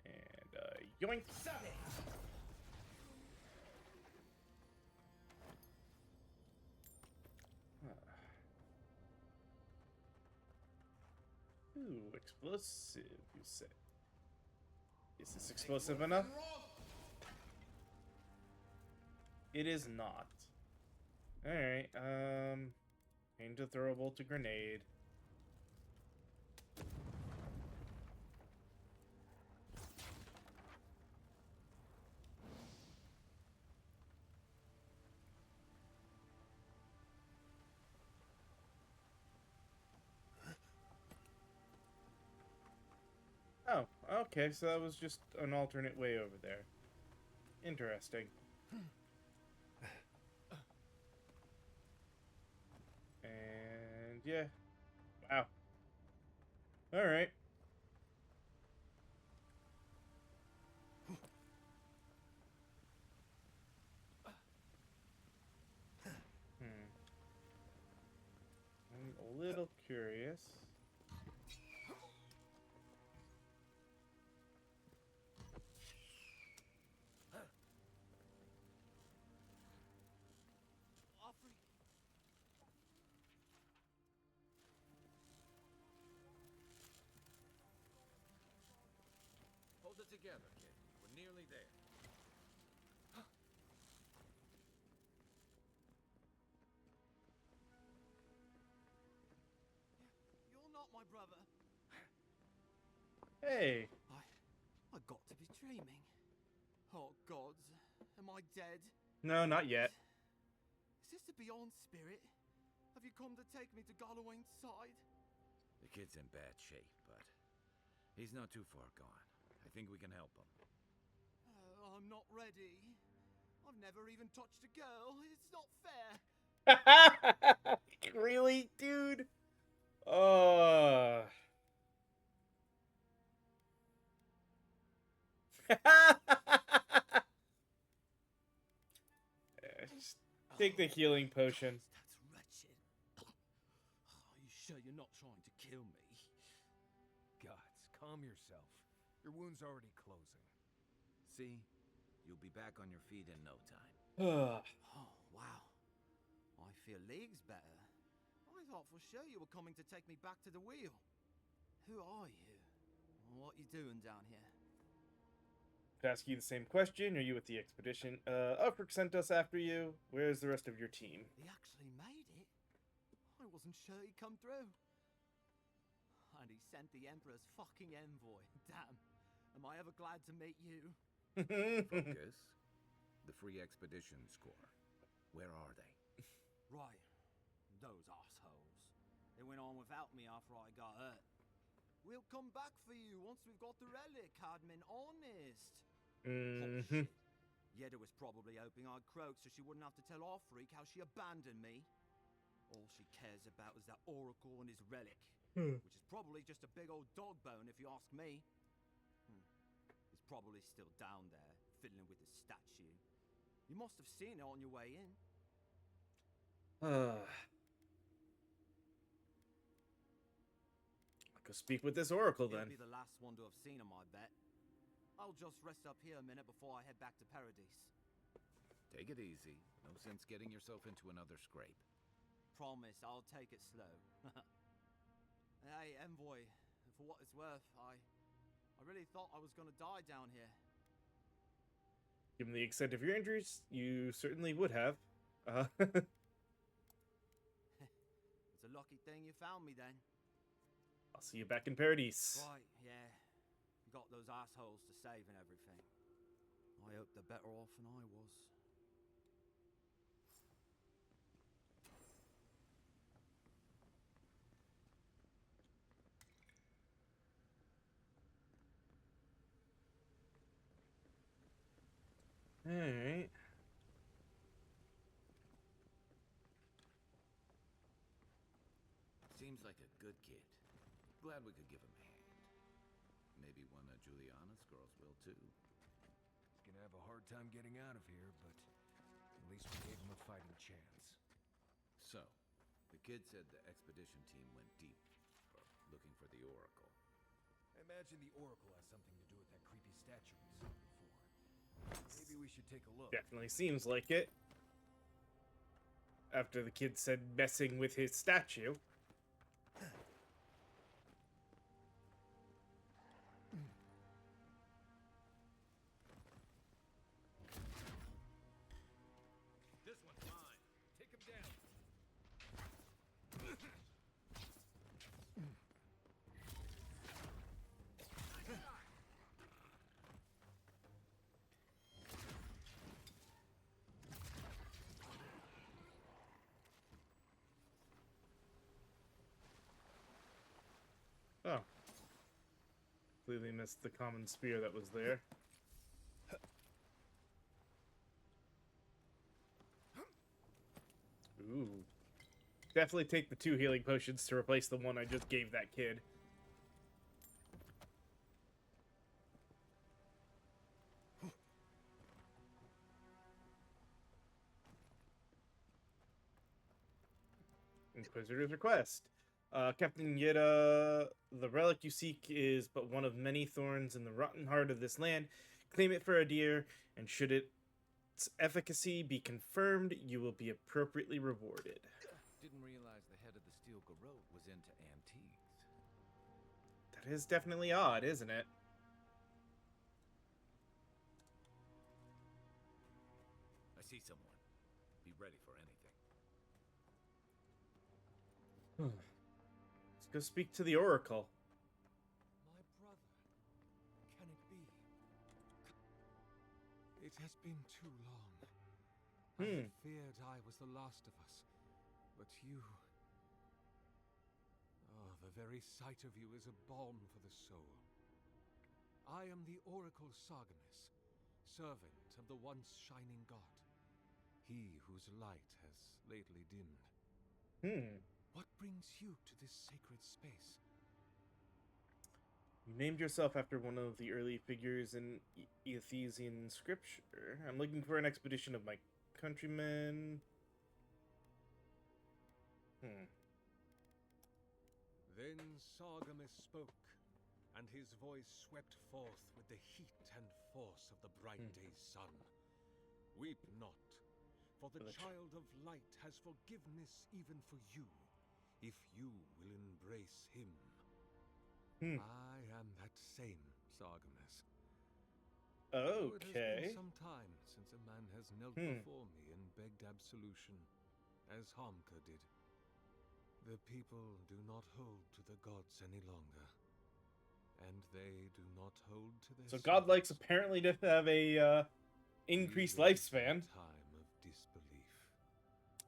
A: And, yoink! Ooh, explosive, you say. Is this explosive enough? It is not. Alright, change a throwable to grenade. Oh, okay, so that was just an alternate way over there. Interesting. And yeah. Wow. Alright. I'm a little curious.
K: Hold it together, kid. We're nearly there.
R: You're not my brother.
A: Hey.
R: I got to be dreaming. Oh gods, am I dead?
A: No, not yet.
R: Is this the Beyond Spirit? Have you come to take me to Galloway's side?
G: The kid's in bad shape, but he's not too far gone. I think we can help him.
R: I'm not ready. I've never even touched a girl. It's not fair.
A: Really, dude? Oh. Just take the healing potion.
R: That's wretched. Are you sure you're not trying to kill me?
K: Gods, calm yourself. Your wound's already closing.
G: See? You'll be back on your feet in no time.
R: Oh, wow. I feel leagues better. I thought for sure you were coming to take me back to the wheel. Who are you? What you doing down here?
A: To ask you the same question, are you with the expedition? Ulfric sent us after you. Where's the rest of your team?
R: He actually made it? I wasn't sure he'd come through. And he sent the Emperor's fucking envoy. Damn. Am I ever glad to meet you?
G: Focus. The Free Expeditions Corps. Where are they?
R: Right. Those assholes. They went on without me after I got hurt. We'll come back for you once we've got the relic, Cadman. Honest.
A: Mm-hmm.
R: Yeda was probably hoping I'd croak so she wouldn't have to tell Offreak how she abandoned me. All she cares about is that Oracle and his relic. Which is probably just a big old dog bone if you ask me. He's probably still down there, fiddling with the statue. You must have seen it on your way in.
A: I could speak with this oracle then.
R: You'll be the last one to have seen him, I bet. I'll just rest up here a minute before I head back to Paradise.
G: Take it easy. No sense getting yourself into another scrape.
R: Promise, I'll take it slow. Hey, Envoy, for what it's worth, I really thought I was gonna die down here.
A: Given the extent of your injuries, you certainly would have.
R: It's a lucky thing you found me then.
A: I'll see you back in Paradise.
C: Right, yeah. Got those assholes to save and everything. I hope they're better off than I was.
A: Alright.
G: Seems like a good kid. Glad we could give him a hand. Maybe one of Juliana's girls will too.
K: He's gonna have a hard time getting out of here, but at least we gave him a fighting chance.
G: So, the kid said the expedition team went deep, looking for the Oracle.
K: I imagine the Oracle has something to do with that creepy statue we saw before. Maybe we should take a look.
A: Definitely seems like it. After the kid said messing with his statue.
K: This one's mine. Take him down.
A: Oh. Clearly missed the common spear that was there. Ooh. Definitely take the 2 healing potions to replace the one I just gave that kid. Inquisitor's request. Captain Yeda, the relic you seek is but one of many thorns in the rotten heart of this land. Claim it for a deer, and should its efficacy be confirmed, you will be appropriately rewarded.
G: Didn't realize the head of the steel garrote was into antiques.
A: That is definitely odd, isn't it?
G: I see someone. Be ready for anything.
A: Let's go speak to the Oracle.
V: My brother. Can it be? It has been too long. I had feared I was the last of us. But you... Oh, the very sight of you is a balm for the soul. I am the Oracle Sargemus, servant of the once shining god. He whose light has lately dimmed. What brings you to this sacred space?
A: You named yourself after one of the early figures in Ephesian scripture. I'm looking for an expedition of my countrymen.
V: Then Sargemus spoke, and his voice swept forth with the heat and force of the bright day's sun. Weep not, for the child of light has forgiveness even for you, if you will embrace him. I am that same Sargemus. Though it has been some time since a man has knelt before me and begged absolution, as Hamka did. The people do not hold to the gods any longer, and they do not hold to their
A: So God likes apparently to have a increased lifespan.
V: Time of disbelief.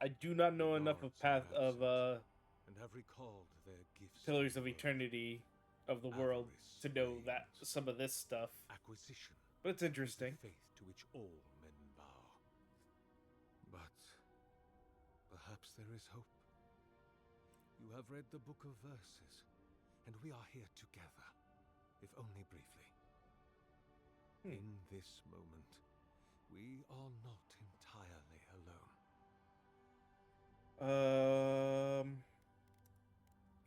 A: I do not know enough of
V: And have recalled their gifts.
A: Pillars of Eternity of the world to know that some of this stuff.
V: Acquisition.
A: But it's interesting.
V: Faith to which all men bow. But perhaps there is hope. You have read the Book of Verses, and we are here together, if only briefly. In this moment, we are not entirely alone.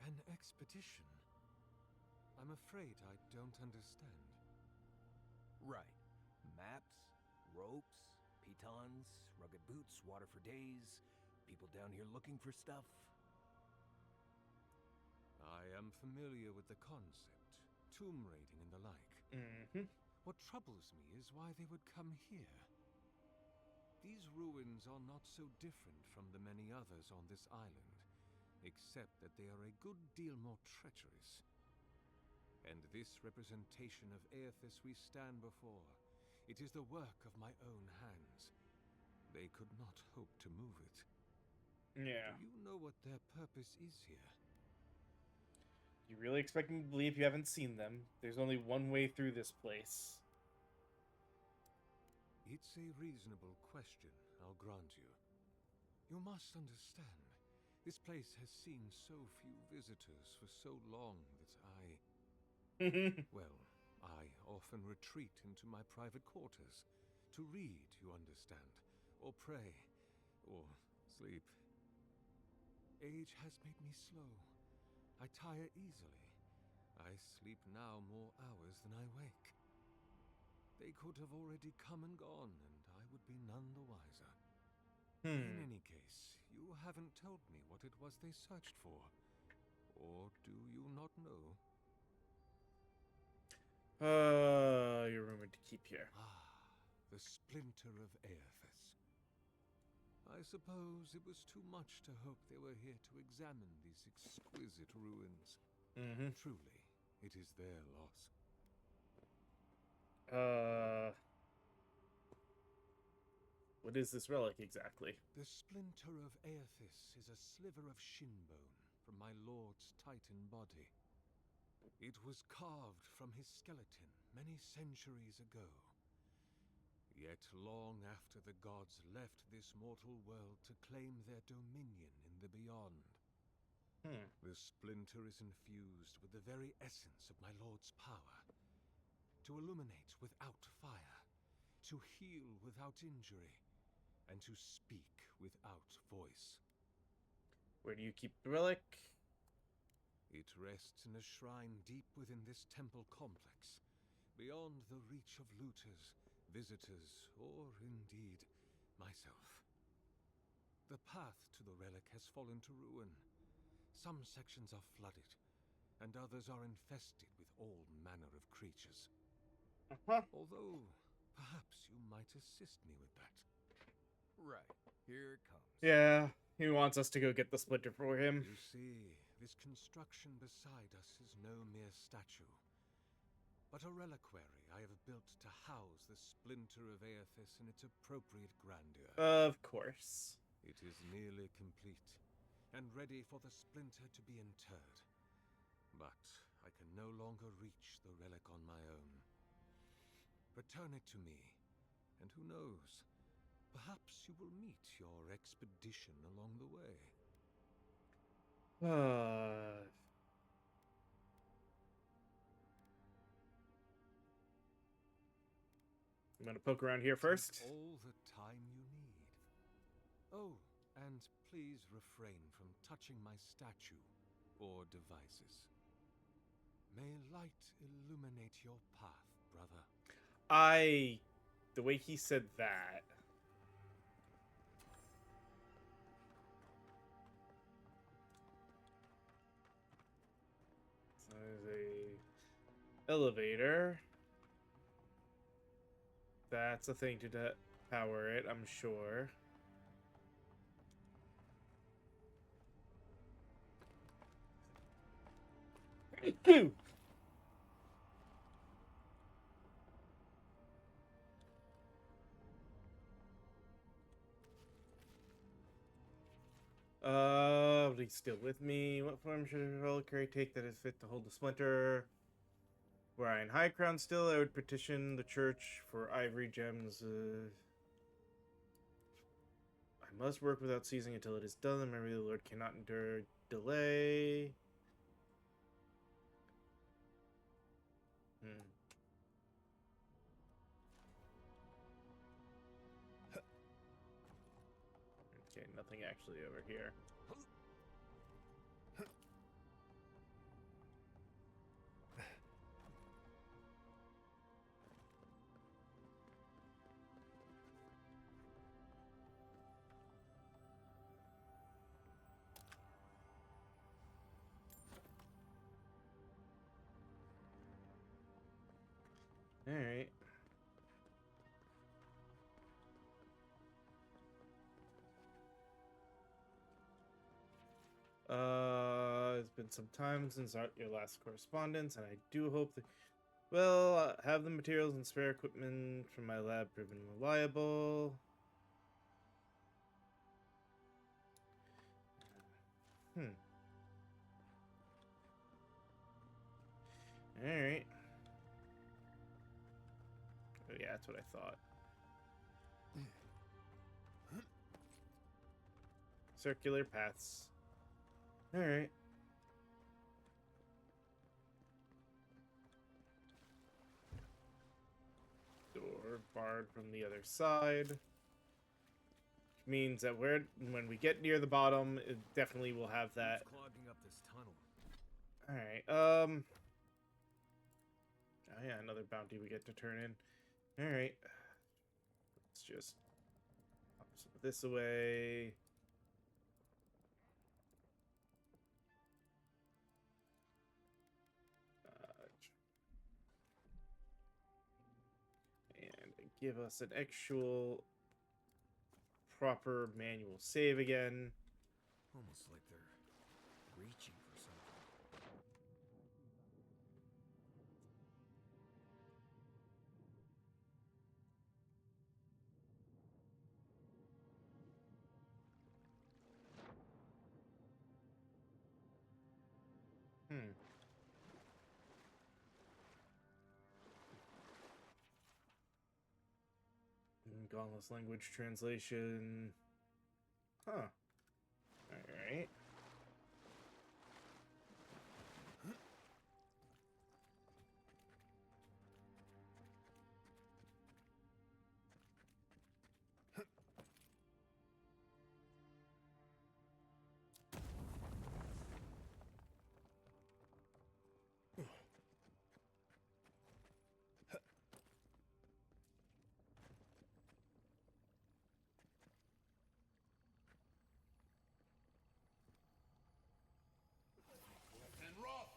V: An expedition? I'm afraid I don't understand.
K: Right. Maps, ropes, pitons, rugged boots, water for days, people down here looking for stuff.
V: I am familiar with the concept, tomb raiding and the like. What troubles me is why they would come here. These ruins are not so different from the many others on this island, except that they are a good deal more treacherous. And this representation of Aethys we stand before, it is the work of my own hands. They could not hope to move it.
A: Yeah.
V: Do you know what their purpose is here?
A: You really expect me to believe you haven't seen them? There's only one way through this place.
V: It's a reasonable question, I'll grant you. You must understand, this place has seen so few visitors for so long that well, I often retreat into my private quarters to read, you understand, or pray, or sleep. Age has made me slow. I tire easily. I sleep now more hours than I wake. They could have already come and gone, and I would be none the wiser. In any case, you haven't told me what it was they searched for. Or do you not know?
A: You're rumored to keep here.
V: The splinter of Aethys. I suppose it was too much to hope they were here to examine these exquisite ruins. Truly, it is their loss.
A: What is this relic exactly?
V: The splinter of Aethys is a sliver of shin bone from my lord's titan body. It was carved from his skeleton many centuries ago. Yet long after the gods left this mortal world to claim their dominion in the beyond. The splinter is infused with the very essence of my lord's power. To illuminate without fire, to heal without injury, and to speak without voice.
A: Where do you keep the relic?
V: It rests in a shrine deep within this temple complex, beyond the reach of looters, visitors, or indeed, myself. The path to the relic has fallen to ruin. Some sections are flooded, and others are infested with all manner of creatures. Although, perhaps you might assist me with that.
K: Right, here it comes.
A: Yeah, he wants us to go get the splinter for him.
V: You see, this construction beside us is no mere statue, but a reliquary I have built to house the splinter of Aethys in its appropriate grandeur.
A: Of course.
V: It is nearly complete, and ready for the splinter to be interred. But I can no longer reach the relic on my own. Return it to me, and who knows, perhaps you will meet your expedition along the way.
A: I'm gonna poke around here first.
V: Take all the time you need. Oh, and please refrain from touching my statue or devices. May light illuminate your path, brother.
A: The way he said that. So there's a elevator. That's a thing to power it, I'm sure. But he's still with me. What form should a reliquary take that is fit to hold the splinter? Were I in High Crown still, I would petition the church for ivory gems. I must work without ceasing until it is done. The memory of the Lord cannot endure delay. Okay, nothing actually over here. Alright. been some time since your last correspondence, and I do hope that well, have the materials and spare equipment from my lab proven reliable. Alright. Oh yeah, that's what I thought. Circular paths. Alright. Door barred from the other side. Which means that when we get near the bottom, it definitely will have that.
K: Who's clogging up this tunnel?
A: Alright, oh yeah, another bounty we get to turn in. Alright. Let's just pop some of this away. And give us an actual proper manual save again.
K: Almost like they're reaching for something.
A: Gauntless language translation. Huh. Alright.
E: And rough.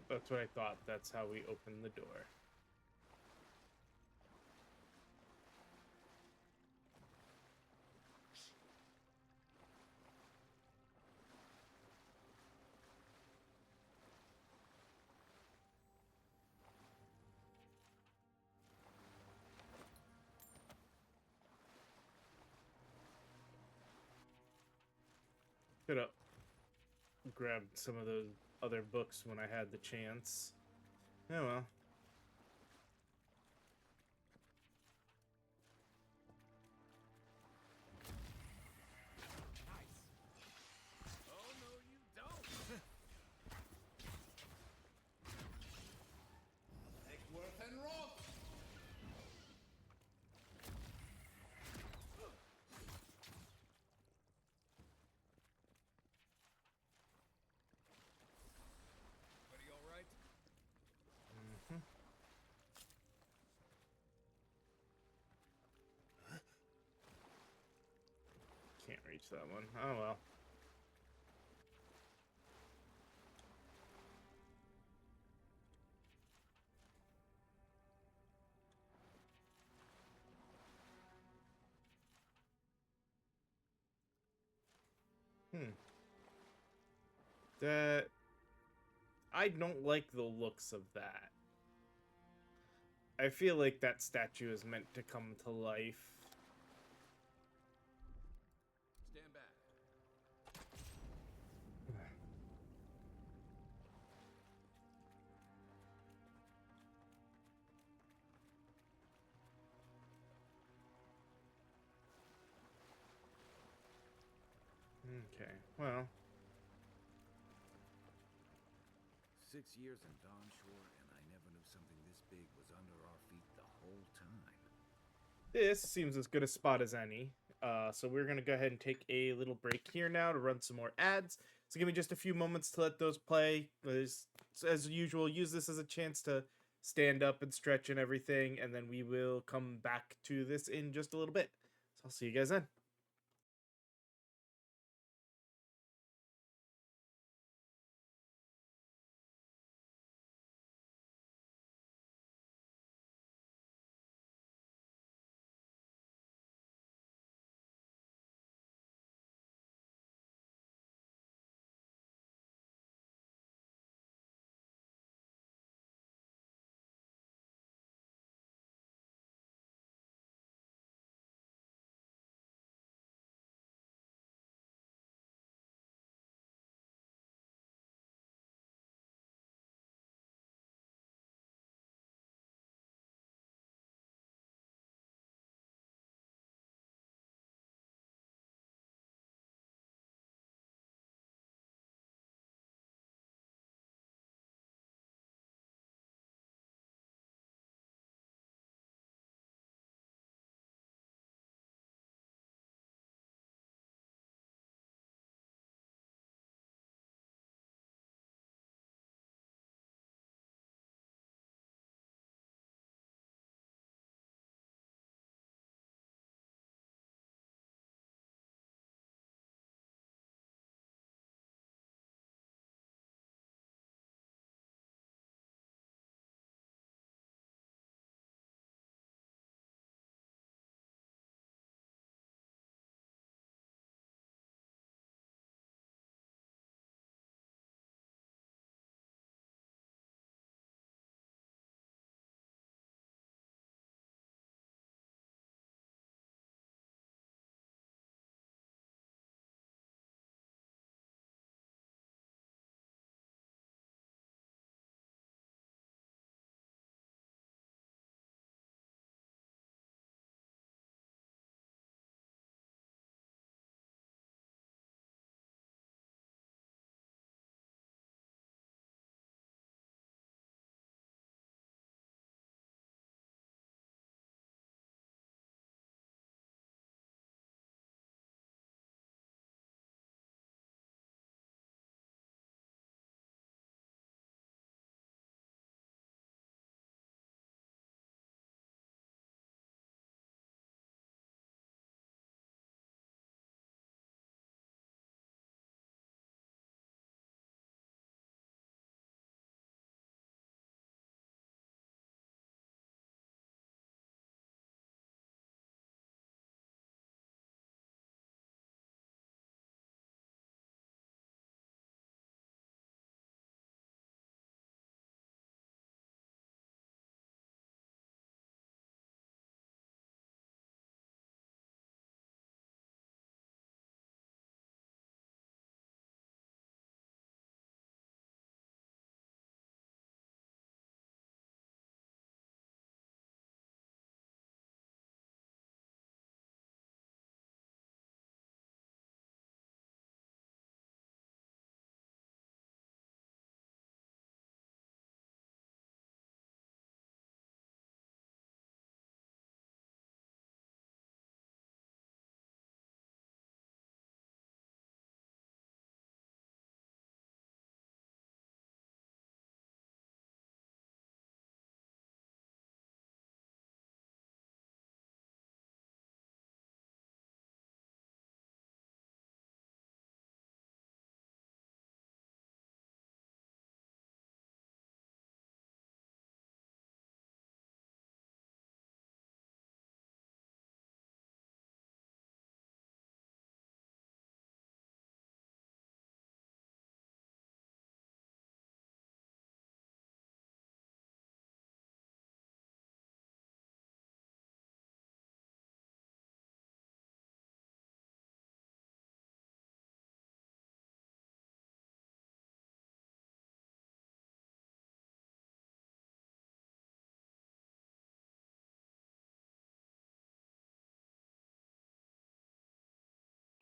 A: That's what I thought. That's how we open the door. Could have grabbed some of those other books when I had the chance. Oh well.
B: Oh, no, you don't.
E: Eckworth and rough.
B: Buddy, all right?
A: Can't reach that one. Oh well. That I don't like the looks of that. I feel like that statue is meant to come to life.
B: Stand back.
A: Okay, well.
G: 6 years in Dawn Shore, and I never knew something this big was under our feet the whole time.
A: This seems as good a spot as any. So we're going to go ahead and take a little break here now to run some more ads. So give me just a few moments to let those play. As usual, use this as a chance to stand up and stretch and everything, and then we will come back to this in just a little bit. So I'll see you guys then.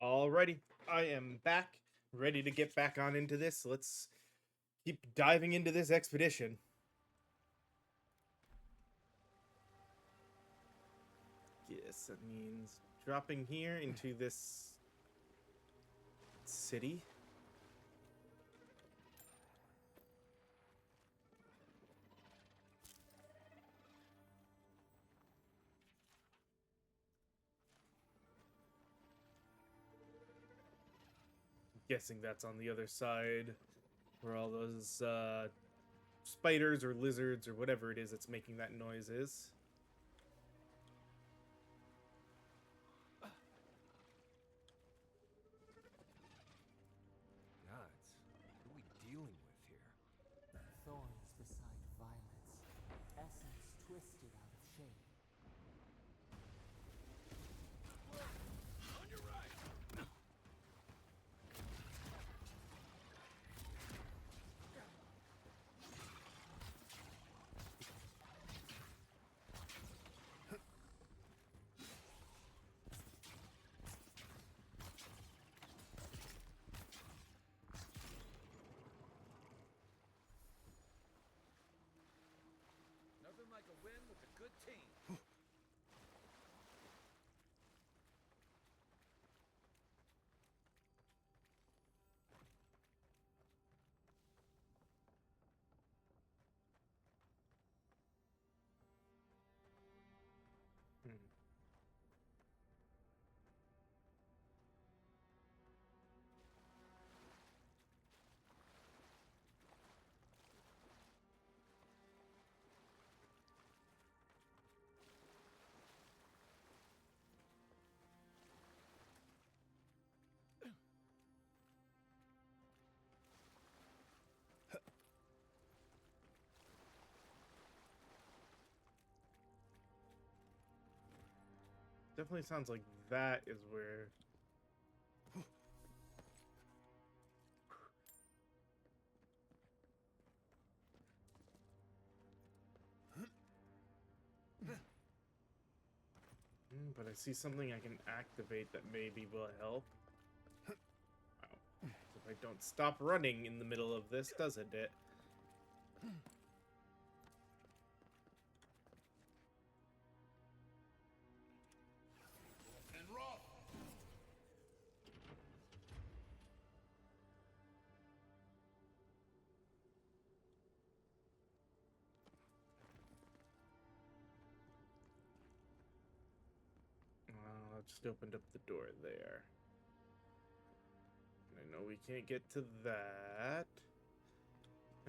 A: Alrighty, I am back, ready to get back on into this. Let's keep diving into this expedition. Yes, that means dropping here into this city. guessing that's on the other side, where all those spiders or lizards or whatever it is that's making that noise is.
K: Gods, what are we dealing with here?
O: Thorns beside violets, essence twisted out of shade.
V: On your right!
B: Nothing like a win with a good team.
A: Hmm. Definitely sounds like that is where. But I see something I can activate that maybe will help. Wow. So if I don't stop running in the middle of this, doesn't it?
E: And Roth!
A: I just opened up the door there. I know we can't get to that.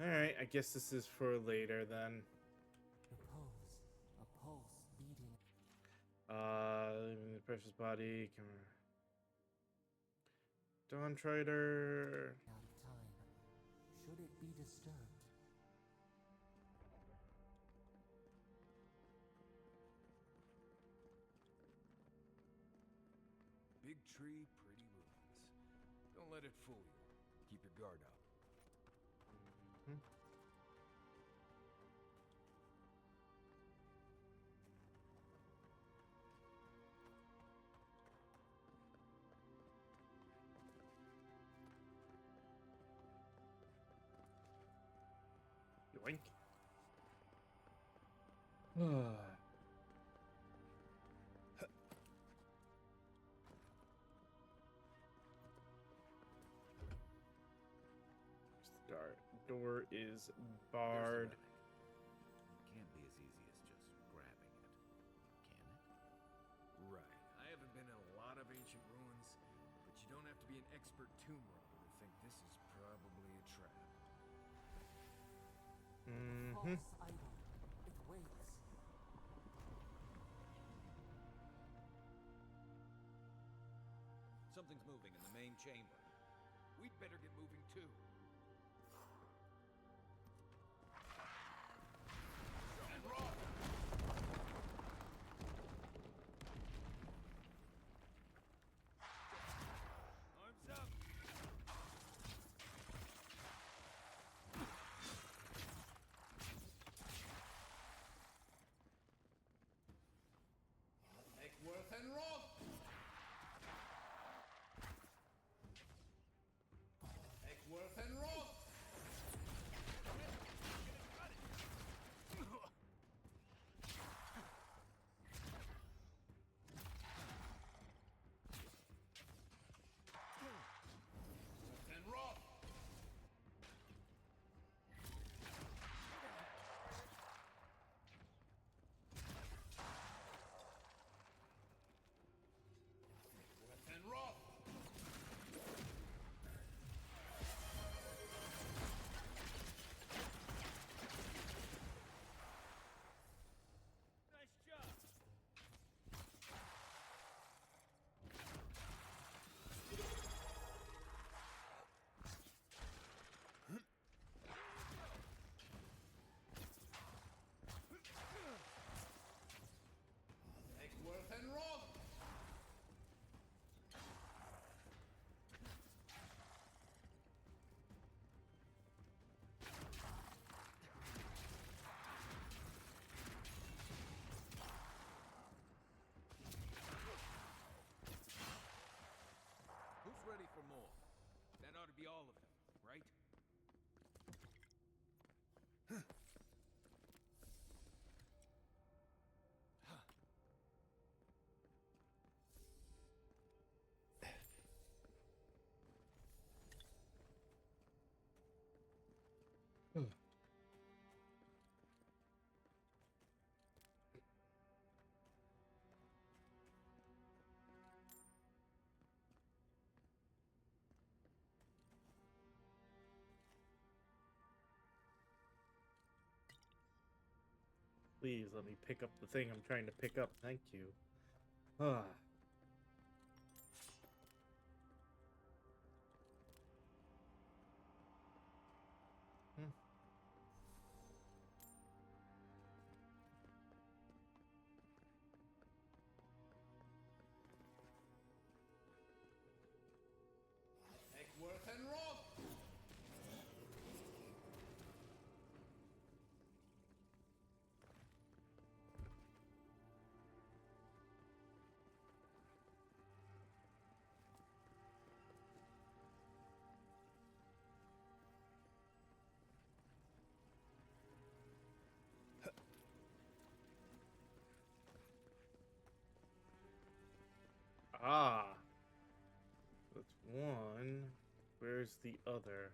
A: Alright, I guess this is for later then.
O: A pulse beating.
A: The precious body, camera. Dawn Trader.
O: Out of time. Should it be disturbed?
K: Big tree, pretty ruins. Don't let it fool you. Keep your guard up.
A: Yoink. Start. Door is barred.
G: Can't be as easy as just grabbing it, can it?
K: Right. I haven't been in a lot of ancient ruins, but you don't have to be an expert tomb robber to think this is probably a trap.
O: False idol. It waits.
B: Something's moving in the main chamber.
K: We'd better get moving too.
E: And Roth!
B: Arms up!
E: Eckworth and Roth! Eckworth and
A: Please let me pick up the thing I'm trying to pick up. Thank you. Ah.
E: Eckworth and Roth!
A: Ah. That's one. Where's the other?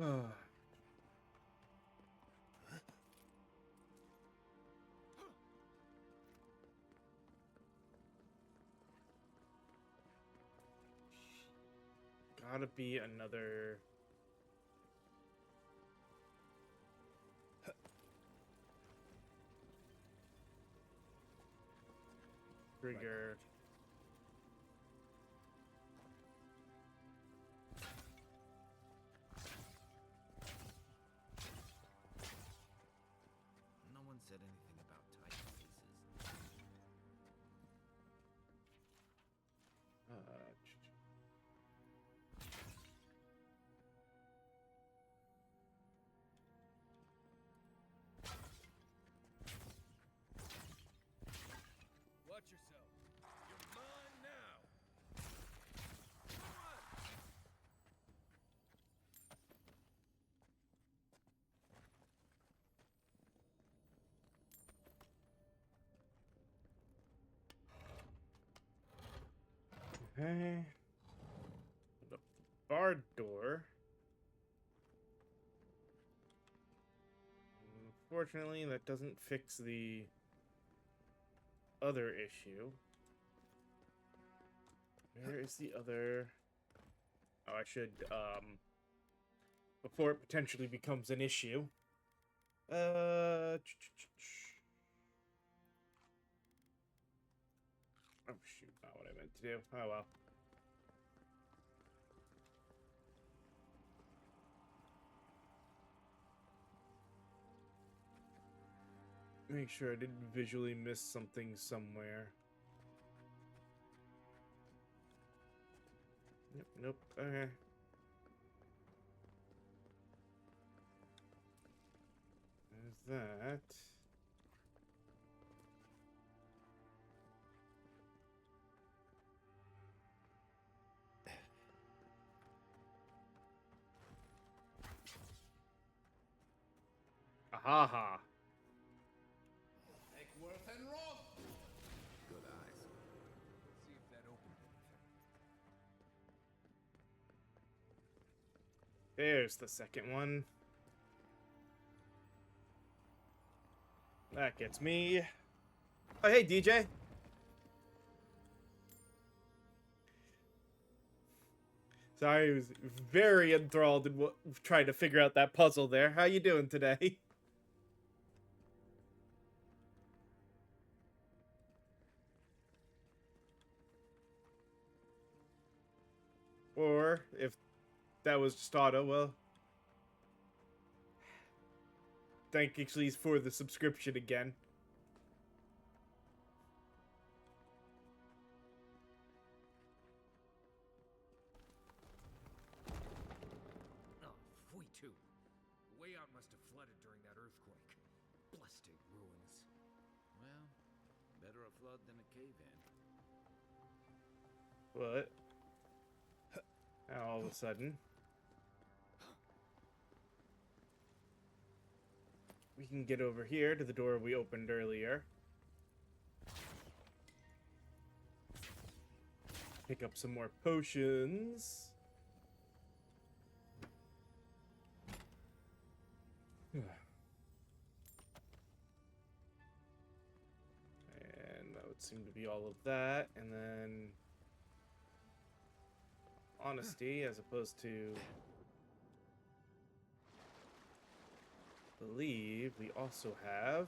A: Ah. Gotta be another. Trigger.
G: No one said anything about typefaces.
V: Watch yourself. You're mine now.
A: Okay. The barred door. Unfortunately, that doesn't fix the other issue. Where is the other? Oh, I should, before it potentially becomes an issue. Oh, shoot, not what I meant to do. Oh, well. Make sure I didn't visually miss something somewhere. Yep, nope, okay. There's that. Ahaha.
E: Eckworth and Roth!
K: Good eyes. Let's see if that opened anything.
A: There's the second one. That gets me. Oh, hey, DJ. Sorry, I was very enthralled in trying to figure out that puzzle there. How you doing today? Or, if that was just auto, well... Thank you for the subscription again.
K: Oh, fui too. The way out must have flooded during that earthquake. Blessed ruins.
G: Well, better a flood than a cave-in.
A: What? Now all of a sudden... we can get over here to the door we opened earlier. pick up some more potions. And that would seem to be all of that. And then honesty, as opposed to believe, we also have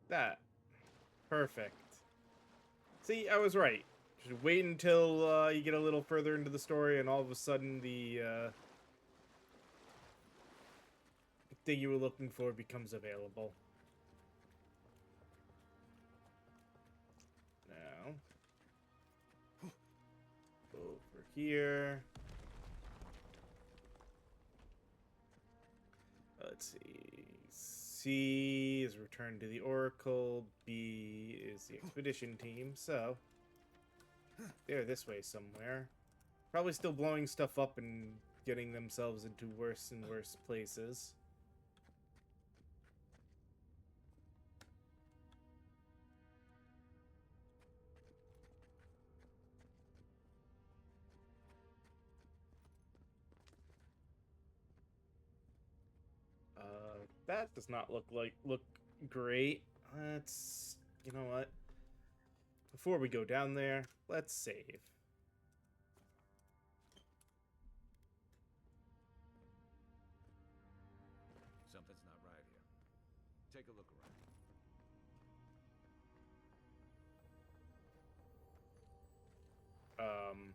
A: that. Perfect. See, I was right. Should wait until you get a little further into the story, and all of a sudden the thing you were looking for becomes available. Now, over here. Let's see. C is return to the Oracle. B is the expedition team. So, they're this way somewhere. Probably still blowing stuff up and getting themselves into worse and worse places. That does not look great. Let's, you know what? Before we go down there, let's save.
G: Something's not right here. Take a look around.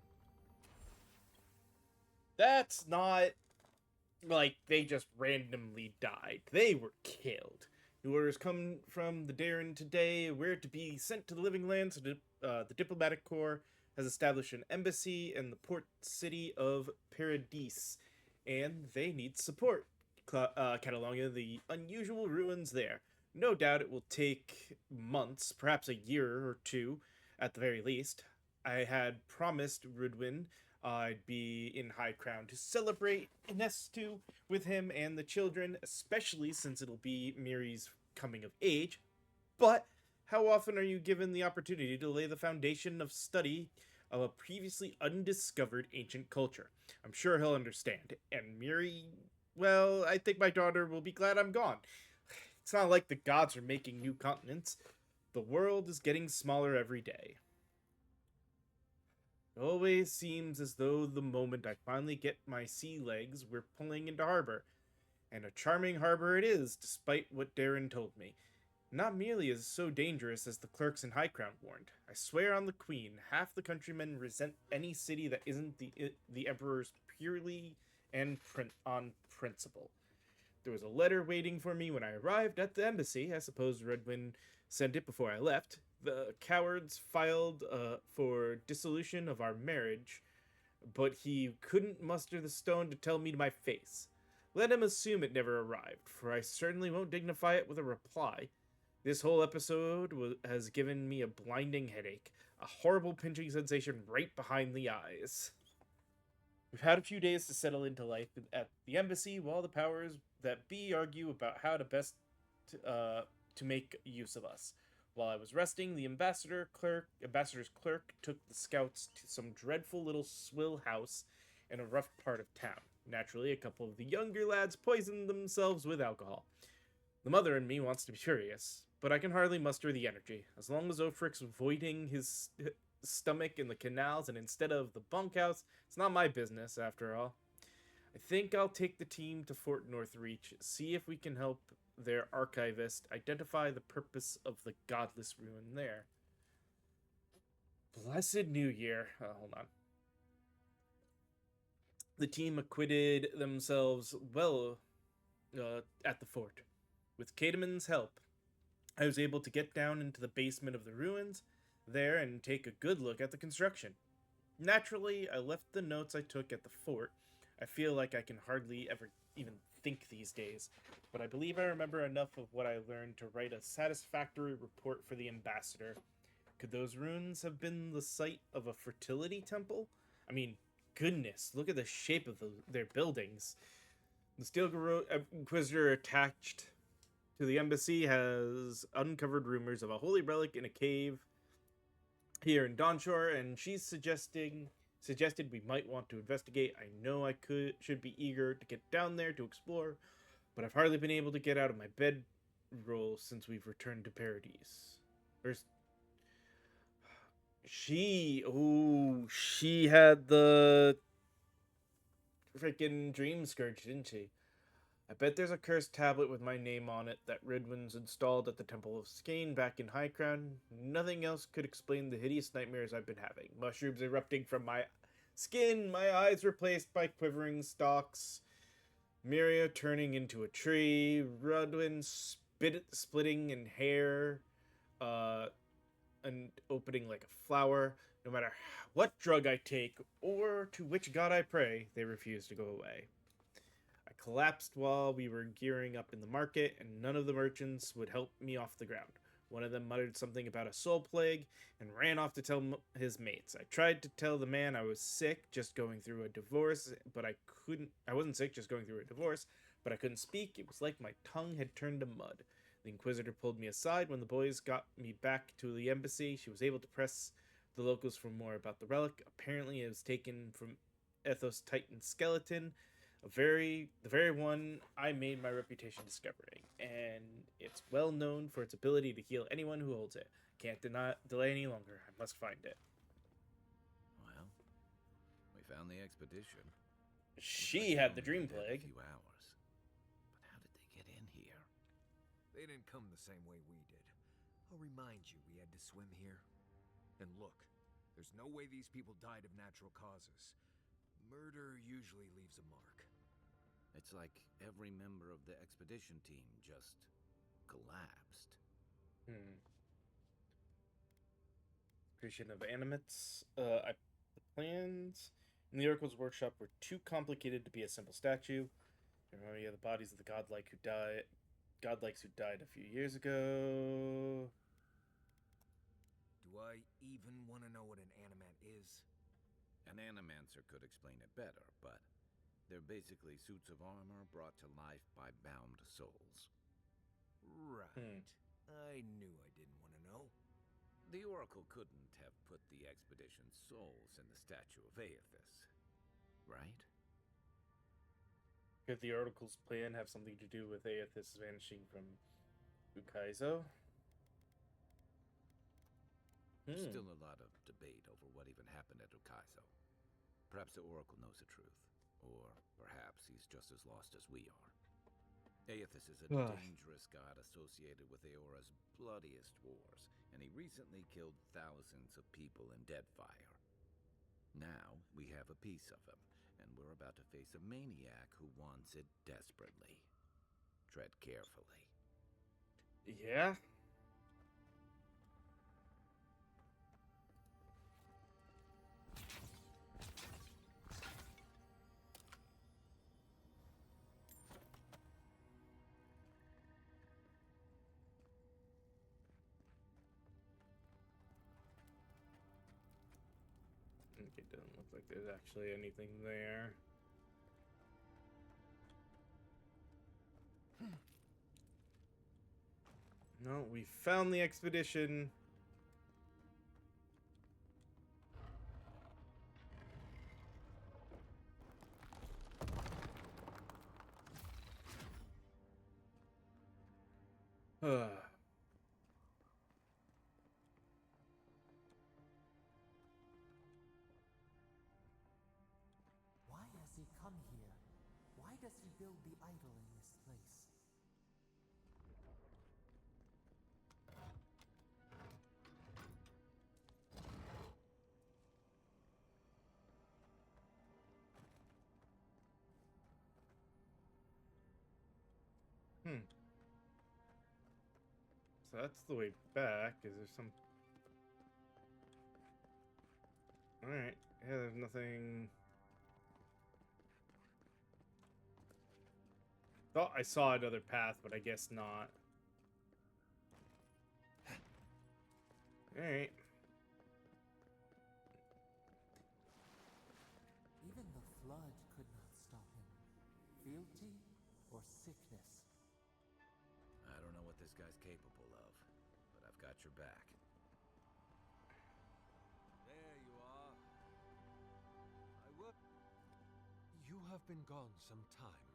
A: That's not like they just randomly died. They were killed. New orders come from the Darren today. We're to be sent to the Living Lands. The Diplomatic Corps has established an embassy in the port city of Paradis, and they need support. Catalonia, the unusual ruins there. No doubt it will take months, perhaps a year or two, at the very least. I had promised Rudwin I'd be in High Crown to celebrate Inestu with him and the children, especially since it'll be Miri's coming of age. But how often are you given the opportunity to lay the foundation of study of a previously undiscovered ancient culture? I'm sure he'll understand. And Miri, well, I think my daughter will be glad I'm gone. It's not like the gods are making new continents. The world is getting smaller every day. It always seems as though the moment I finally get my sea legs, we're pulling into harbor. And a charming harbor it is, despite what Darren told me. Not merely is it so dangerous as the clerks in High Crown warned. I swear on the Queen, half the countrymen resent any city that isn't the Emperor's purely and on principle. There was a letter waiting for me when I arrived at the embassy. I suppose Redwin sent it before I left. The cowards filed for dissolution of our marriage, but he couldn't muster the stone to tell me to my face. Let him assume it never arrived, for I certainly won't dignify it with a reply. This whole episode has given me a blinding headache, a horrible pinching sensation right behind the eyes. We've had a few days to settle into life at the embassy while the powers that be argue about how to best to make use of us. While I was resting, the ambassador's clerk took the scouts to some dreadful little swill house in a rough part of town. Naturally, a couple of the younger lads poisoned themselves with alcohol. The mother in me wants to be furious, but I can hardly muster the energy. As long as Ofric's voiding his stomach in the canals and instead of the bunkhouse, it's not my business, after all. I think I'll take the team to Fort Northreach, see if we can help their archivist identify the purpose of the godless ruin there. Blessed New Year. Hold on. The team acquitted themselves well at the fort. With Cademon's help, I was able to get down into the basement of the ruins there and take a good look at the construction. Naturally, I left the notes I took at the fort. I feel like I can hardly ever even think these days, but I believe I remember enough of what I learned to write a satisfactory report for the ambassador. Could those ruins have been the site of a fertility temple? I mean, goodness, look at the shape of their buildings. The Inquisitor attached to the embassy has uncovered rumors of a holy relic in a cave here in Dawnshore, and she's suggested we might want to investigate. I know I should be eager to get down there to explore, but I've hardly been able to get out of my bedroll since we've returned to Paradise. She had the freaking dream scourge, didn't she? I bet there's a cursed tablet with my name on it that Ridwin's installed at the Temple of Skane back in High Crown. Nothing else could explain the hideous nightmares I've been having. Mushrooms erupting from my skin, my eyes replaced by quivering stalks, Miria turning into a tree, Ridwin splitting in hair, and opening like a flower. No matter what drug I take or to which god I pray, they refuse to go away. I collapsed while we were gearing up in the market, and none of the merchants would help me off the ground. One of them muttered something about a soul plague and ran off to tell his mates. I tried to tell the man I was sick, just going through a divorce, but I couldn't. I wasn't sick, just going through a divorce, but I couldn't speak. It was like my tongue had turned to mud. The Inquisitor pulled me aside when the boys got me back to the embassy. She was able to press the locals for more about the relic. Apparently, it was taken from Ethos Titan skeleton, the very one I made my reputation discovering, and it's well known for its ability to heal anyone who holds it. Can't delay any longer. I must find it.
G: Well, we found the expedition.
A: She had the dream plague.
G: A few hours. But how did they get in here?
K: They didn't come the same way we did. I'll remind you we had to swim here. And look, there's no way these people died of natural causes. Murder usually leaves a mark.
G: It's like every member of the expedition team just collapsed.
A: Creation of animates. The plans in the Oracle's workshop were too complicated to be a simple statue. Remember, you have the bodies of the godlikes who died a few years ago.
K: Do I even want to know what an animat is?
G: An animancer could explain it better, but they're basically suits of armor brought to life by bound souls.
K: Right. I knew I didn't want to know.
G: The Oracle couldn't have put the expedition's souls in the statue of Aethys, right?
A: Could the Oracle's plan have something to do with Aethys vanishing from Ukaizo?
G: Still a lot of debate over what even happened at Ukaizo. Perhaps the Oracle knows the truth. Or perhaps he's just as lost as we are. Aethys is a dangerous god associated with Eora's bloodiest wars, and he recently killed thousands of people in Deadfire. Now we have a piece of him, and we're about to face a maniac who wants it desperately. Tread carefully.
A: Yeah? It doesn't look like there's actually anything there. No, we found the expedition.
O: Why has he come here? Why does he build the idol in this place?
A: So that's the way back. Is there some... Alright. Yeah, there's nothing... Thought I saw another path, but I guess not. Alright.
O: Even the flood could not stop him. Fealty or sickness.
G: I don't know what this guy's capable of, but I've got your back.
V: There you are. You have been gone some time.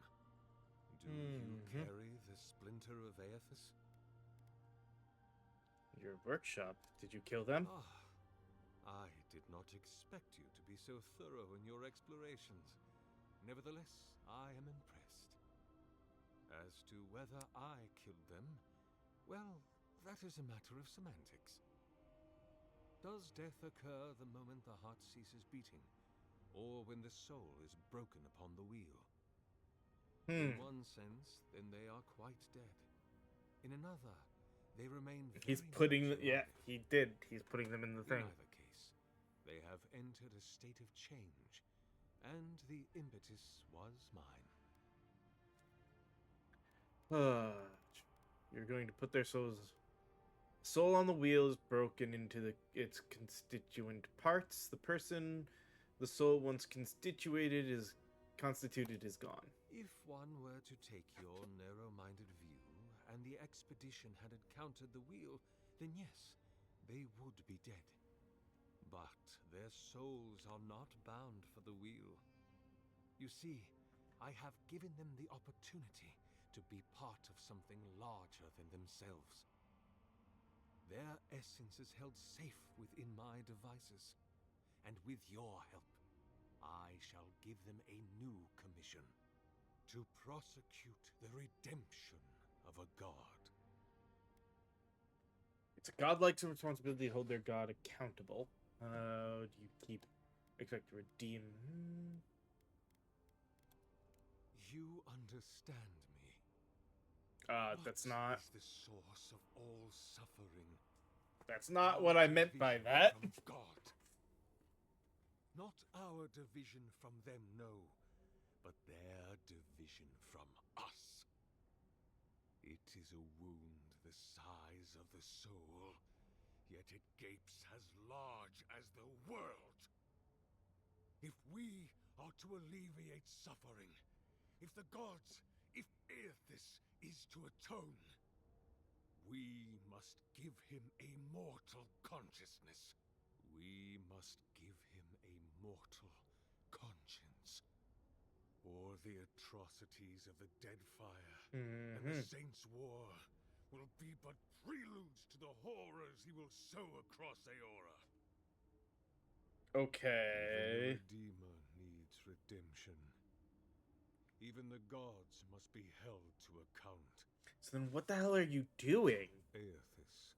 V: Do you carry the splinter of Aethys?
A: Your workshop. Did you kill them?
V: I did not expect you to be so thorough in your explorations. Nevertheless, I am impressed. As to whether I killed them, well, that is a matter of semantics. Does death occur the moment the heart ceases beating, or when the soul is broken upon the wheel? In one sense, then they are quite dead. In another, they remain very
A: He's putting,
V: much
A: yeah,
V: alive.
A: he did. He's putting them in the thing.
V: In either case, they have entered a state of change, and the impetus was mine.
A: You're going to put their soul on the wheels, broken into its constituent parts. The person the soul once constituted is gone.
V: If one were to take your narrow-minded view, and the expedition had encountered the wheel, then yes, they would be dead. But their souls are not bound for the wheel. You see, I have given them the opportunity to be part of something larger than themselves. Their essence is held safe within my devices, and with your help, I shall give them a new commission: to prosecute the redemption of a god.
A: It's a godlike responsibility to hold their god accountable. Do you expect to redeem?
V: You understand me.
A: That's not.
V: What is the source of all suffering?
A: That's not what I meant by that.
V: From God. Not our division from them, no, but their division from us. It is a wound the size of the soul, yet it gapes as large as the world. If we are to alleviate suffering, if the gods, if Aethys is to atone, we must give him a mortal consciousness. We must give him a mortal conscience. Or the atrocities of the Deadfire and the Saints' War will be but preludes to the horrors he will sow across Aora.
A: Okay.
V: Even the Redeemer needs redemption. Even the gods must be held to account.
A: So then what the hell are you doing?
V: Aethys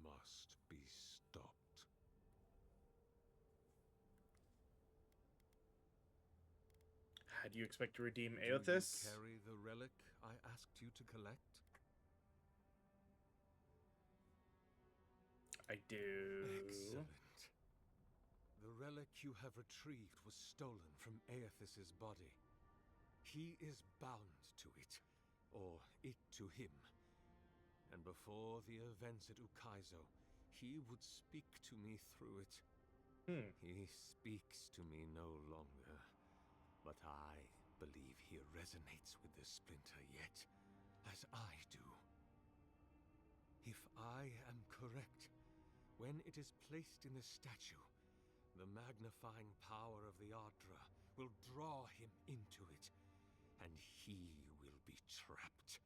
V: must be stopped.
A: How do you expect to redeem
V: Do you
A: Aethys?
V: carry the relic I asked you to collect?
A: I do.
V: Excellent. The relic you have retrieved was stolen from Aethys' body. He is bound to it, or it to him. And before the events at Ukaizo, he would speak to me through it. He speaks to me no longer, but I believe he resonates with the splinter yet, as I do. If I am correct, when it is placed in the statue, the magnifying power of the Ardra will draw him into it, and he will be trapped.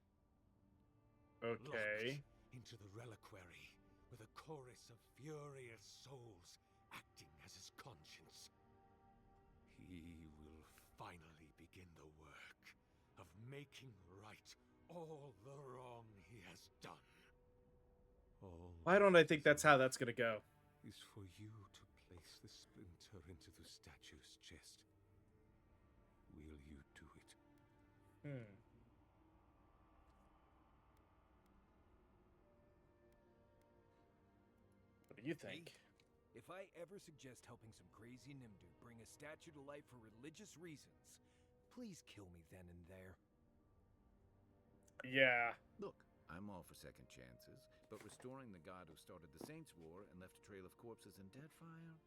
A: Okay.
V: Locked into the reliquary with a chorus of furious souls acting as his conscience. He will finally begin the work of making right all the wrong he has done. All
A: Why don't I think that's how that's gonna go?
V: is for you to place the splinter into the statue's chest. Will you do it?
A: What do you think?
K: If I ever suggest helping some crazy Nimdu bring a statue to life for religious reasons, please kill me then and there.
A: Yeah.
G: Look, I'm all for second chances, but restoring the god who started the Saints' War and left a trail of corpses in Deadfire?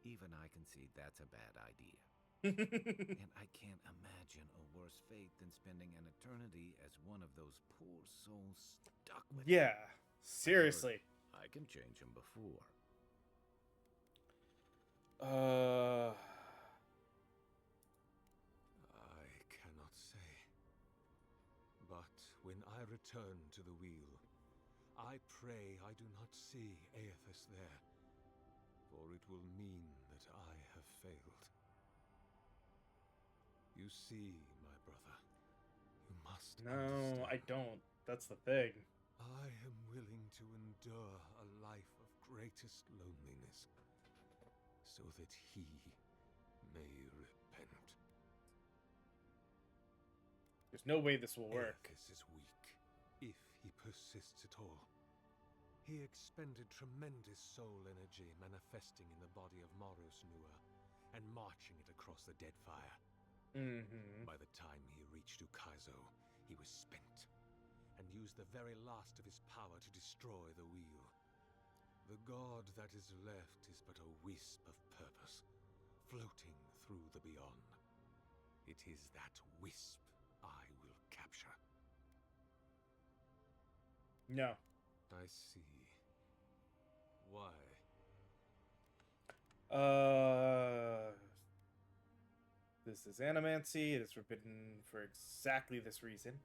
G: Even I can see that's a bad idea. And I can't imagine a worse fate than spending an eternity as one of those poor souls stuck with
A: Yeah,
G: him.
A: seriously.
G: I can change him before.
V: I cannot say. But when I return to the wheel, I pray I do not see Aethys there, for it will mean that I have failed. You see, my brother, you must understand.
A: No, I don't. That's the thing.
V: I am willing to endure a life of greatest loneliness, so that he may repent.
A: There's no way this will work.
V: Aethys is weak, if he persists at all. He expended tremendous soul energy manifesting in the body of Moros Nua and marching it across the Deadfire. By the time he reached Ukaizo, he was spent, and used the very last of his power to destroy the wheel. The god that is left is but a wisp of purpose, floating through the beyond. It is that wisp I will capture.
A: No.
V: I see. Why?
A: This is animancy. It is forbidden for exactly this reason.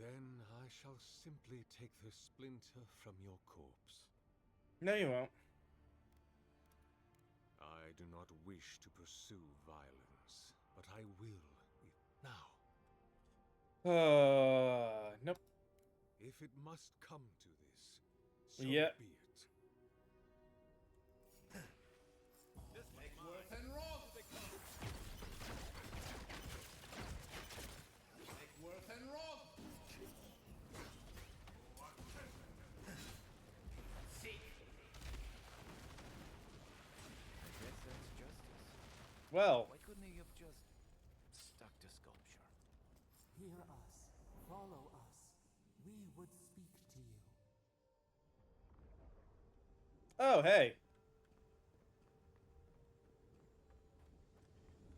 V: Then I shall simply take the splinter from your corpse.
A: No, you won't.
V: I do not wish to pursue violence, but I will now.
A: Nope.
V: If it must come to this, so
A: Yeah.
V: be it.
E: Egworth and Roth! Egworth and Roth!
G: I guess that's justice.
A: Well.
G: Why couldn't he have just stuck to sculpture?
O: Hear us. Follow us. We would speak to you.
A: Oh, hey.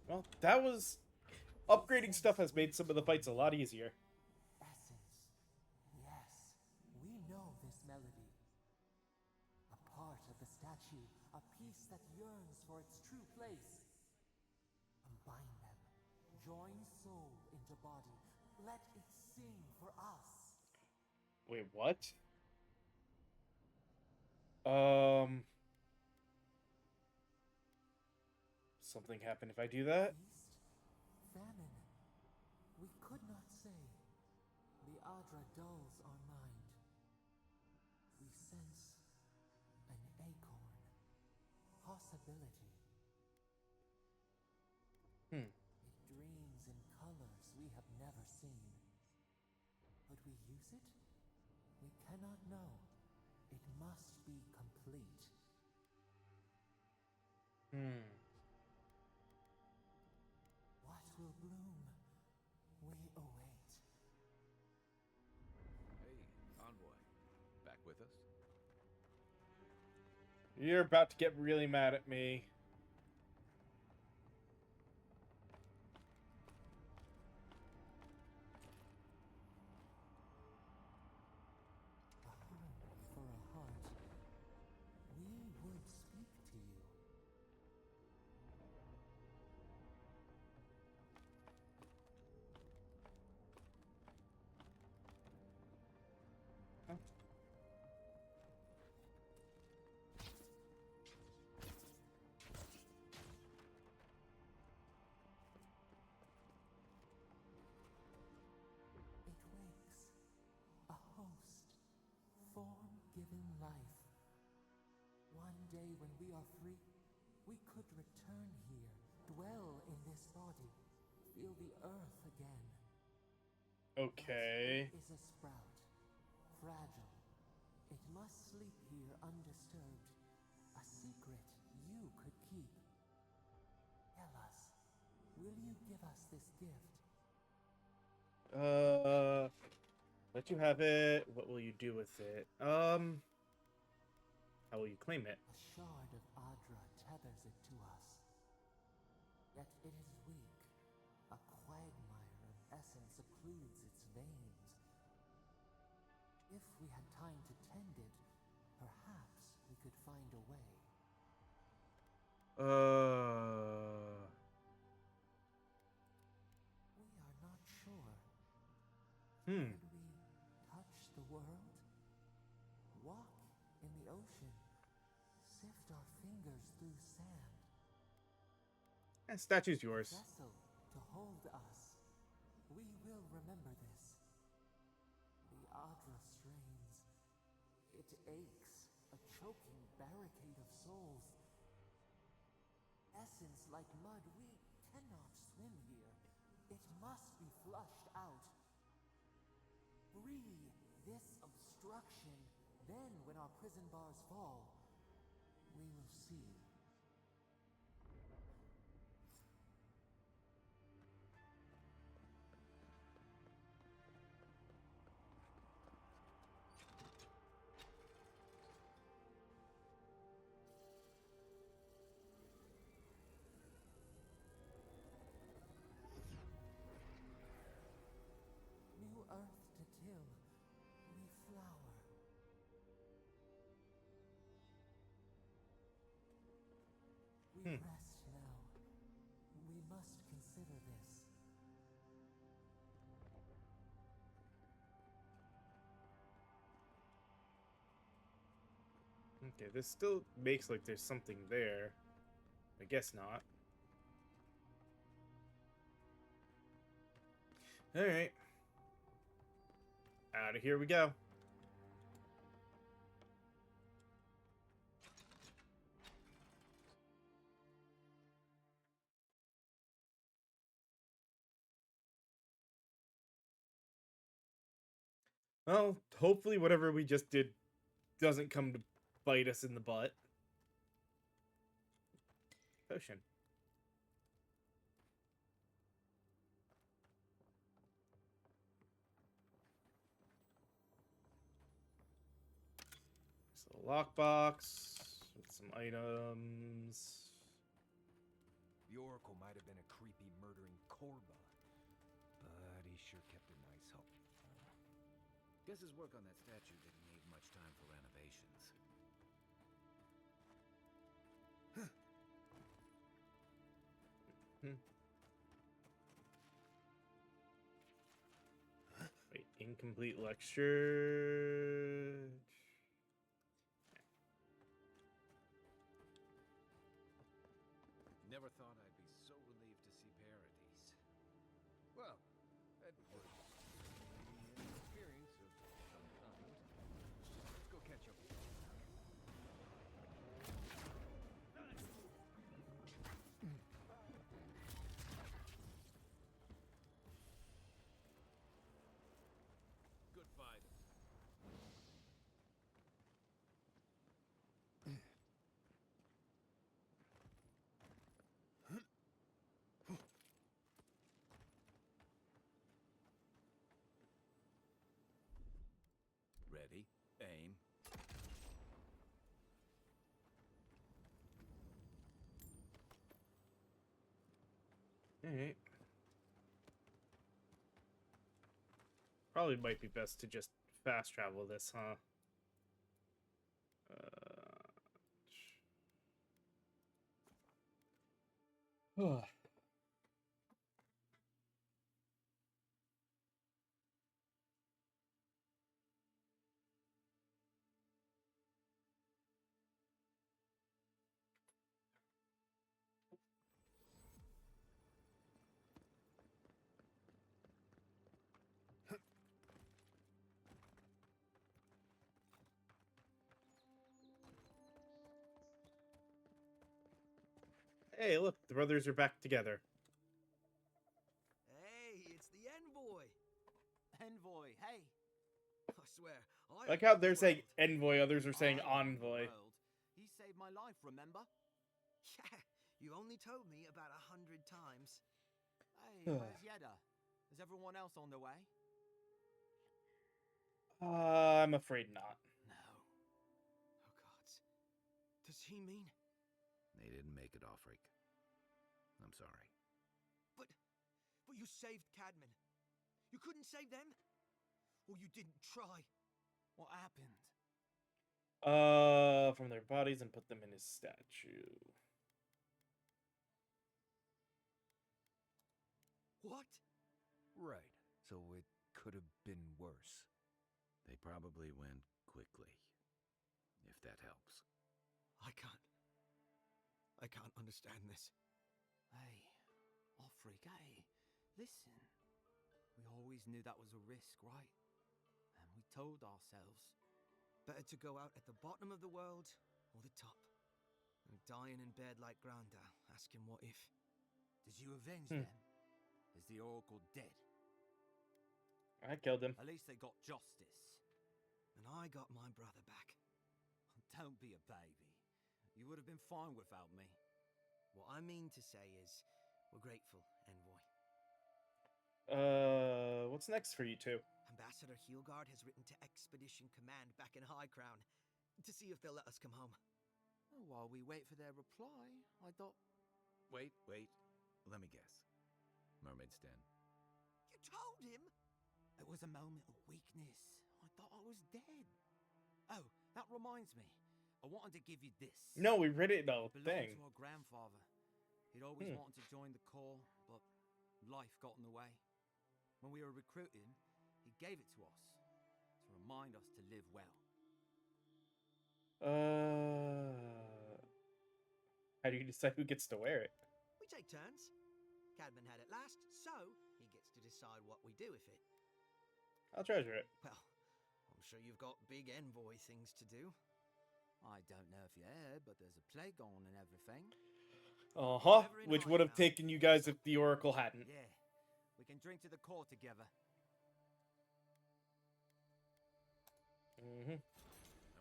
A: Well, that was... Upgrading stuff has made some of the fights a lot easier.
O: Essence. Yes, we know this melody. A part of the statue, a piece that yearns for its true place. Combine them. Join soul into body. Let it sing for us.
A: Wait, what? Something happened if I do that?
O: Feast? Famine? We could not say. The Adra dulls our mind. We sense an acorn. Possibility. It dreams in colors we have never seen. Would we use it? We cannot know. It must be complete. What will bloom? We await.
G: Hey, envoy. Back with us?
A: You're about to get really mad at me.
O: A home for a heart. We would speak to you. It wakes. A host. Form-given life. One day when we are free, we could return here, dwell in this body, feel the earth again.
A: Okay.
O: It is a sprout. Fragile. It must sleep here undisturbed. A secret you could keep. Tell us, will you give us this gift?
A: Let you have it. What will you do with it? How will you claim it?
O: A shard of Adra tethers it to us. Yet it is weak. A quagmire of essence occludes its veins. If we had time to tend it, perhaps we could find a way. We are not sure. Could we touch the world? Walk in the ocean? Sift our fingers through sand?
A: That statue's yours.
O: Vessel to hold us. We will remember this. The Adra strains. It aches, a choking barricade of souls. Essence like mud, we cannot swim here. It must be flushed out. Free this obstruction. Then, when our prison bars fall, we will see. New earth to till, we flower. We rest now. We must consider this.
A: Okay, this still makes like there's something there. I guess not. Alright. Out of here we go. Well, hopefully whatever we just did doesn't come to bite us in the butt. Potion. So lockbox with some items.
K: The Oracle might have been a creepy, murdering Korba, but he sure kept a nice home.
G: Guess his work on that statue didn't need much time for renovations. Wait, incomplete lecture.
K: Never thought I'd be so relieved to see Paradise. Well, that would be an experience of some kind. Let's go catch up with you. Good fight.
G: Ready, aim.
A: Alright. Probably might be best to just fast travel this, huh? Hey, look, the brothers are back together.
R: Hey, it's the envoy. Envoy, hey. I swear, I
A: Like how they're saying envoy, others are saying envoy.
R: He saved my life, remember? Yeah, you only told me about 100 times. Hey, where's Yeda? Is everyone else on the way?
A: I'm afraid not.
R: No. Oh, God. Does he mean...
G: They didn't make it, Offric. I'm sorry.
R: But you saved Cadman. You couldn't save them? Or you didn't try?
C: What happened?
A: From their bodies and put them in his statue.
R: What?
K: Right. So it could have been worse.
G: They probably went quickly, if that helps.
R: I can't understand this.
C: Hey, Offric, hey, listen. We always knew that was a risk, right? And we told ourselves.
R: Better to go out at the bottom of the world or the top. And dying in bed like Granda, asking what if.
C: Did you avenge them? Is the Oracle dead?
A: I killed him.
C: At least they got justice.
R: And I got my brother back.
C: Don't be a baby. You would have been fine without me.
R: What I mean to say is, we're grateful, Envoy.
A: What's next for you two?
R: Ambassador Heelgard has written to Expedition Command back in High Crown to see if they'll let us come home.
C: Oh, while we wait for their reply, I thought...
G: Wait. Let me guess. Mermaid's Den.
R: You told him?
C: It was a moment of weakness. I thought I was dead. Oh, that reminds me. I wanted to give you this.
A: No, we read it the
C: Belonged
A: thing.
C: to our grandfather. He'd always wanted to join the Corps, but life got in the way. When we were recruiting, he gave it to us to remind us to live well.
A: How do you decide who gets to wear it?
R: We take turns. Cadman had it last, so he gets to decide what we do with it.
A: I'll treasure it.
R: Well, I'm sure you've got big envoy things to do.
C: I don't know if you heard, but there's a plague on and everything.
A: Which would have taken you guys if the Oracle hadn't.
C: Yeah, we can drink to the core together.
G: I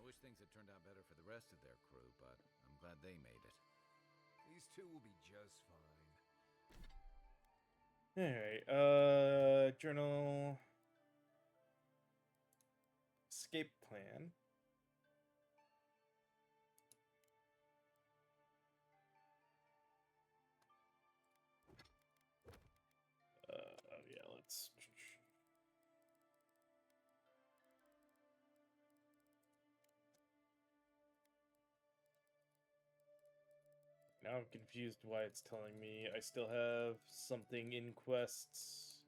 G: wish things had turned out better for the rest of their crew, but I'm glad they made it.
K: These two will be just fine.
A: Alright, journal. Escape plan. Yeah, let's... Now I'm confused why it's telling me I still have something in quests.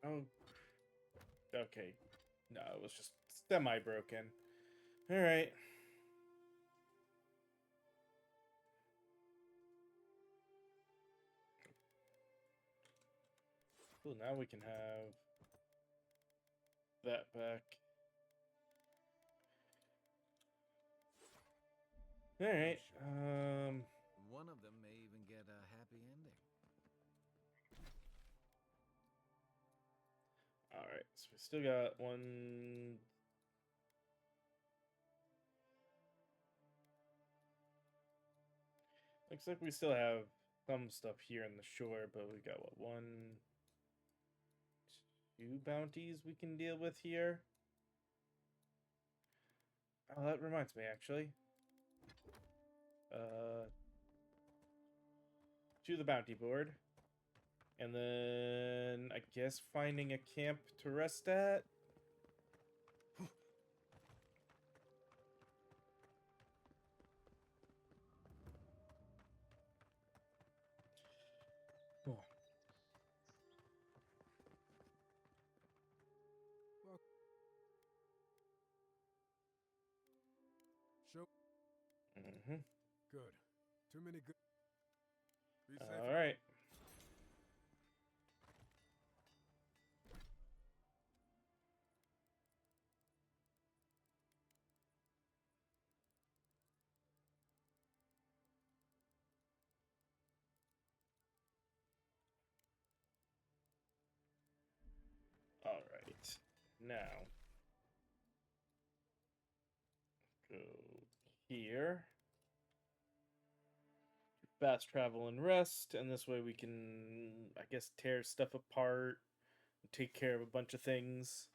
A: Oh. Okay. No, it was just semi-broken. Alright. Cool, now we can have that back. Alright,
G: One of them may even get a happy ending.
A: Alright, so we still got one... Looks like we still have some stuff here on the shore, but we got, what, 1... 2 bounties we can deal with here? Oh, that reminds me, actually. To the bounty board. And then, I guess, finding a camp to rest at? Cool.
Q: Show. Good. Too many good. Be safe.
A: All right. All right. Now, go here. Fast travel and rest, and this way we can, I guess, tear stuff apart, take care of a bunch of things.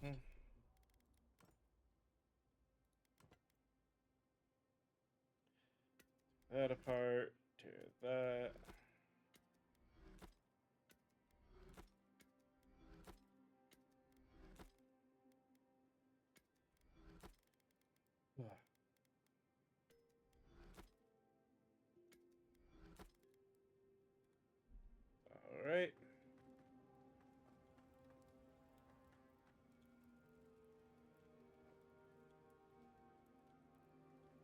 A: Hmm. That apart, tear that. All right.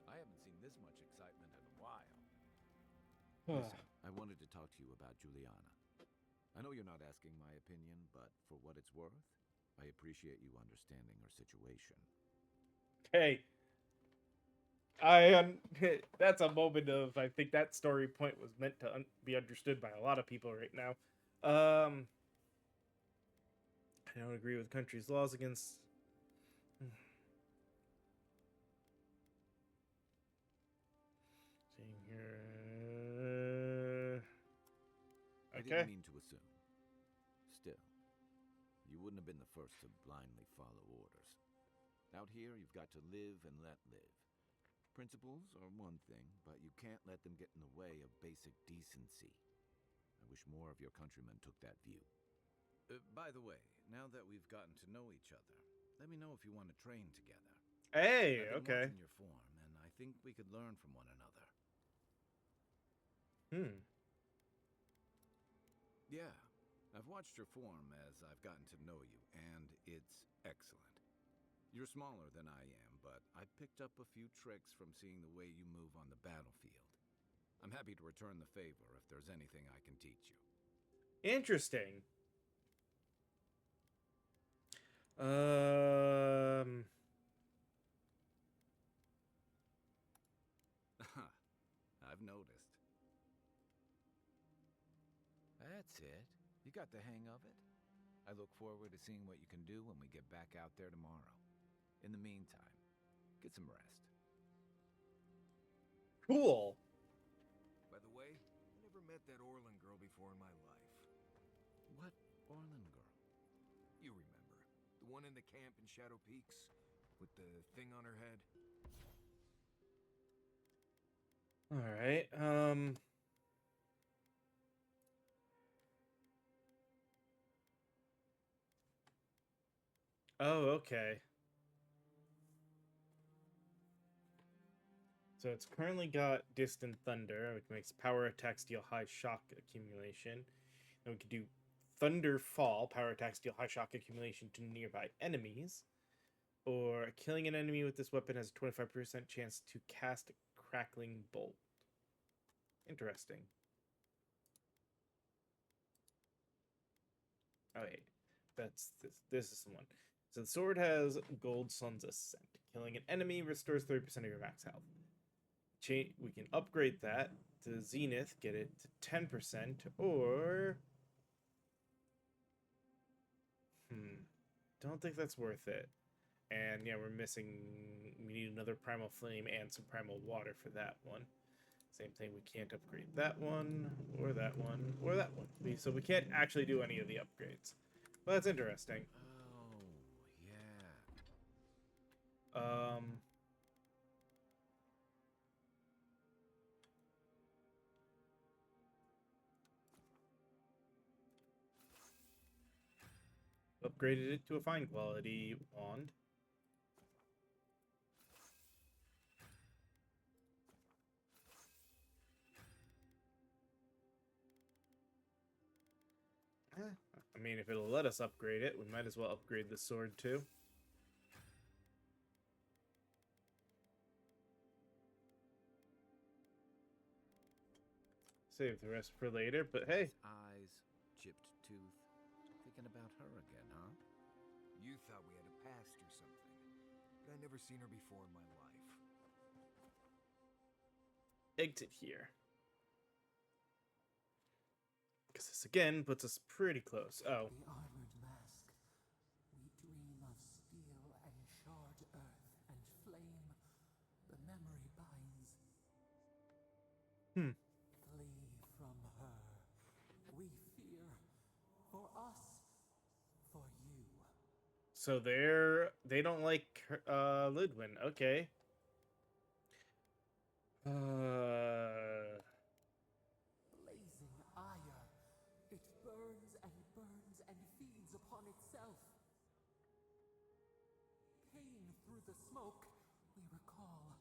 G: I haven't seen this much excitement in a while. Listen, I wanted to talk to you about Juliana. I know you're not asking my opinion, but for what it's worth, I appreciate you understanding her situation.
A: Hey, that's a moment of, I think that story point was meant to be understood by a lot of people right now. I don't agree with the country's laws against. Seeing here.
G: I
A: Okay.
G: didn't mean to assume. Still, you wouldn't have been the first to blindly follow orders. Out here, you've got to live and let live. Principles are one thing, but you can't let them get in the way of basic decency. I wish more of your countrymen took that view. By the way, now that we've gotten to know each other, let me know if you want to train together.
A: Hey,
G: I've been
A: okay.
G: watching your form, and I think we could learn from one another. Yeah, I've watched your form as I've gotten to know you, and it's excellent. You're smaller than I am, but I've picked up a few tricks from seeing the way you move on the battlefield. I'm happy to return the favor if there's anything I can teach you.
A: Interesting.
G: I've noticed. That's it. You got the hang of it. I look forward to seeing what you can do when we get back out there tomorrow. In the meantime, get some rest.
A: Cool.
K: By the way, I never met that Orlan girl before in my life.
G: What Orlan girl?
K: You remember. The one in the camp in Shadow Peaks? With the thing on her head?
A: Alright, Oh, okay. So it's currently got Distant Thunder, which makes power attacks deal high shock accumulation. And we could do Thunder Fall, power attacks deal high shock accumulation to nearby enemies. Or killing an enemy with this weapon has a 25% chance to cast a Crackling Bolt. Interesting. Oh wait, that's this. This is the one. So the sword has Gold Sun's Ascent. Killing an enemy restores 30% of your max health. We can upgrade that to Zenith, get it to 10%, or don't think that's worth it. And yeah, we're missing. We need another Primal Flame and some Primal Water for that one. Same thing. We can't upgrade that one, or that one, or that one. So we can't actually do any of the upgrades. Well, that's interesting.
G: Oh, yeah.
A: Upgraded it to a fine quality wand. I mean, if it'll let us upgrade it, we might as well upgrade the sword too. Save the rest for later, but hey.
G: Eyes, chipped tooth. Thinking about her again, huh?
K: You thought we had a past or something, but I'd never seen her before in my life.
A: Exit here. Because this again puts us pretty close. Oh.
O: The armored mask. We dream of steel and charred earth and flame. The memory binds. Flee from her. We fear. For us. For you.
A: So they don't like Ludwin. Okay.
O: Blazing ire. It burns and burns and feeds upon itself. Pain through the smoke, we recall.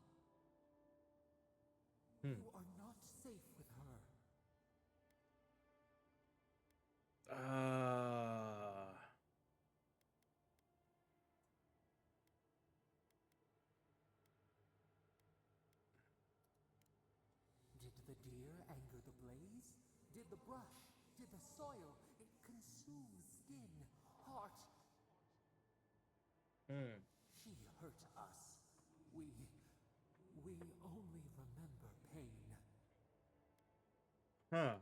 O: You are not safe with her. Did the deer anger the blaze? Did the brush? Did the soil? It consumes skin, heart. She hurt us. We only remember pain.
A: Huh.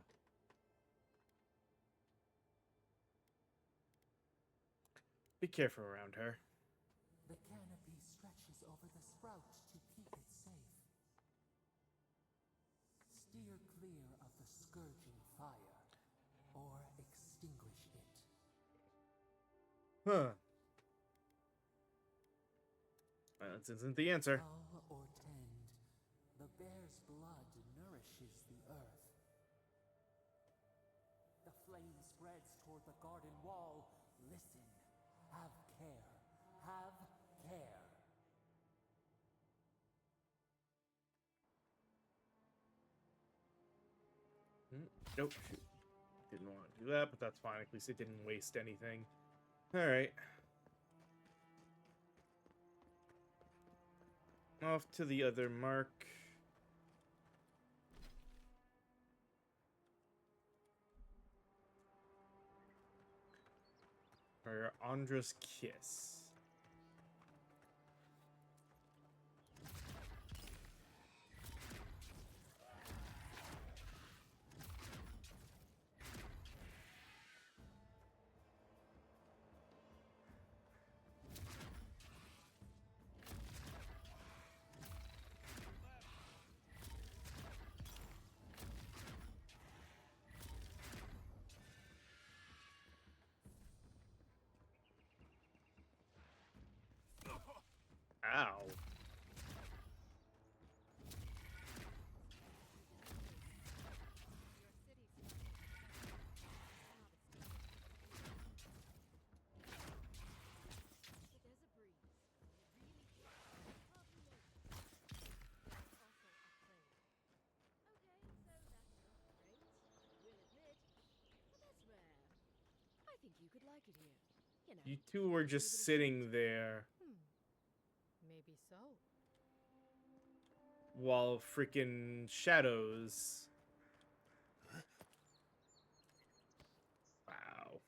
A: Be careful around her.
O: The canopy stretches over the sprout to keep it safe. Steer clear of the scourging fire, or extinguish it.
A: Huh. That isn't the answer.
O: Cull or tend, the bear's blood nourishes the earth. The flame spreads toward the garden wall. Listen. Have care. Have care.
A: Nope. Shoot. Didn't want to do that, but that's fine. At least it didn't waste anything. All right. Off to the other mark. For Andra's kiss. Ow.
M: I think you could like it here. You know.
A: You two were just sitting there
N: Maybe so.
A: while freaking shadows. Wow.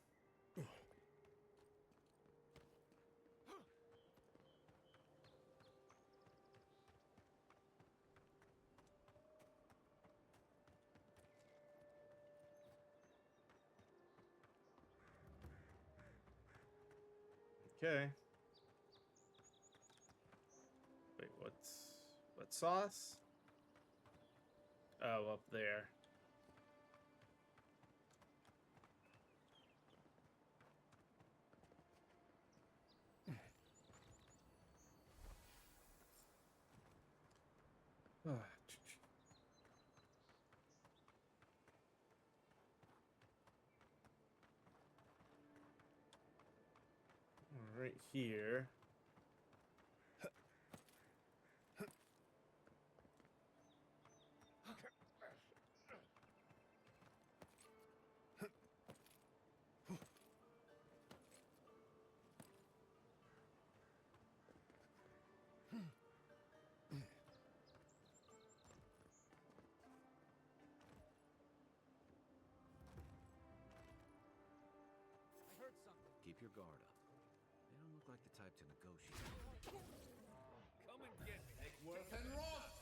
A: Okay. Wait, what sauce? Oh, up there. Right here.
K: I heard something. Keep your guard up. They don't look like the type to negotiate.
B: Come and get me.
E: Take worth and wrath.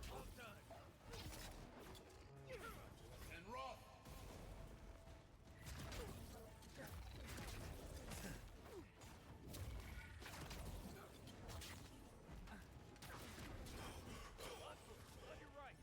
B: Well done.
E: And wrath.
B: On your right.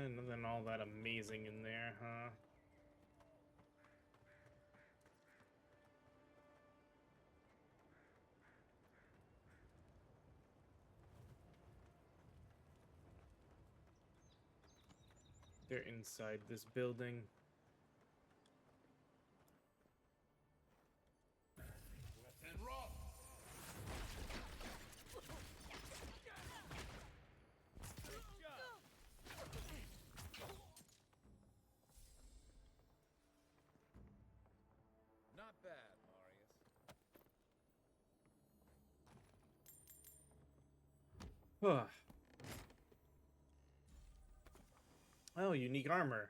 A: Nothing all that amazing in there, huh? They're inside this building.
E: And rough.
B: Not bad, Marius.
A: Oh, unique armor.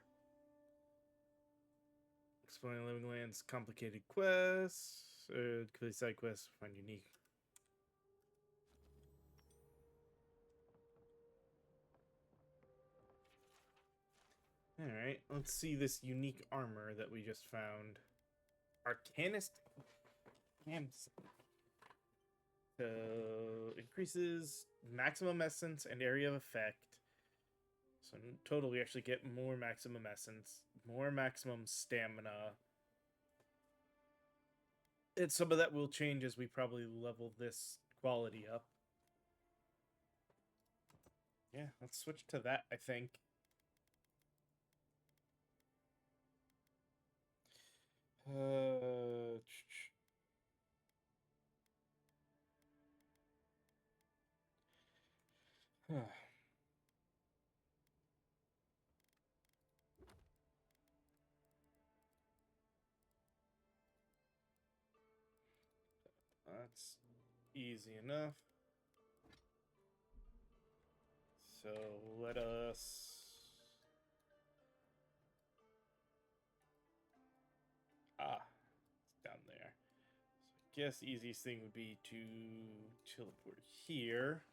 A: Exploring living lands, complicated quests. Complete side quests, find unique. Alright, let's see this unique armor that we just found. Arcanist Cams. So increases maximum essence and area of effect. So in total, we actually get more maximum essence, more maximum stamina. And some of that will change as we probably level this quality up. Yeah, let's switch to that, I think. That's easy enough. So let us... it's down there. So I guess the easiest thing would be to teleport here.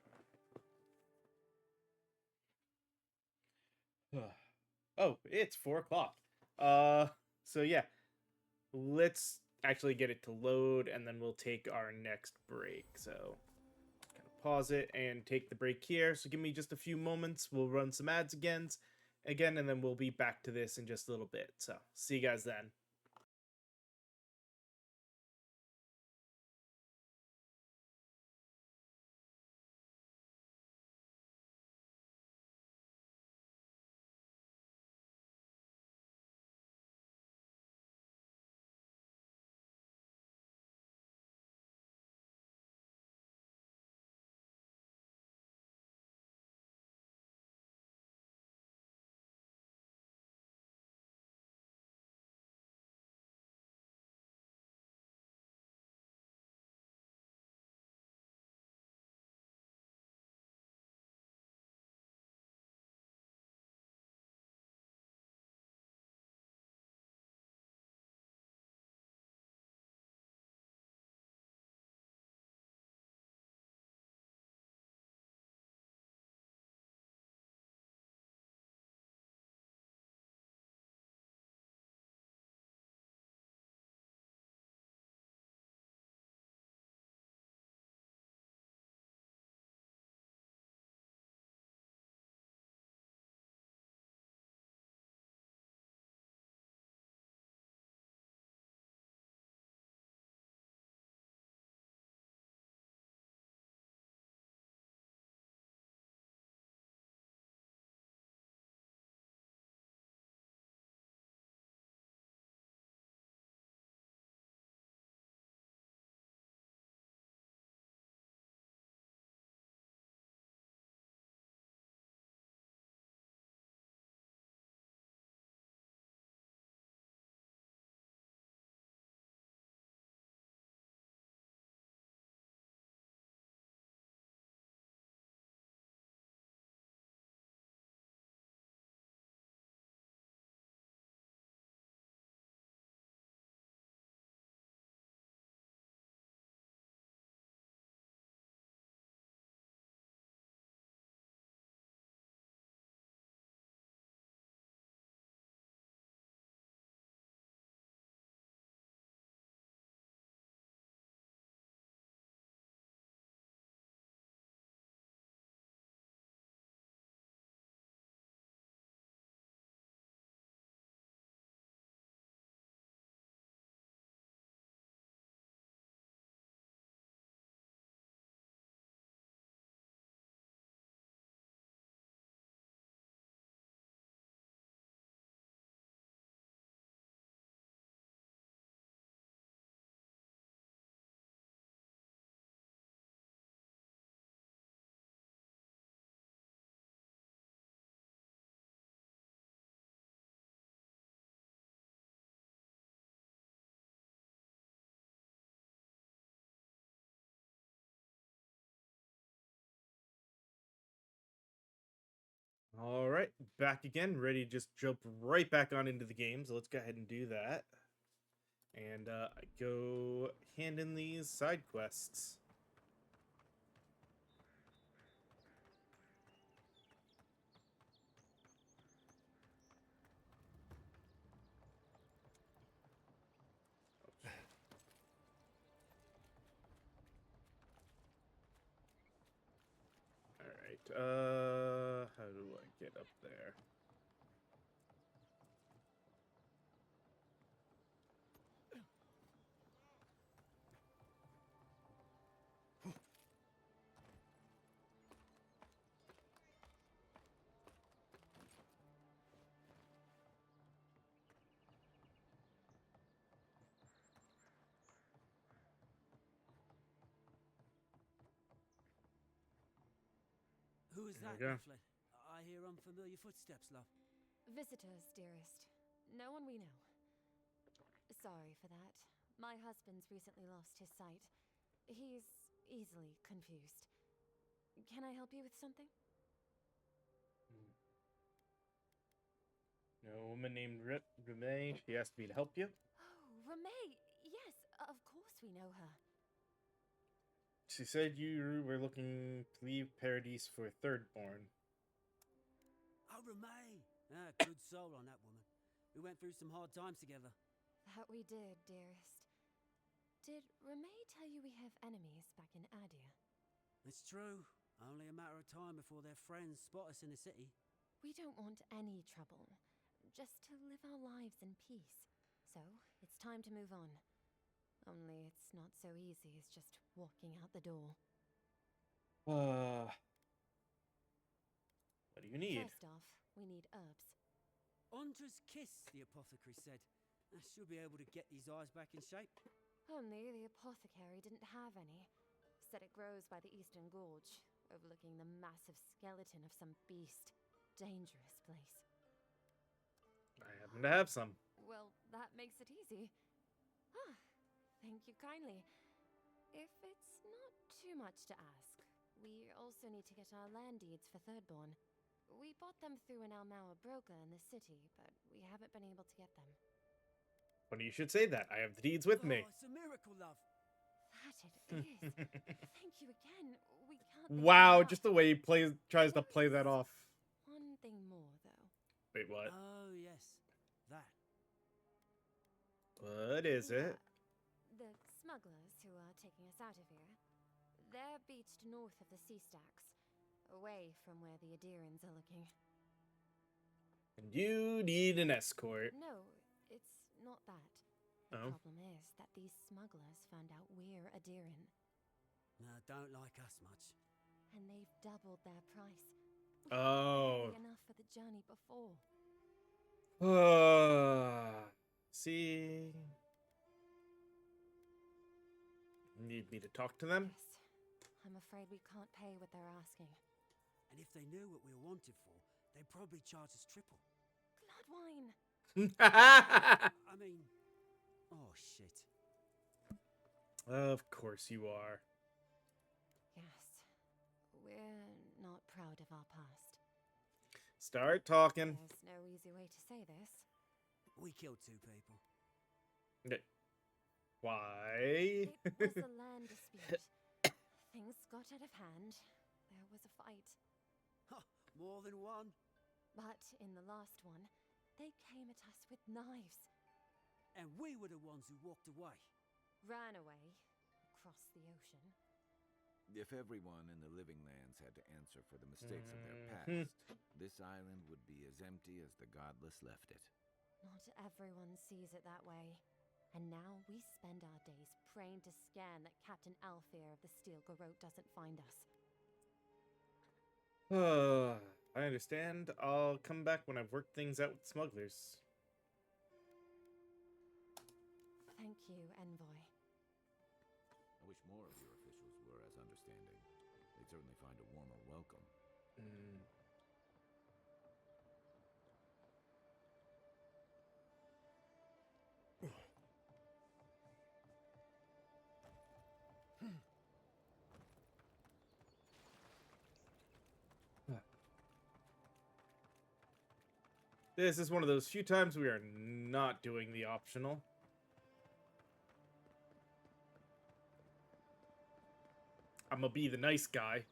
A: Oh, it's 4 o'clock. So yeah, let's actually get it to load, and then we'll take our next break. So kind of pause it and take the break here. So give me just a few moments. We'll run some ads again, and then we'll be back to this in just a little bit. So see you guys then. All right, back again, ready to just jump right back on into the game. So let's go ahead and do that. And I go hand in these side quests. All right, how do I get up there?
S: Who is
A: There
S: that,
A: we go.
S: Mifflin? I hear unfamiliar footsteps, love.
M: Visitors, dearest. No one we know. Sorry for that. My husband's recently lost his sight. He's easily confused. Can I help you with something?
A: No woman named Reme. She asked me to help you.
M: Oh, Ramay! Yes, of course we know her.
A: She said you were looking to leave Paradise for Thirdborn.
S: Oh, Ramay! Ah, good soul on that woman. We went through some hard times together.
M: That we did, dearest. Did Ramay tell you we have enemies back in Adia?
S: It's true. Only a matter of time before their friends spot us in the city.
M: We don't want any trouble. Just to live our lives in peace. So, it's time to move on. Only it's not so easy as just walking out the door.
A: What do you need?
M: First off, we need herbs.
S: Ondra's kiss, the apothecary said. I should be able to get these eyes back in shape.
M: Only the apothecary didn't have any. Said it grows by the Eastern Gorge, overlooking the massive skeleton of some beast. Dangerous place.
A: I happen to have some.
M: Well, that makes it easy. Ah, thank you kindly. If it's not too much to ask, we also need to get our land deeds for Thirdborn. We bought them through an Almaua broker in the city, but we haven't been able to get them.
A: Funny you should say that. I have the deeds with me.
S: It's a miracle, love.
M: That it is. Thank you again. We can't.
A: Wow, just the way he tries to play that off.
M: One thing more, though.
A: Wait, what?
S: Oh, yes. That.
A: What is it?
M: The smugglers who are taking us out of here. They're beached north of the sea stacks, away from where the Adirans are looking.
A: And you need an escort.
M: No, it's not that. The problem is that these smugglers found out we're Adiran.
S: No, don't like us much.
M: And they've doubled their price.
A: Oh.
M: Enough for the journey before.
A: See. Need me to talk to them?
M: Yes. I'm afraid we can't pay what they're asking.
S: And if they knew what we were wanted for, they'd probably charge us triple.
M: Bloodwine!
S: I mean... Oh, shit.
A: Of course you are.
M: Yes. We're not proud of our past.
A: Start talking.
M: There's no easy way to say this.
S: We killed 2 people.
A: Why?
M: It was a land dispute. Things got out of hand. There was a fight.
S: Huh, more than one.
M: But in the last one, they came at us with knives.
S: And we were the ones who walked away.
M: Ran away. Across the ocean.
G: If everyone in the living lands had to answer for the mistakes of their past, this island would be as empty as the godless left it.
M: Not everyone sees it that way. And now we spend our days praying to Scan that Captain Alfear of the Steel Garrote doesn't find us.
A: I understand. I'll come back when I've worked things out with smugglers.
M: Thank you, Envoy.
G: I wish more of your officials were as understanding. They'd certainly find a warmer welcome.
A: This is one of those few times we are not doing the optional. I'm gonna be the nice guy.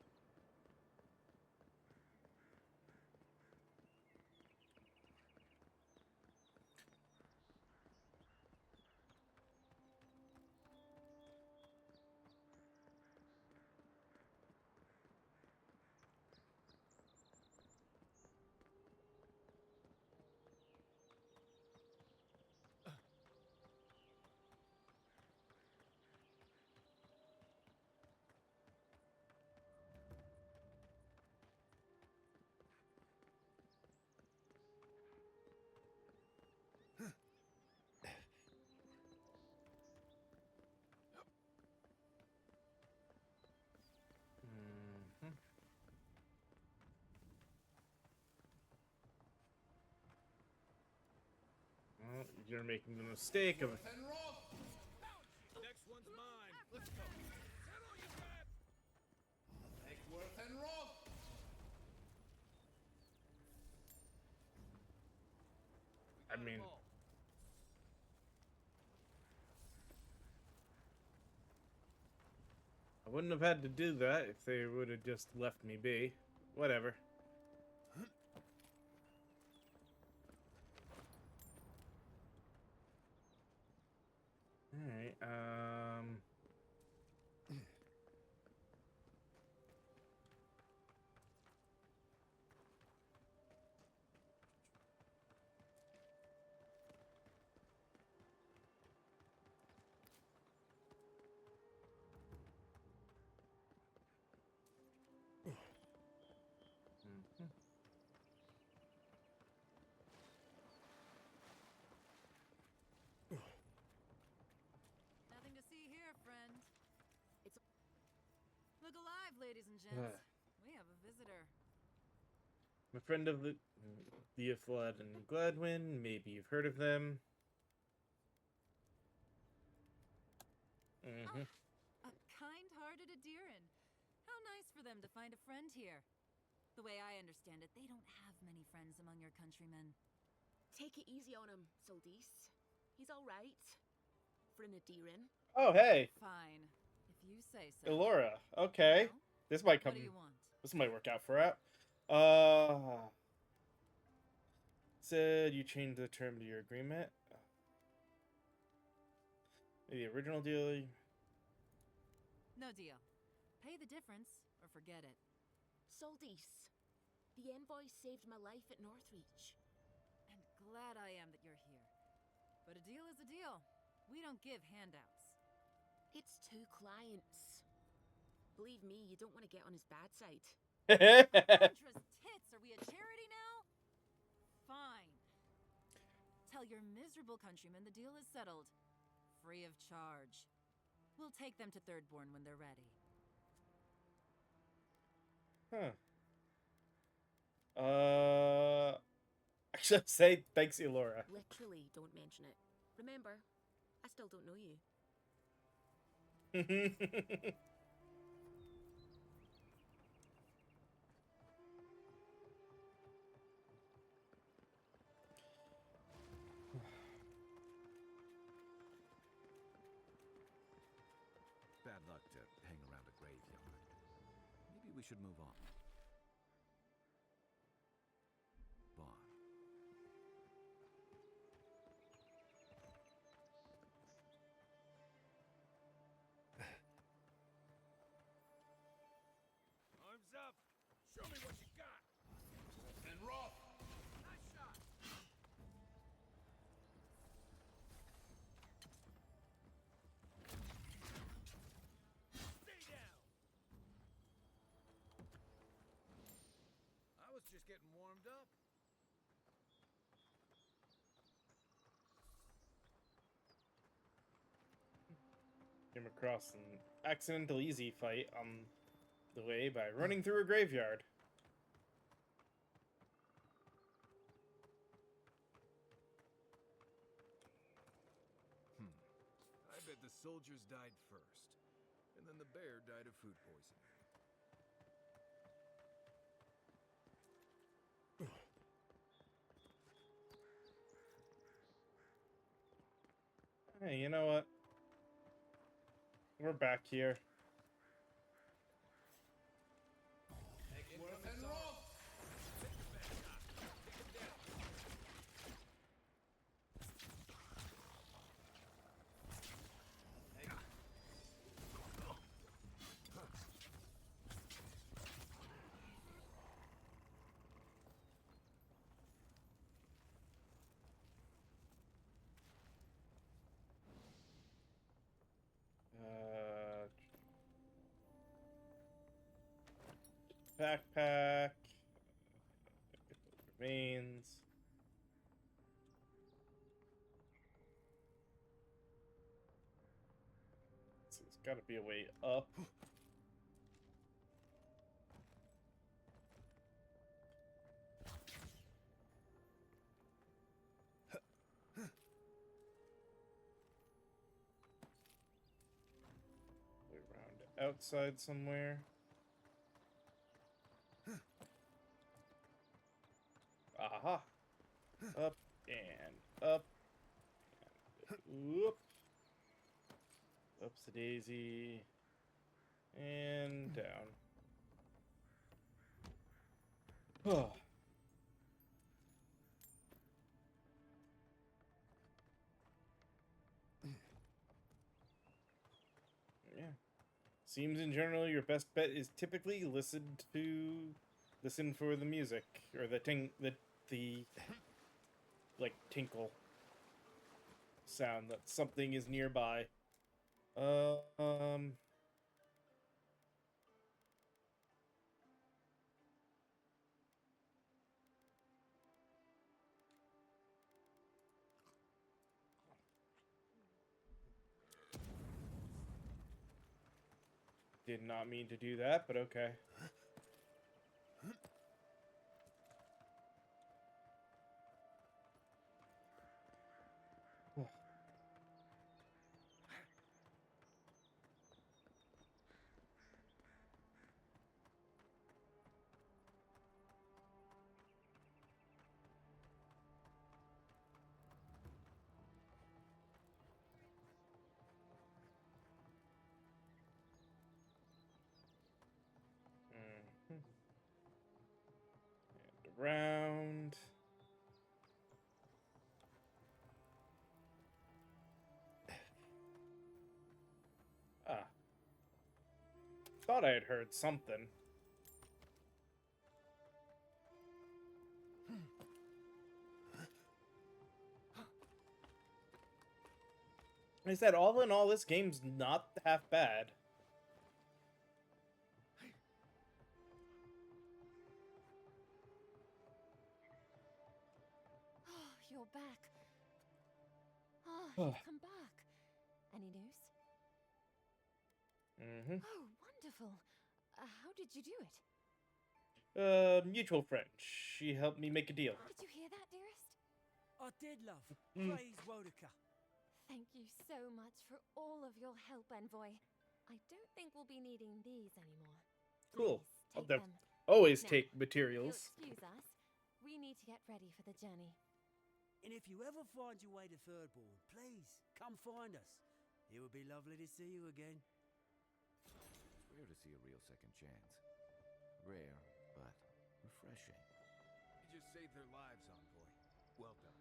A: Well, you're making the mistake of...
V: Next one's mine. Let's go. Settle you bet.
E: Eggsworth and Roth.
A: I mean... I wouldn't have had to do that if they would have just left me be. Whatever. Alright,
P: Nothing to see here, friend. Look alive, ladies and gents. We have a visitor.
A: My friend of the Flood and Gladwin. Maybe you've heard of them.
P: Oh, a kind-hearted Adiran. How nice for them to find a friend here. The way I understand it, they don't have many friends among your countrymen.
F: Take it easy on him, Soldis. He's all right. For an Adiran.
A: Oh, hey.
P: Fine, if you say so.
A: Elora. Okay.
P: Well,
A: This might come...
P: what do you want?
A: This might work out for it. Said you changed the term to your agreement. The original deal...
P: No deal. Pay the difference, or forget it.
F: Soldis. The envoy saved my life at Northreach.
P: And glad I am that you're here. But a deal is a deal. We don't give handouts.
F: It's 2 clients. Believe me, you don't want to get on his bad side.
P: Contra's tits, are we a charity now? Fine. Tell your miserable countrymen the deal is settled. Free of charge. We'll take them to Thirdborn when they're ready.
A: Huh. I should say thanks, Elora.
F: Literally, don't mention it. Remember, I still don't know you.
G: Bad luck to hang around a graveyard. Maybe we should move on. Vaughn.
E: Arms up. Show me what you got. And Roth. Nice shot. Stay down.
V: I was just getting warmed up.
A: Came across an accidental easy fight on the way by running through a graveyard.
K: I bet the soldiers died first, and then the bear died of food poisoning.
A: Hey, you know what? We're back here.
E: And Roth!
A: Backpack. Remains. So there's gotta be a way up. Way around outside somewhere. Aha! Up and up. And whoop. Upsy daisy. And down. Oh. Yeah. Seems in general your best bet is typically listen for the music or the like tinkle sound that something is nearby. Um Did not mean to do that, but okay. And around. Ah. Thought I had heard something. I said, all in all, this game's not half bad.
M: Oh, you're back. Oh, you've come back. Any news?
A: Mm-hmm.
M: Oh, wonderful. How did you do it?
A: Mutual friend. She helped me make a deal.
M: Did you hear that, dearest?
S: I did, love. Praise Wodaka.
M: Thank you so much for all of your help, Envoy. I don't think we'll be needing these anymore.
A: Cool.
M: Please,
A: I'll
M: take them.
A: always
M: Now,
A: take
M: if
A: materials.
M: you'll excuse us, we need to get ready for the journey.
S: And if you ever find your way to Thirdborn, please come find us. It would be lovely to see you again.
B: It's rare to see a real second chance. Rare, but refreshing.
K: You just saved their lives, Envoy. Well done.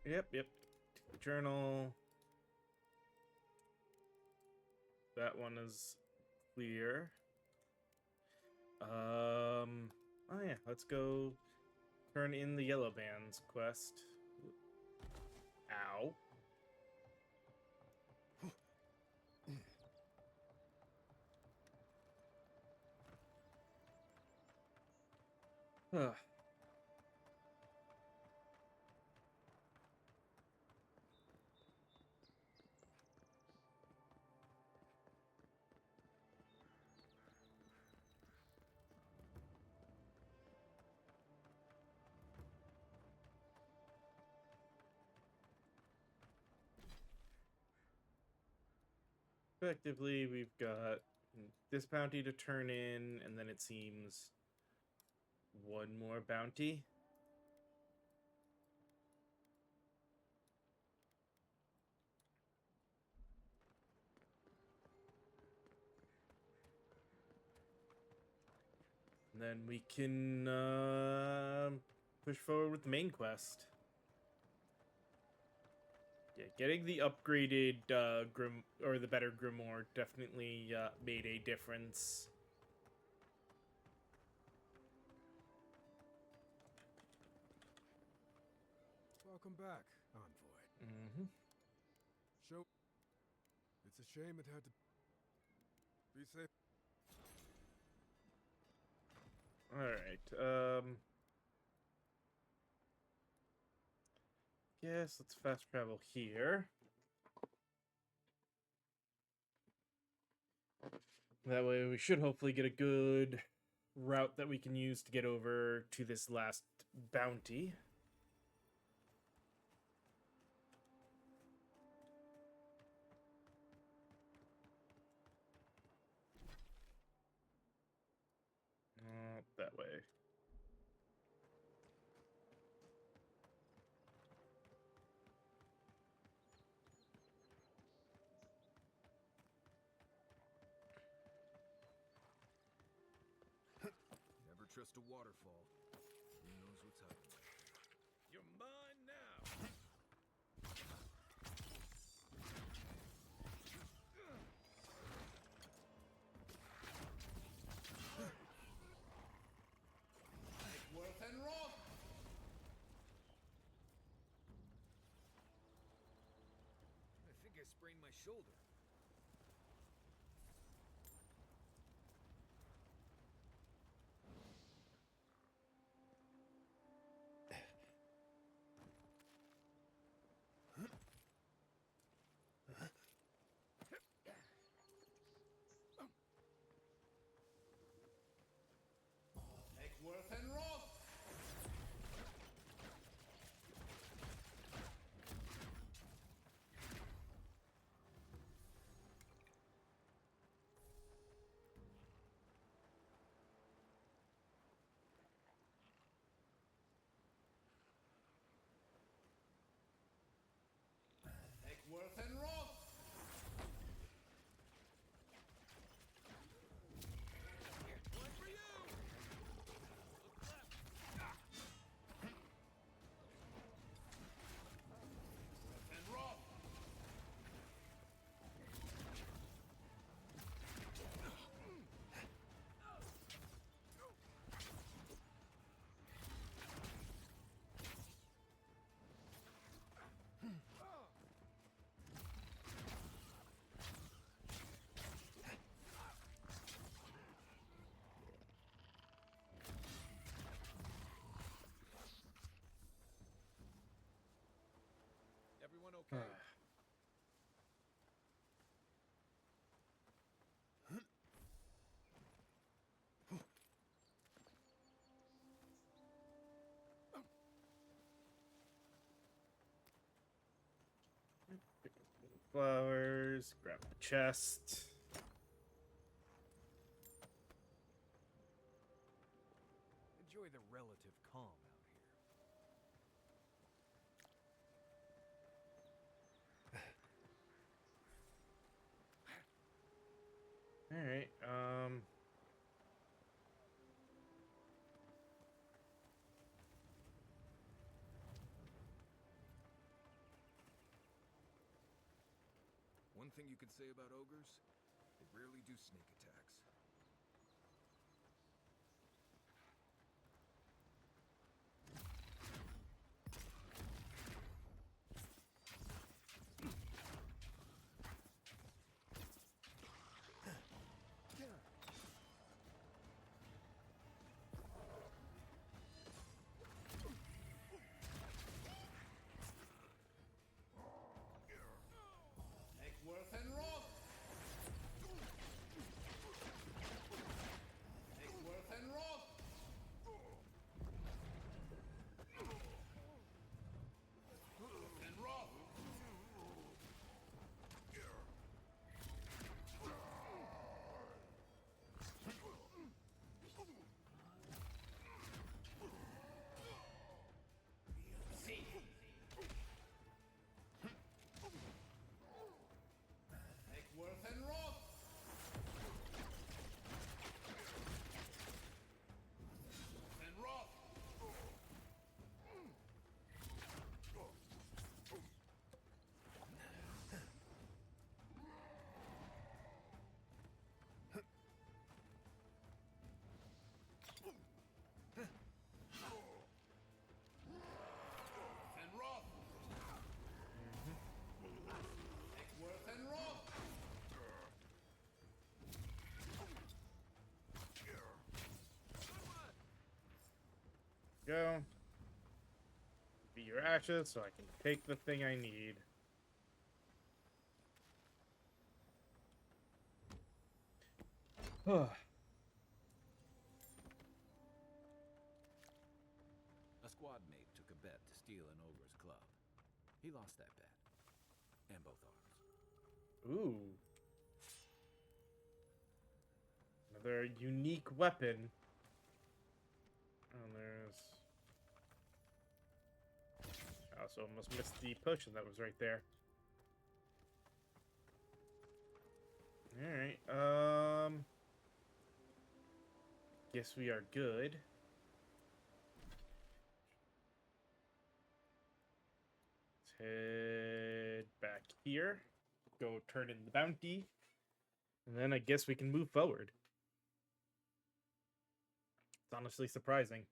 A: Yep. The journal. That one is clear. Oh yeah, let's go turn in the Yellow Bands quest. Ow. Ugh. Effectively, we've got this bounty to turn in, and then it seems one more bounty. then we can push forward with the main quest. Yeah, getting the upgraded the better Grimoire definitely made a difference.
Q: Welcome back, Envoy.
A: Mm-hmm.
Q: It's a shame it had to be safe.
A: Alright, yes, let's fast travel here. That way we should hopefully get a good route that we can use to get over to this last bounty. That way.
K: Never trust a waterfall. Who knows what's hiding there?
E: You're mine now.
B: Worth and Roth.
K: I think I sprained my shoulder.
B: Worth and Roth. Worth and Roth.
E: One for you. Look left.
B: Worth and Roth.
E: Everyone okay?
A: Flowers, grab the chest.
K: Enjoy the relative calm out
A: All right.
K: One thing you could say about ogres, they rarely do sneak attacks.
B: Worth and Roth.
A: Go. Be your ashes so I can take the thing I need.
G: A squad mate took a bet to steal an ogre's club. He lost that bet. And both arms.
A: Ooh. Another unique weapon. And there's... I also almost missed the potion that was right there. Alright, guess we are good. Let's head back here. Go turn in the bounty. And then I guess we can move forward. It's honestly surprising.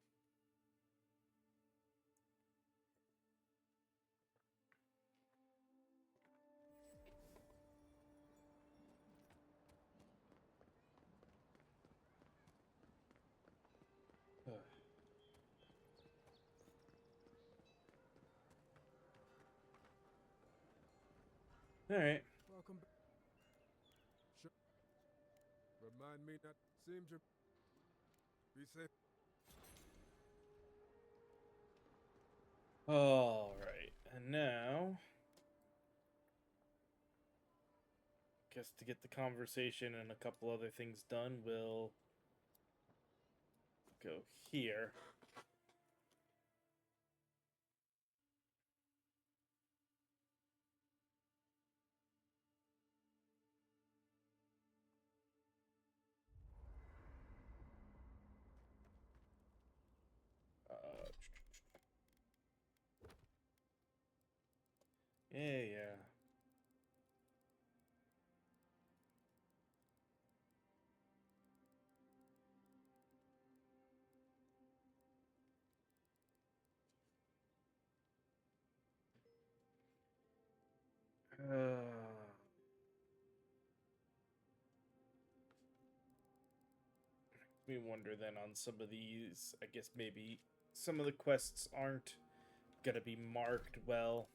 A: All right.
Q: Welcome back. Sure. Remind me not seem to be safe.
A: All right. And now, guess to get the conversation and a couple other things done, we'll go here. Yeah. We wonder then on some of these. I guess maybe some of the quests aren't gonna be marked well.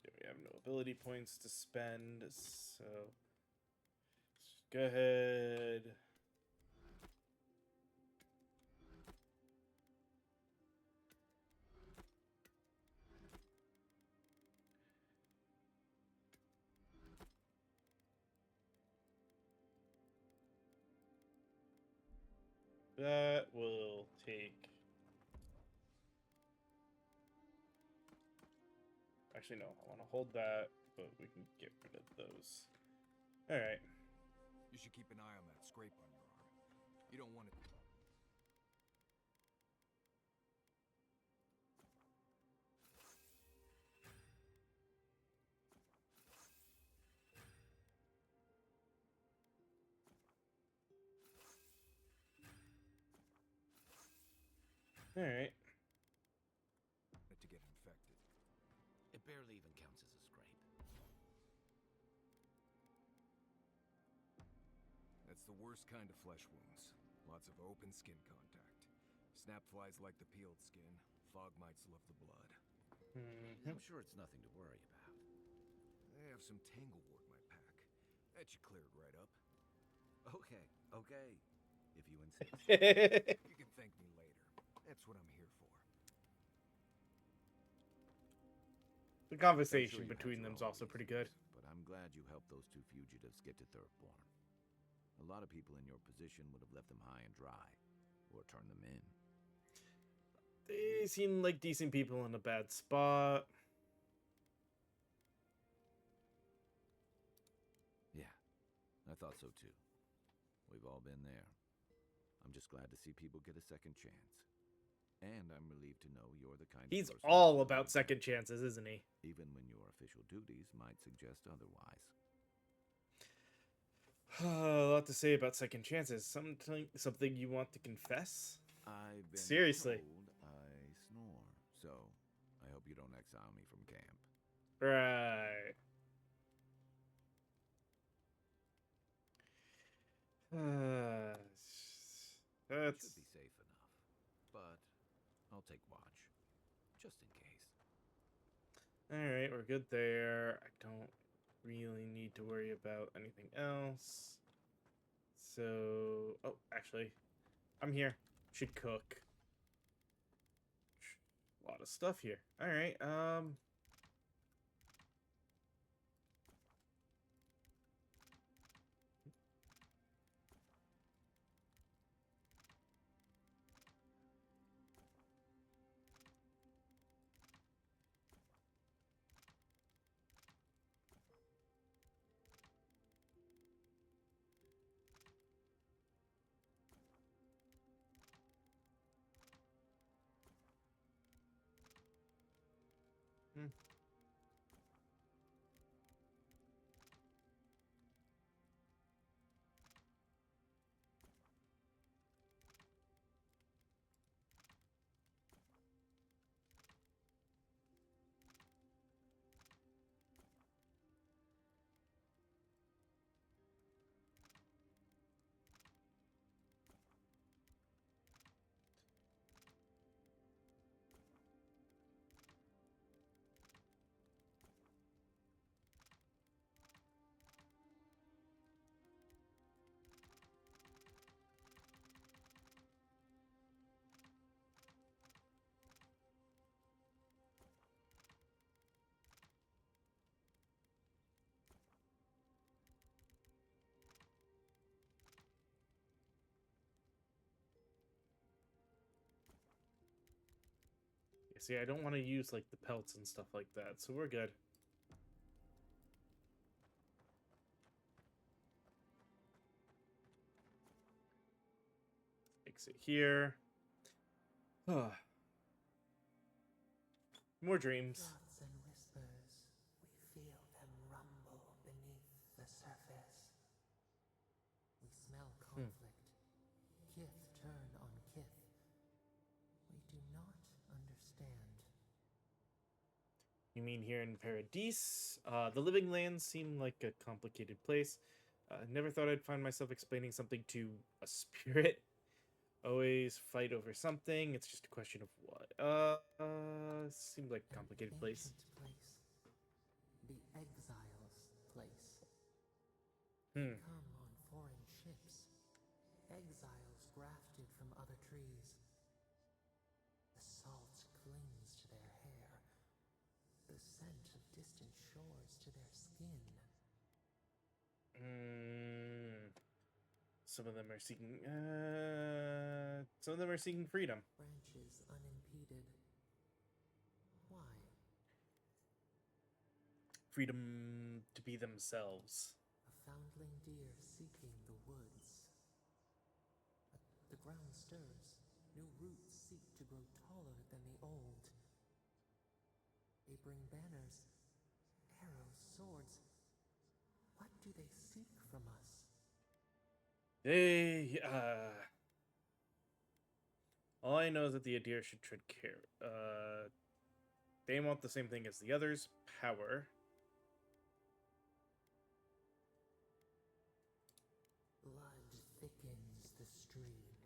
A: We have no ability points to spend, so go ahead. That will take... Actually, no. I want to hold that, but we can get rid of those. Alright.
K: You should keep an eye on that scrape on your arm. You don't want it...
A: Alright.
K: to get infected.
G: It barely even counts as a scrape.
K: That's the worst kind of flesh wounds. Lots of open skin contact. Snap flies like the peeled skin. Fog mites love the blood.
G: I'm sure it's nothing to worry about.
K: I have some tanglewort in my pack. That should clear it right up.
G: Okay. If you insist.
K: You can thank me later. That's what I'm here for.
A: The conversation between them's also pretty good.
G: But I'm glad you helped those two fugitives get to Thirdborn. A lot of people in your position would have left them high and dry, or turned them in.
A: They seem like decent people in a bad spot.
G: Yeah, I thought so too. We've all been there. I'm just glad to see people get a second chance. And I'm relieved to know you're the kind of
A: He's
G: person
A: all about second chances, isn't he?
G: even when your official duties might suggest otherwise.
A: A lot to say about second chances. Something you want to confess?
G: I've been
A: Seriously.
G: told I snore, so I hope you don't exile me from camp.
A: Right. That's
G: Should be safe enough, but I'll take watch, just in case.
A: all right. We're good there. I don't really need to worry about anything else. So, oh, actually, I'm here. Should cook. A lot of stuff here. All right. Hmm. See, I don't want to use like the pelts and stuff like that, so we're good. Exit here. More dreams.
O: Thoughts and whispers, we feel them rumble beneath the surface. We smell conflict. Kith turn on kith. We do not understand.
A: You mean here in Paradise? The living lands seem like a complicated place. Never thought I'd find myself explaining something to a spirit. Always fight over something. It's just a question of what. Seems like a complicated place.
O: The exile's place.
A: Hmm.
O: Come on foreign ships. Exiles grafted from other trees. The salt clings to their hair. The scent of distant shores to their skin.
A: Some of them are seeking. Some of them are seeking freedom.
O: Branches unimpeded. Why?
A: Freedom to be themselves.
O: A foundling deer seeking the woods. The ground stirs. New roots seek to grow taller than the old. They bring banners, arrows, swords. What do they seek from us?
A: They, all I know is that the Adir should tread care. They want the same thing as the others, power.
O: Blood thickens the stream.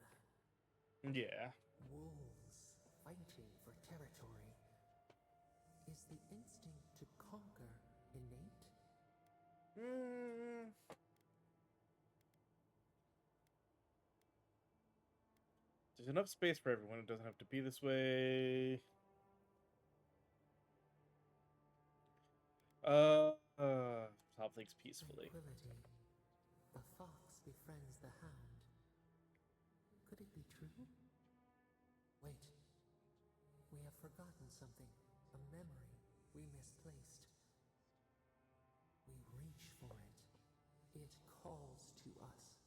A: Yeah.
O: Wolves fighting for territory. Is the instinct to conquer innate?
A: There's enough space for everyone. It doesn't have to be this way. Solve things peacefully.
O: Tranquility. The fox befriends the hound. Could it be true? Wait. We have forgotten something. A memory we misplaced. We reach for it. It calls to us.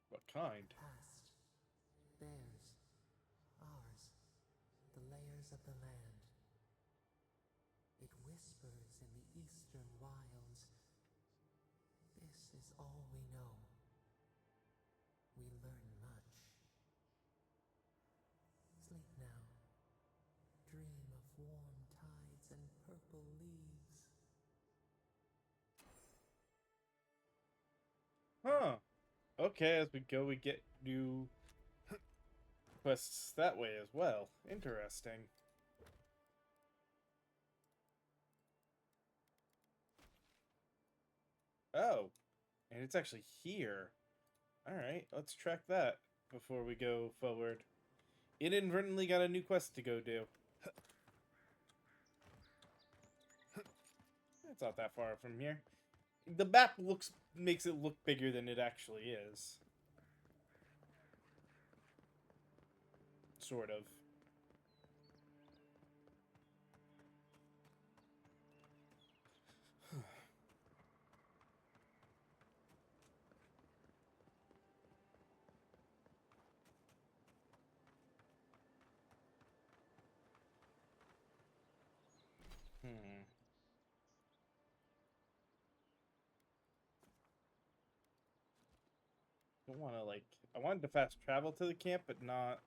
A: What kind?
O: Past. Theirs. Ours. The layers of the land. It whispers in the eastern wilds. This is all we know. We learn much. Sleep now. Dream of warm tides and purple leaves.
A: Huh. Okay, as we go, we get new quests that way as well. Interesting. Oh, and it's actually here. Alright, let's track that before we go forward. Inadvertently got a new quest to go do. It's not that far from here. The map makes it look bigger than it actually is. Sort of. Don't want to I wanted to fast travel to the camp, but not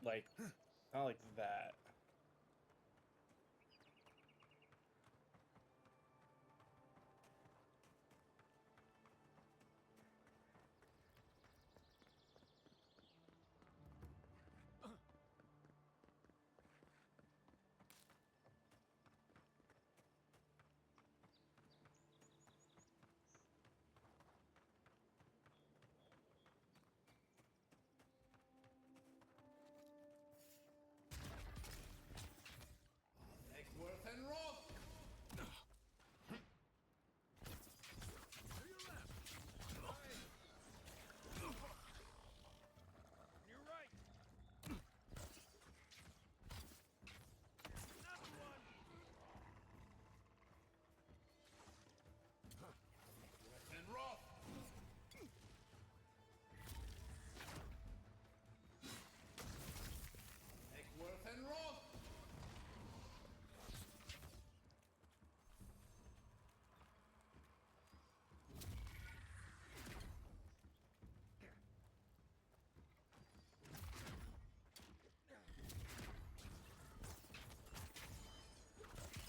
A: like that.
E: Eggsworth and Roth! You're right. Another one. Eggsworth and Roth. Eggsworth and Roth.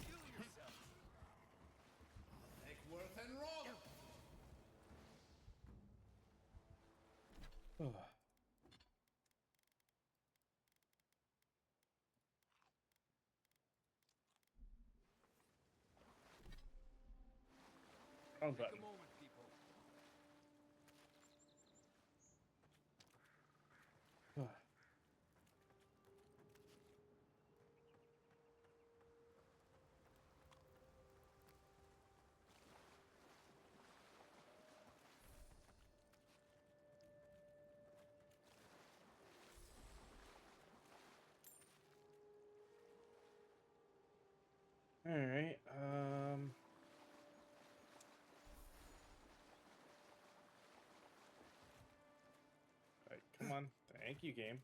E: Heal yourself. Eggsworth and Roth.
A: Wrong
B: Take
A: button.
B: a moment, people.
A: Alright, Alright, come on. Thank you, game.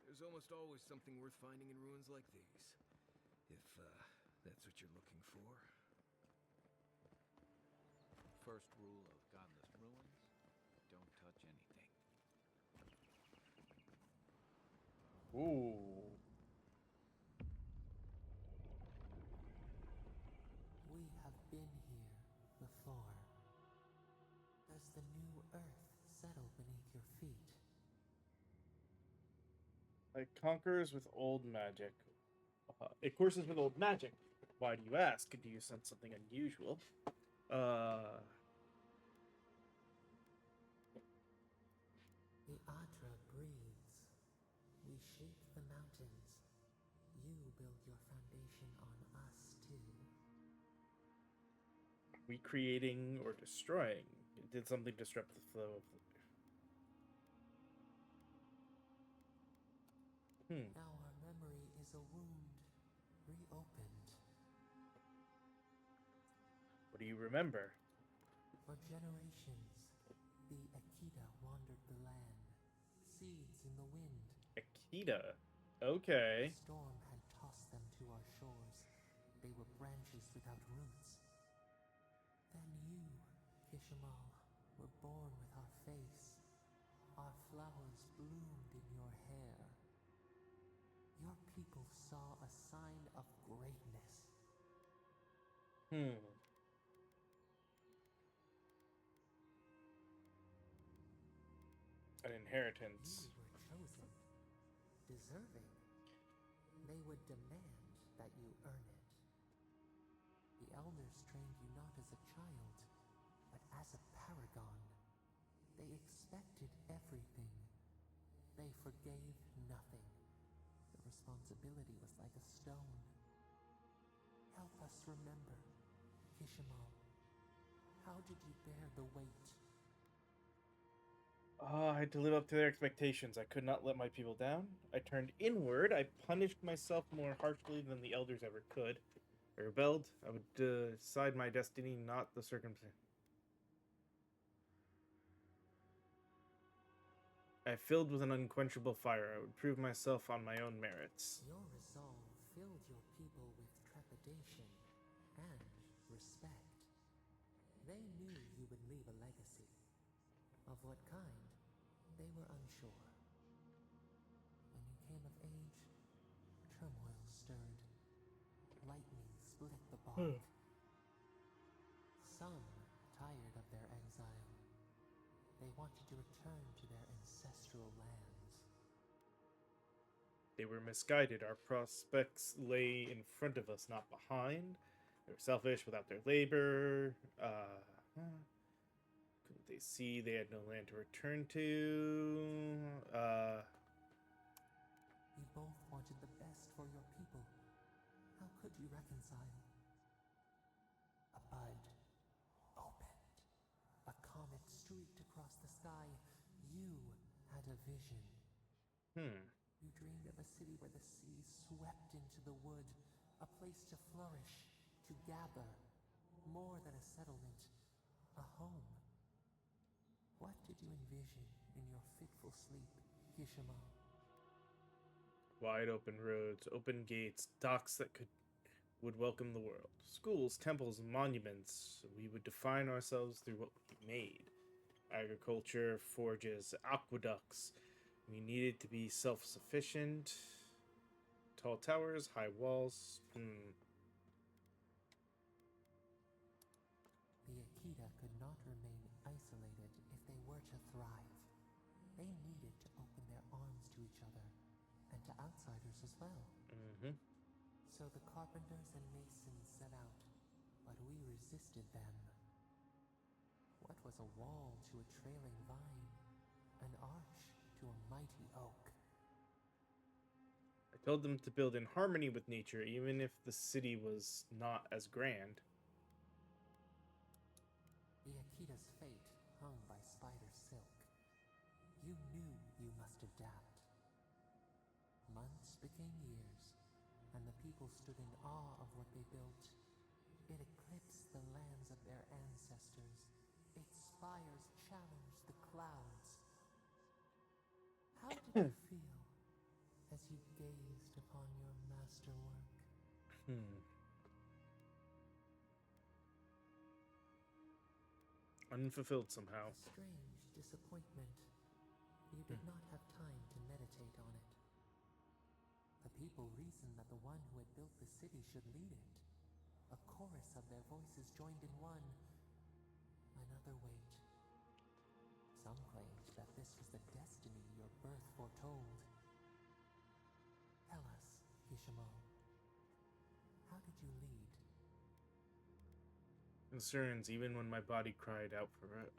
K: There's almost always something worth finding in ruins like these. If, that's what you're looking for.
B: First rule of godless ruins: don't touch anything.
A: Ooh.
O: We have been here before. Does the new earth settle beneath your feet?
A: It conquers with old magic. It courses with old magic. Why do you ask? Do you sense something unusual?
O: The Adra breathes. We shape the mountains. You build your foundation on us, too.
A: Recreating or destroying? It did something disrupt the flow of
O: Now our memory is a wound reopened.
A: What do you remember?
O: For generations, the Akita wandered the land, seeds in the wind.
A: Akita. Okay.
O: The storm had tossed them to our shores. They were branches without roots. Then you, Kishimal, were born with our face. Our flowers bloomed in your hair. Your people saw a sign of greatness.
A: An inheritance.
O: You were chosen, deserving. They would demand that you earn it. The elders trained you not as a child, but as a paragon. They expected everything. They forgave nothing. The responsibility was like a stone. Help us remember, Kishimal. How did you bear the weight?
A: I had to live up to their expectations. I could not let my people down. I turned inward. I punished myself more harshly than the elders ever could. I rebelled. I would decide my destiny, not the circumstance. I filled with an unquenchable fire. I would prove myself on my own merits.
O: Your resolve filled your people with trepidation and respect. They knew you would leave a legacy. Of what kind, they were unsure. When you came of age, turmoil stirred. Lightning split the bark. Some tired of their exile. They wanted to return to their ancestral lands.
A: They were misguided. Our prospects lay in front of us, not behind. They were selfish without their labor. Couldn't they see they had no land to return to?
O: You both wanted the best for your people. How could you reconcile? A bud opened. A comet streaked across the sky. You had a vision. You dreamed of a city where the sea swept into the wood, a place to flourish, to gather, more than a settlement, a home. What did you envision in your fitful sleep, Kishimal?
A: Wide open roads, open gates, docks that would welcome the world. Schools, temples, and monuments. We would define ourselves through what we made. Agriculture, forges, aqueducts. We needed to be self-sufficient. Tall towers, high walls.
O: The Akita could not remain isolated if they were to thrive. They needed to open their arms to each other, and to outsiders as well. So the carpenters and masons set out, but we resisted them. What was a wall to a trailing vine? An arch to a mighty oak?
A: I told them to build in harmony with nature, even if the city was not as grand.
O: The Akita's fate hung by spider silk. You knew you must adapt. Months became years, and the people stood in awe of what they built. It eclipsed the lands of their ancestors. Its spires challenged the clouds. How did you feel as you gazed upon your masterwork?
A: Unfulfilled somehow.
O: A strange disappointment. You did not have time to meditate on it. The people reasoned that the one who had built the city should lead it. A chorus of their voices joined in one. Another wait. Some claimed that this was the destiny your birth foretold. Tell us, Kishimal, how did you lead?
A: Concerns, even when my body cried out for it.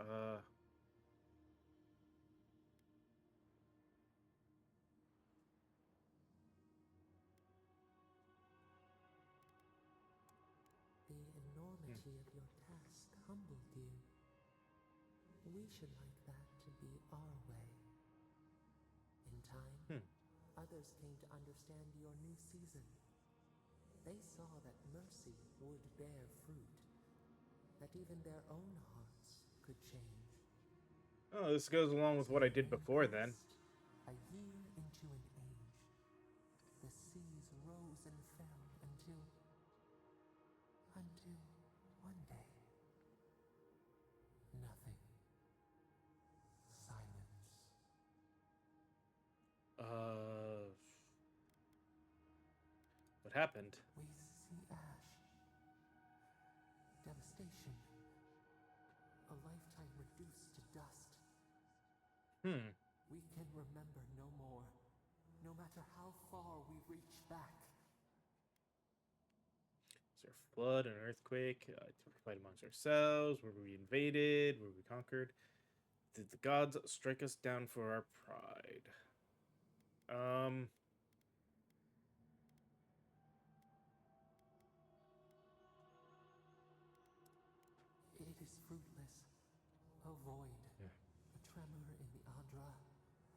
O: The enormity of your task humbled you. We should like that to be our way. In time, others came to understand your new season. They saw that mercy would bear fruit, that even their own hearts could change.
A: Oh, this goes along with what I did before then.
O: A year into an age, the seas rose and fell until one day, nothing.
A: What happened?
O: We see ash, devastation, a lifetime reduced to dust. We can remember no more, no matter how far we reach back.
A: Is there a flood, an earthquake? Did we fight amongst ourselves? Were we invaded? Were we conquered? Did the gods strike us down for our pride?
O: It is fruitless. A void.
A: Yeah.
O: A tremor in the Adra.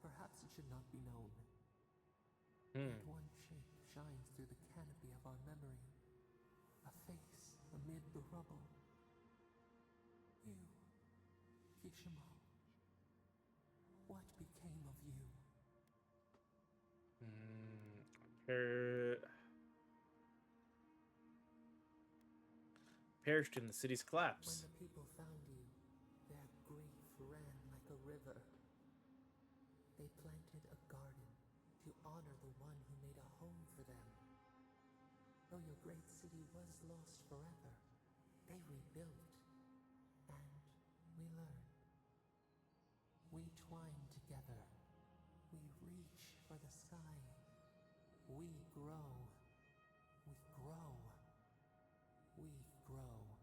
O: Perhaps it should not be known. Yet one shape shines through the canopy of our memory. A face amid the rubble. You, Kishimal. What became of you?
A: Perished in the city's collapse.
O: When the people found you, their grief ran like a river. They planted a garden to honor the one who made a home for them. Though your great city was lost forever, they rebuilt, and we learned. We twine together. We reach for the sky. We grow. We grow. We grow.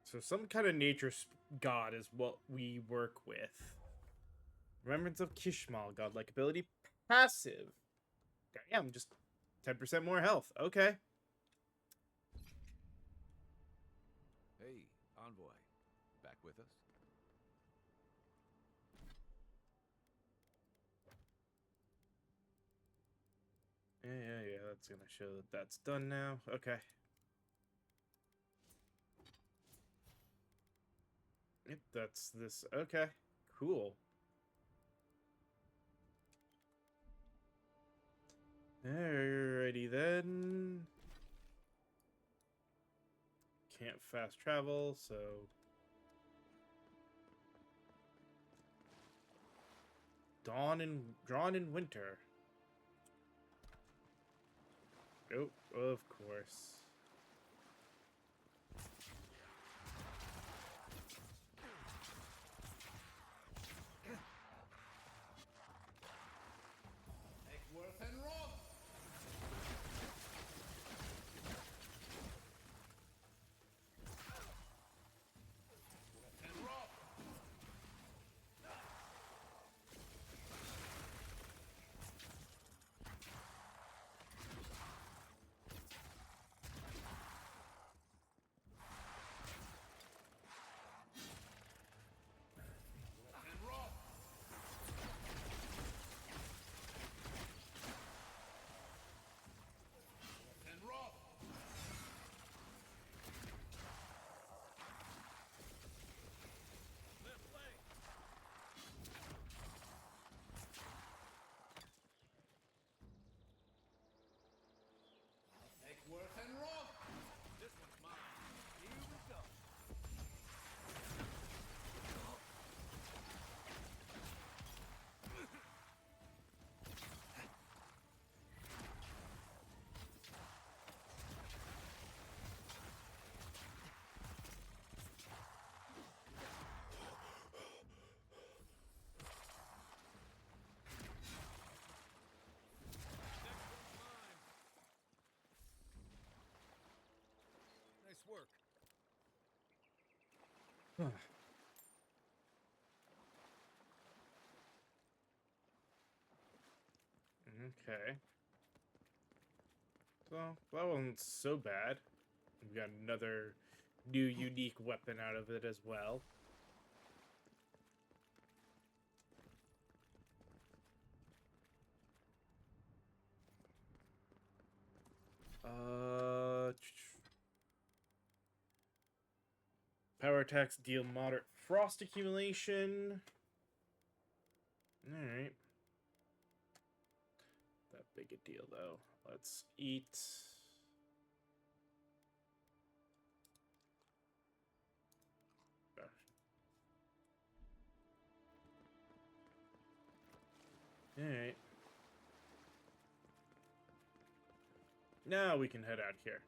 A: So some kind of nature god is what we work with. Remembrance of Kishmal, godlike ability, passive. Damn, just 10% more health. Okay.
B: Hey, envoy. Back with us?
A: Yeah, that's gonna show that that's done now. Okay. Yep, that's this. Okay, cool. Alrighty then. Can't fast travel, so... Drawn in winter. Nope, of course.
B: Work.
A: Okay. Well, that wasn't so bad. We got another new unique weapon out of it as well. Power attacks deal moderate frost accumulation. Alright. That big a deal, though. Let's eat. Alright. Now we can head out here.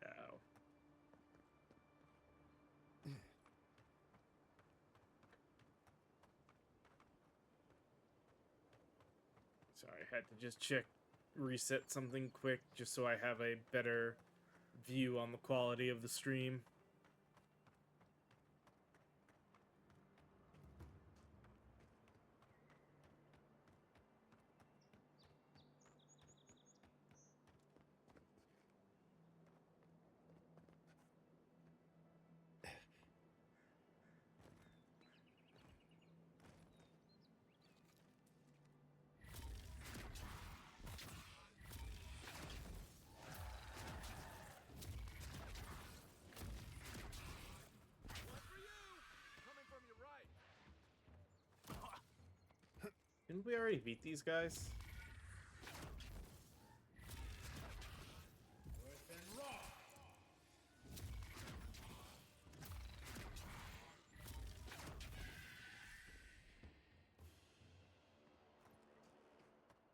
A: Ow. Sorry, I had to just reset something quick just so I have a better view on the quality of the stream. Didn't we already beat these guys?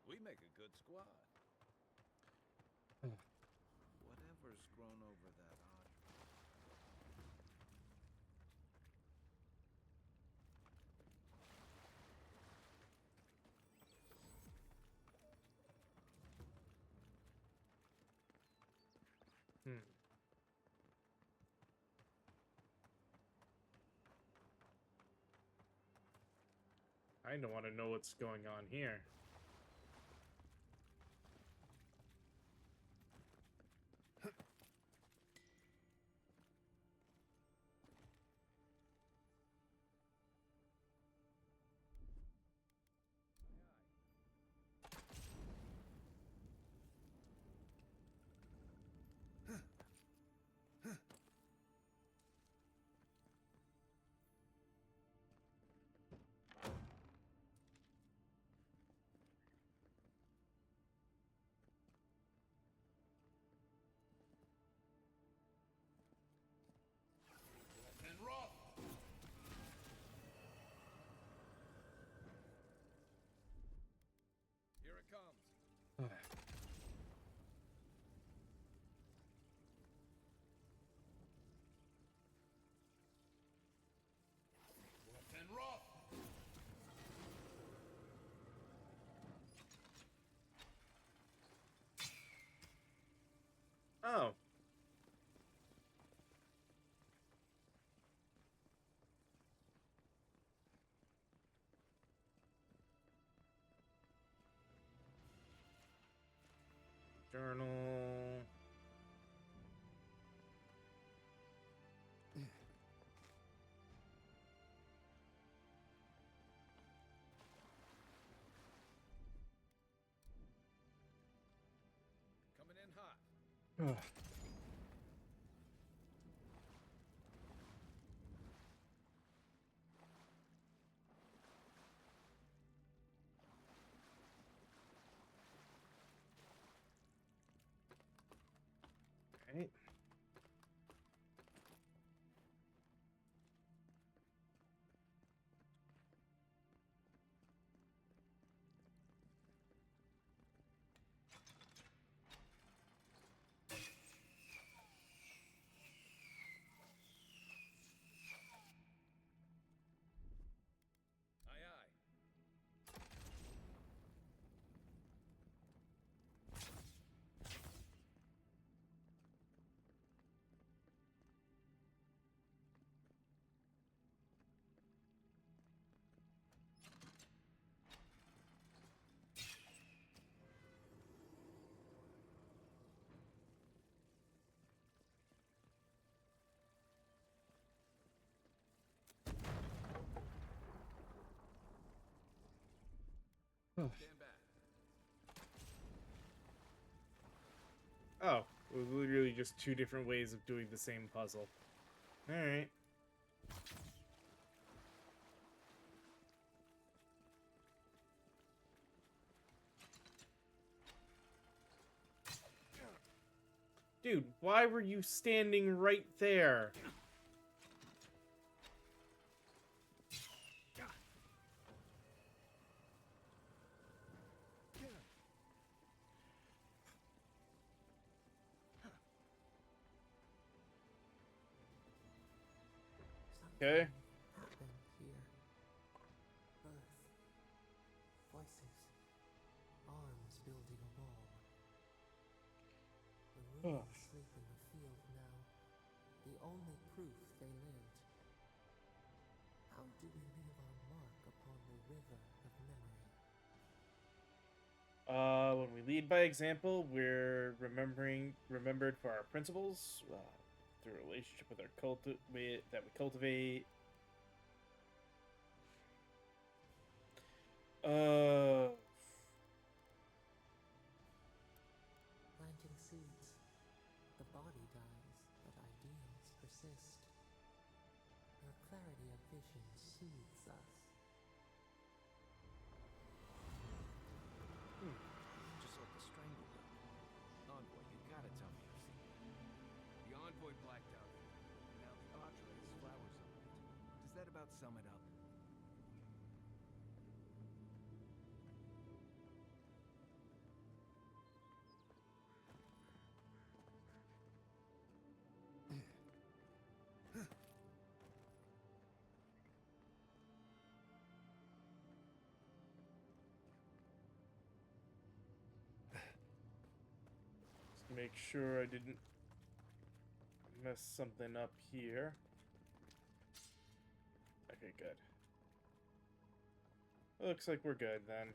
G: We make a good squad. Whatever's grown over that Audra.
A: I don't want to know what's going on here.
B: Here it comes.
E: And Roth!
A: Oh. Journal.
B: Coming in hot.
A: Right.
B: Stand back.
A: Oh, it was literally just two different ways of doing the same puzzle. Alright. Dude, why were you standing right there? Okay.
O: Happened here. Birth. Voices. Arms building a wall. The ruins sleep in the field now. The only proof they lived. How do we leave our mark upon the river of memory?
A: When we lead by example, we're remembered for our principles, through a relationship with our that we cultivate.
O: Planting seeds. The body dies, but ideals persist. Your clarity of vision soothes us.
B: Just like the stranglehold. Envoy, you gotta tell me you've seen that. The Envoy blacked out. Now the Audra has flowers on it. Does that about sum it up?
A: Just make sure I didn't mess something up here. Okay, good. Looks like we're good then.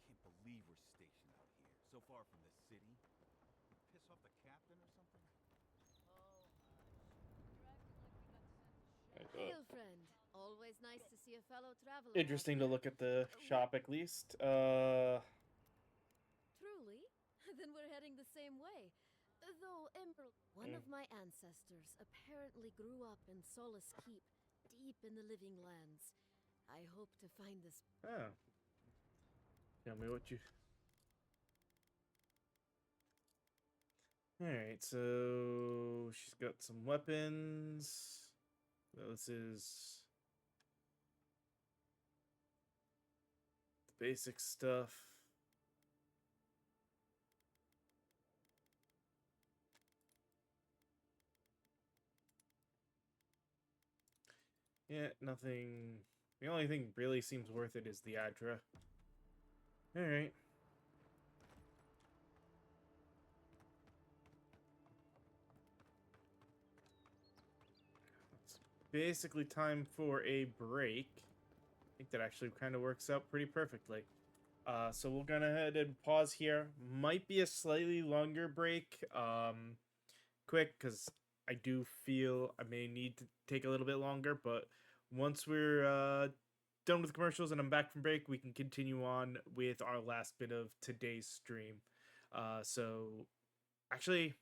B: Can't believe we're stationed out here, so far from the city. Piss off the captain or something?
M: Hail, friend. Always nice to see a fellow traveler.
A: Interesting to look at the shop at least.
M: Truly? Then we're heading the same way. Though Emerald, one of my ancestors apparently grew up in Solace Keep, deep in the living lands. I hope to find this.
A: Oh. Tell me what you... Alright, so... she's got some weapons. This is... the basic stuff. Yeah, nothing... the only thing really seems worth it is the Adra. Alright. It's basically time for a break. I think that actually kind of works out pretty perfectly. So we'll go ahead and pause here. Might be a slightly longer break. Quick, because I do feel I may need to take a little bit longer, but once we're done with commercials and I'm back from break, we can continue on with our last bit of today's stream. So actually,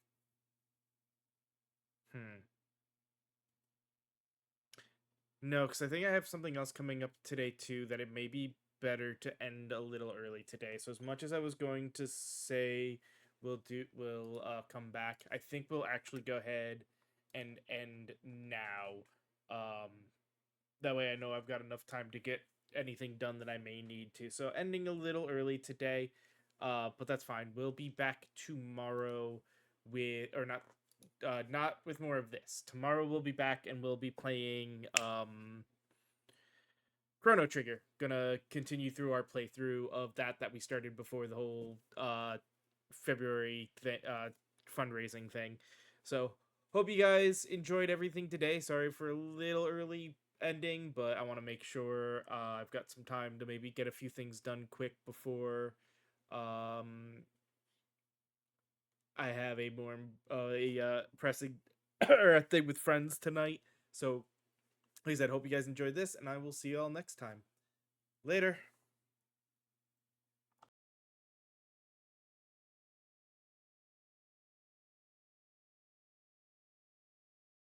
A: no, because I think I have something else coming up today too that it may be better to end a little early today. So as much as I was going to say we'll come back, I think we'll actually go ahead and end now. That way I know I've got enough time to get anything done that I may need to. So ending a little early today, but that's fine. We'll be back tomorrow with, or not with more of this. Tomorrow we'll be back and we'll be playing Chrono Trigger. Gonna continue through our playthrough of that we started before the whole February fundraising thing. So hope you guys enjoyed everything today. Sorry for a little early ending, but I want to make sure I've got some time to maybe get a few things done quick before I have a more pressing or a thing with friends tonight. So, like I said, hope you guys enjoyed this, and I will see you all next time. Later.